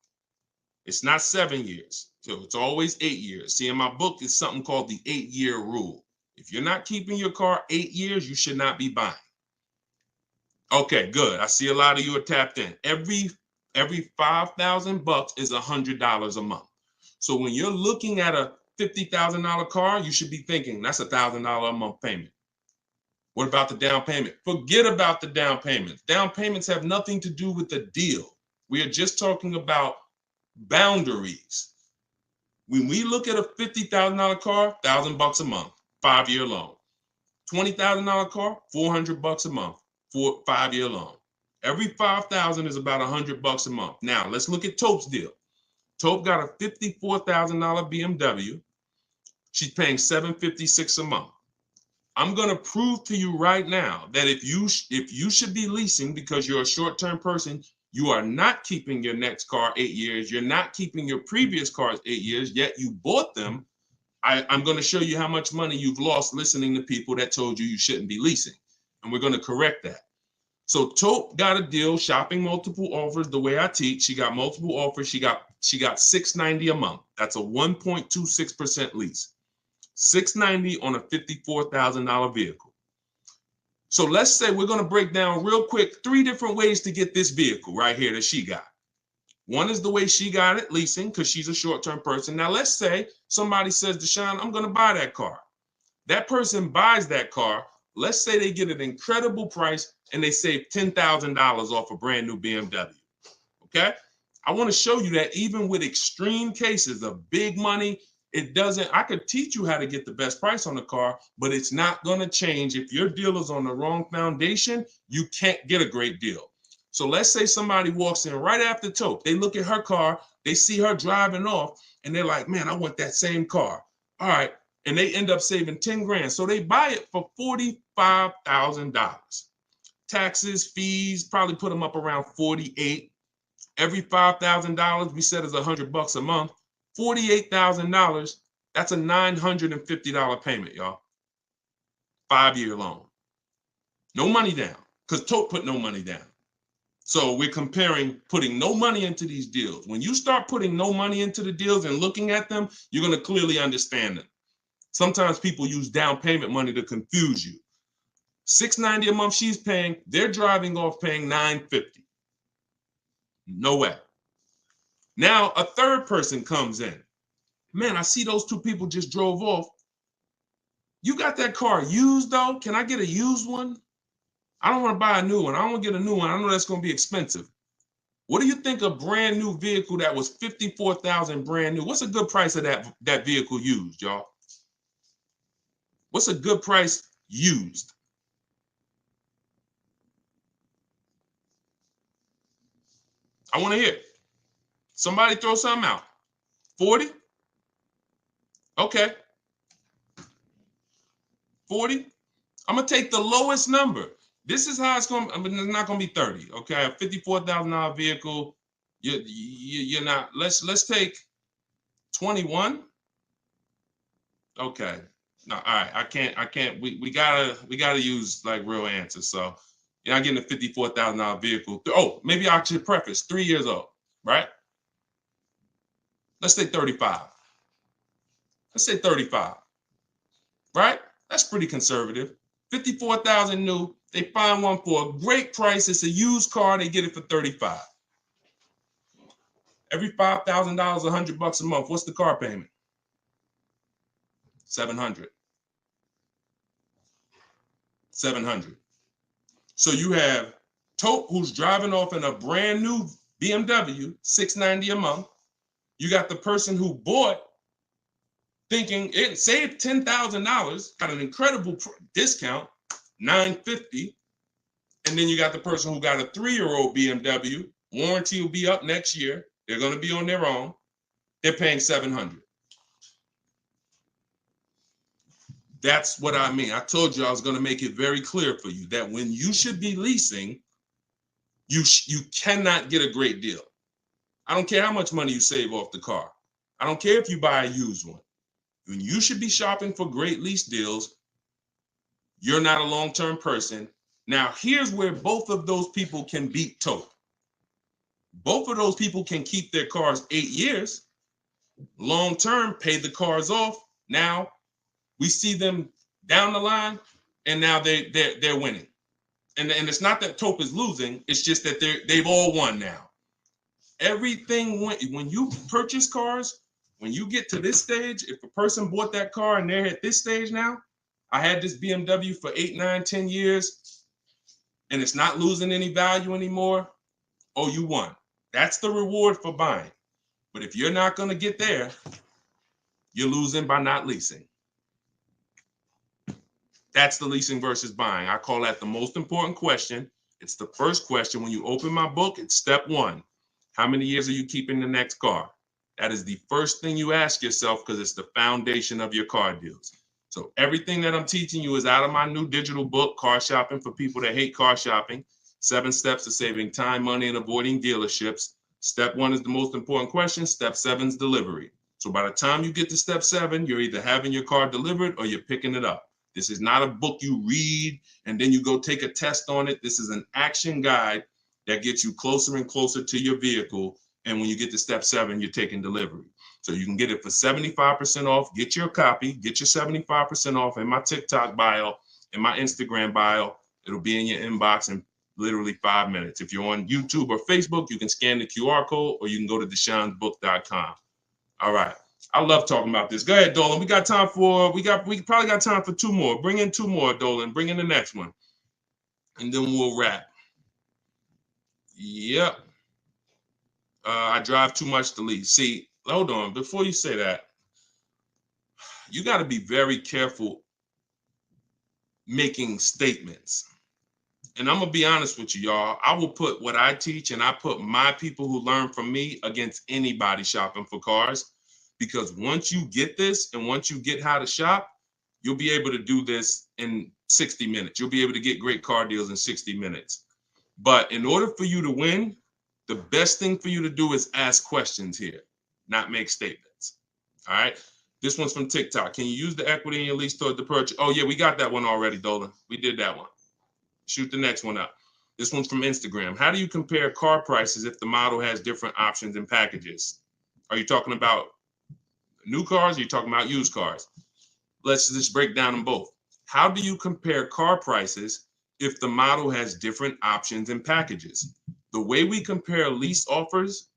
It's not 7 years, so it's always 8 years. See, in my book, it's something called the 8-year rule. If you're not keeping your car 8 years, you should not be buying. Okay, good. I see a lot of you are tapped in. Every $5,000 is $100 a month. So when you're looking at a $50,000 car, you should be thinking that's $1,000 a month payment. What about the down payment? Forget about the down payments. Down payments have nothing to do with the deal. We are just talking about boundaries. When we look at a $50,000 car, $1,000 a month, 5-year loan. $20,000 car, $400 a month, 5-year loan. Every $5,000 is about $100 a month. Now let's look at Tope's deal. Tope got a $54,000 BMW. She's paying $756 a month. I'm going to prove to you right now that if you should be leasing because you're a short-term person, you are not keeping your next car 8 years. You're not keeping your previous cars 8 years, yet you bought them. I'm going to show you how much money you've lost listening to people that told you shouldn't be leasing. And we're going to correct that. So Tope got a deal, shopping multiple offers the way I teach. She got multiple offers. She got $690 a month. That's a 1.26% lease. $690 on a $54,000 vehicle. So let's say we're going to break down real quick 3 different ways to get this vehicle right here that she got. One is the way she got it, leasing, because she's a short-term person. Now let's say somebody says, Deshone, I'm going to buy that car. That person buys that car. Let's say they get an incredible price and they save $10,000 off a brand new BMW. Okay? I want to show you that even with extreme cases of big money, I could teach you how to get the best price on the car, but it's not going to change. If your deal is on the wrong foundation, you can't get a great deal. So let's say somebody walks in right after Tope. They look at her car, they see her driving off, and they're like, man, I want that same car. All right. And they end up saving 10 grand. So they buy it for $45,000. Taxes, fees, probably put them up around 48. Every $5,000 we said is $100 a month. $48,000, that's a $950 payment, y'all. 5-year loan. No money down, because Tope put no money down. So we're comparing putting no money into these deals. When you start putting no money into the deals and looking at them, you're going to clearly understand them. Sometimes people use down payment money to confuse you. $690 a month she's paying, they're driving off paying $950. No way. Now a third person comes in. Man, I see those two people just drove off. You got that car used though? Can I get a used one? I don't want to buy a new one. I don't want to get a new one. I know that's going to be expensive. What do you think a brand new vehicle that was $54,000 brand new? What's a good price of that vehicle used, y'all? What's a good price used? I want to hear it. Somebody throw something out. 40? Okay. 40? I'm going to take the lowest number. This is how it's going to, I mean, it's not going to be 30. Okay. A $54,000 vehicle. You're not, let's take 21. Okay. No, all right. I can't, we gotta use like real answers. So you're not getting a $54,000 vehicle. Oh, maybe I should preface 3 years old, right? Let's say 35. Let's say 35, right? That's pretty conservative. 54,000 new. They find one for a great price. It's a used car. They get it for 35. Every $5,000, $100 a month. What's the car payment? 700. 700. So you have Tope, who's driving off in a brand new BMW, $690 a month. You got the person who bought thinking it saved $10,000, got an incredible discount, $950. And then you got the person who got a 3-year-old BMW. Warranty will be up next year. They're going to be on their own. They're paying $700. That's what I mean. I told you I was going to make it very clear for you that when you should be leasing, you cannot get a great deal. I don't care how much money you save off the car. I don't care if you buy a used one. When you should be shopping for great lease deals, you're not a long-term person. Now, here's where both of those people can beat Tope. Both of those people can keep their cars 8 years, long-term, pay the cars off. Now, we see them down the line, and now they're winning. And it's not that Tope is losing. It's just that they've all won now. Everything when you purchase cars, when you get to this stage, if a person bought that car and they're at this stage now, I had this BMW for 8, 9, 10 years, and it's not losing any value anymore. Oh, you won. That's the reward for buying. But if you're not going to get there, you're losing by not leasing. That's the leasing versus buying. I call that the most important question. It's the first question. When you open my book, it's step 1. How many years are you keeping the next car? That is the first thing you ask yourself because it's the foundation of your car deals. So everything that I'm teaching you is out of my new digital book, Car Shopping for People That Hate Car Shopping. 7 steps to saving time, money, and avoiding dealerships. Step 1 is the most important question. Step 7 is delivery. So by the time you get to step 7, you're either having your car delivered or you're picking it up. This is not a book you read and then you go take a test on it. This is an action guide that gets you closer and closer to your vehicle. And when you get to step 7, you're taking delivery. So you can get it for 75% off. Get your copy. Get your 75% off in my TikTok bio, in my Instagram bio. It'll be in your inbox in literally 5 minutes. If you're on YouTube or Facebook, you can scan the QR code or you can go to Deshone'sBook.com. All right. I love talking about this. Go ahead, Dolan. We probably got time for 2 more. Bring in 2 more, Dolan. Bring in the next one. And then we'll wrap. Yep. I drive too much to lease. See, hold on. Before you say that, you got to be very careful making statements. And I'm going to be honest with you, y'all. I will put what I teach and I put my people who learn from me against anybody shopping for cars. Because once you get this and once you get how to shop, you'll be able to do this in 60 minutes. You'll be able to get great car deals in 60 minutes. But in order for you to win, the best thing for you to do is ask questions here, not make statements. All right. This one's from TikTok. Can you use the equity in your lease toward the purchase? Oh, yeah, we got that one already, Dolan. We did that one. Shoot the next one up. This one's from Instagram. How do you compare car prices if the model has different options and packages? Are you talking about new cars or are you talking about used cars? Let's just break down them both. How do you compare car prices if the model has different options and packages? The way we compare lease offers,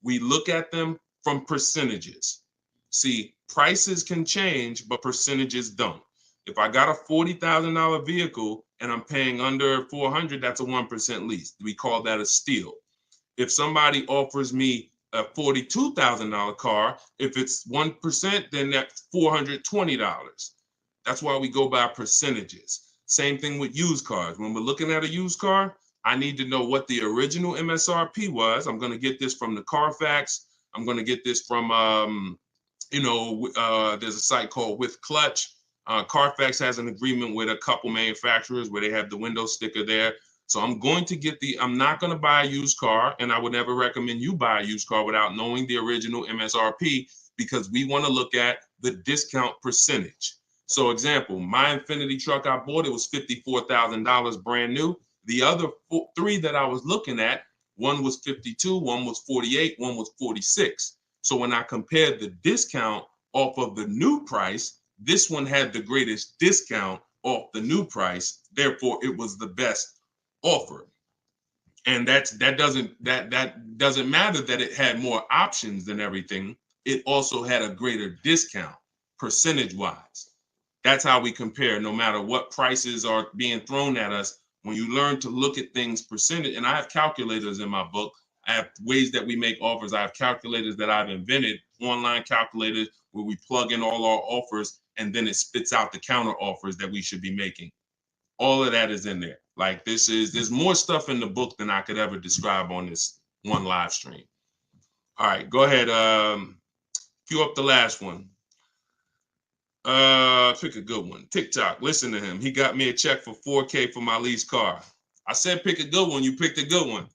we look at them from percentages. See, prices can change, but percentages don't. If I got a $40,000 vehicle and I'm paying under 400, that's a 1% lease. We call that a steal. If somebody offers me a $42,000 car, if it's 1%, then that's $420. That's why we go by percentages. Same thing with used cars. When we're looking at a used car, I need to know what the original MSRP was. I'm going to get this from the Carfax. I'm going to get this from, there's a site called With Clutch. Carfax has an agreement with a couple manufacturers where they have the window sticker there. So I'm going to get I'm not going to buy a used car, and I would never recommend you buy a used car without knowing the original MSRP, because we want to look at the discount percentage. So example, my Infinity truck I bought, it was $54,000 brand new. The other three that I was looking at, one was 52, one was 48, one was 46. So when I compared the discount off of the new price, this one had the greatest discount off the new price. Therefore, it was the best offer. And that doesn't matter that it had more options than everything. It also had a greater discount percentage wise. That's how we compare, no matter what prices are being thrown at us. When you learn to look at things percentage, and I have calculators in my book. I have ways that we make offers. I have calculators that I've invented, online calculators where we plug in all our offers and then it spits out the counter offers that we should be making. All of that is in there. Like there's more stuff in the book than I could ever describe on this one live stream. All right, go ahead. Cue up the last one. Pick a good one. TikTok. Listen to him. He got me a check for $4K for my lease car. I said pick a good one. You picked a good one.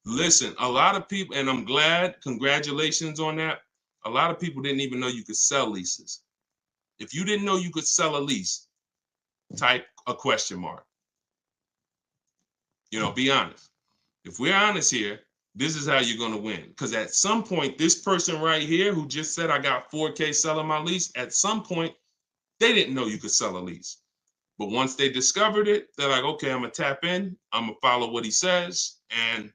Listen, a lot of people, and I'm glad. Congratulations on that. A lot of people didn't even know you could sell leases. If you didn't know you could sell a lease, type a question mark. Be honest. If we're honest here, this is how you're going to win. Because at some point, this person right here who just said I got $4K selling my lease, at some point, they didn't know you could sell a lease. But once they discovered it, they're like, okay, I'm going to tap in. I'm going to follow what he says. And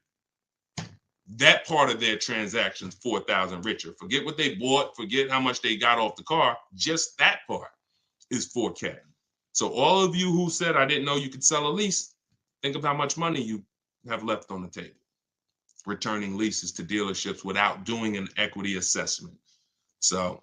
that part of their transaction's 4,000 richer. Forget what they bought. Forget how much they got off the car. Just that part is 4K. So all of you who said I didn't know you could sell a lease, think of how much money you have left on the table returning leases to dealerships without doing an equity assessment. So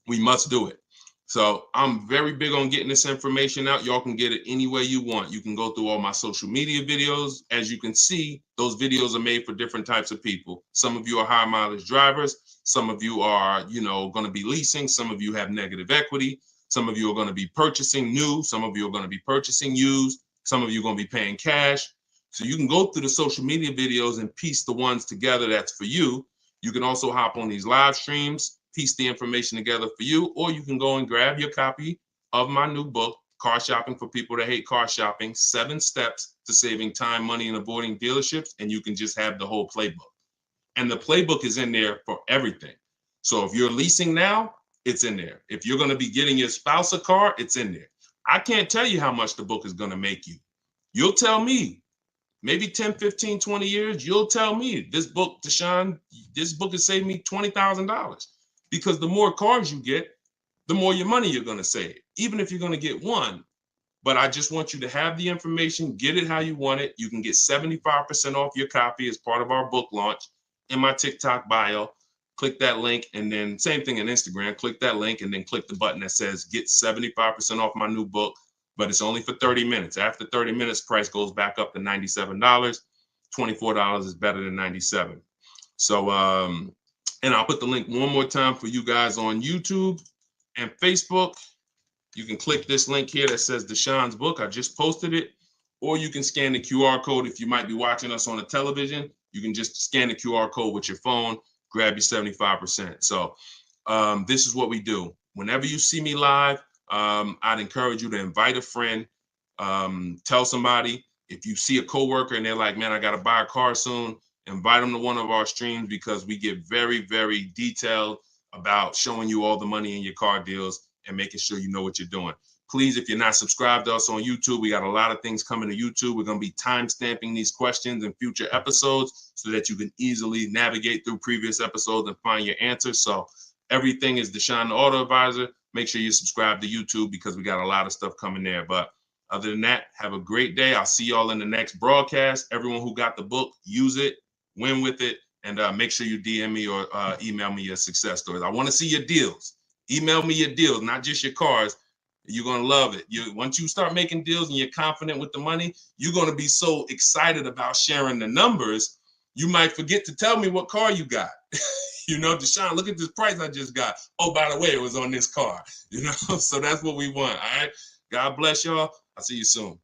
we must do it. So I'm very big on getting this information out. Y'all can get it any way you want. You can go through all my social media videos. As you can see, those videos are made for different types of people. Some of you are high mileage drivers. Some of you are, going to be leasing. Some of you have negative equity. Some of you are going to be purchasing new. Some of you are going to be purchasing used. Some of you are going to be paying cash. So you can go through the social media videos and piece the ones together that's for you. You can also hop on these live streams, piece the information together for you, or you can go and grab your copy of my new book, Car Shopping for People That Hate Car Shopping, 7 Steps to Saving Time, Money, and Avoiding Dealerships, and you can just have the whole playbook. And the playbook is in there for everything. So if you're leasing now, it's in there. If you're going to be getting your spouse a car, it's in there. I can't tell you how much the book is going to make you. You'll tell me. Maybe 10, 15, 20 years, you'll tell me, this book, Deshone, this book has saved me $20,000. Because the more cars you get, the more your money you're going to save, even if you're going to get one. But I just want you to have the information, get it how you want it. You can get 75% off your copy as part of our book launch in my TikTok bio. Click that link, and then same thing in Instagram. Click that link and then click the button that says get 75% off my new book. But it's only for 30 minutes. After 30 minutes, price goes back up to $97. $24 is better than $97. So, and I'll put the link one more time for you guys on YouTube and Facebook. You can click this link here that says Deshone's book. I just posted it. Or you can scan the QR code. If you might be watching us on a television, you can just scan the QR code with your phone, grab your 75%. So this is what we do. Whenever you see me live, I'd encourage you to invite a friend, tell somebody. If you see a coworker and they're like, man, I got to buy a car soon, invite them to one of our streams, because we get very, very detailed about showing you all the money in your car deals and making sure you know what you're doing. Please, if you're not subscribed to us on YouTube, we got a lot of things coming to YouTube. We're going to be time stamping these questions in future episodes so that you can easily navigate through previous episodes and find your answers. So everything is Deshone the Auto Advisor. Make sure you subscribe to YouTube because we got a lot of stuff coming there. But other than that, have a great day. I'll see y'all in the next broadcast. Everyone who got the book, use it, win with it, and make sure you DM me or email me your success stories. I want to see your deals. Email me your deals, not just your cars. You're going to love it. Once you start making deals and you're confident with the money, you're going to be so excited about sharing the numbers, you might forget to tell me what car you got. You know, Deshone, look at this price I just got. Oh, by the way, it was on this car. You know, so that's what we want. All right. God bless y'all. I'll see you soon.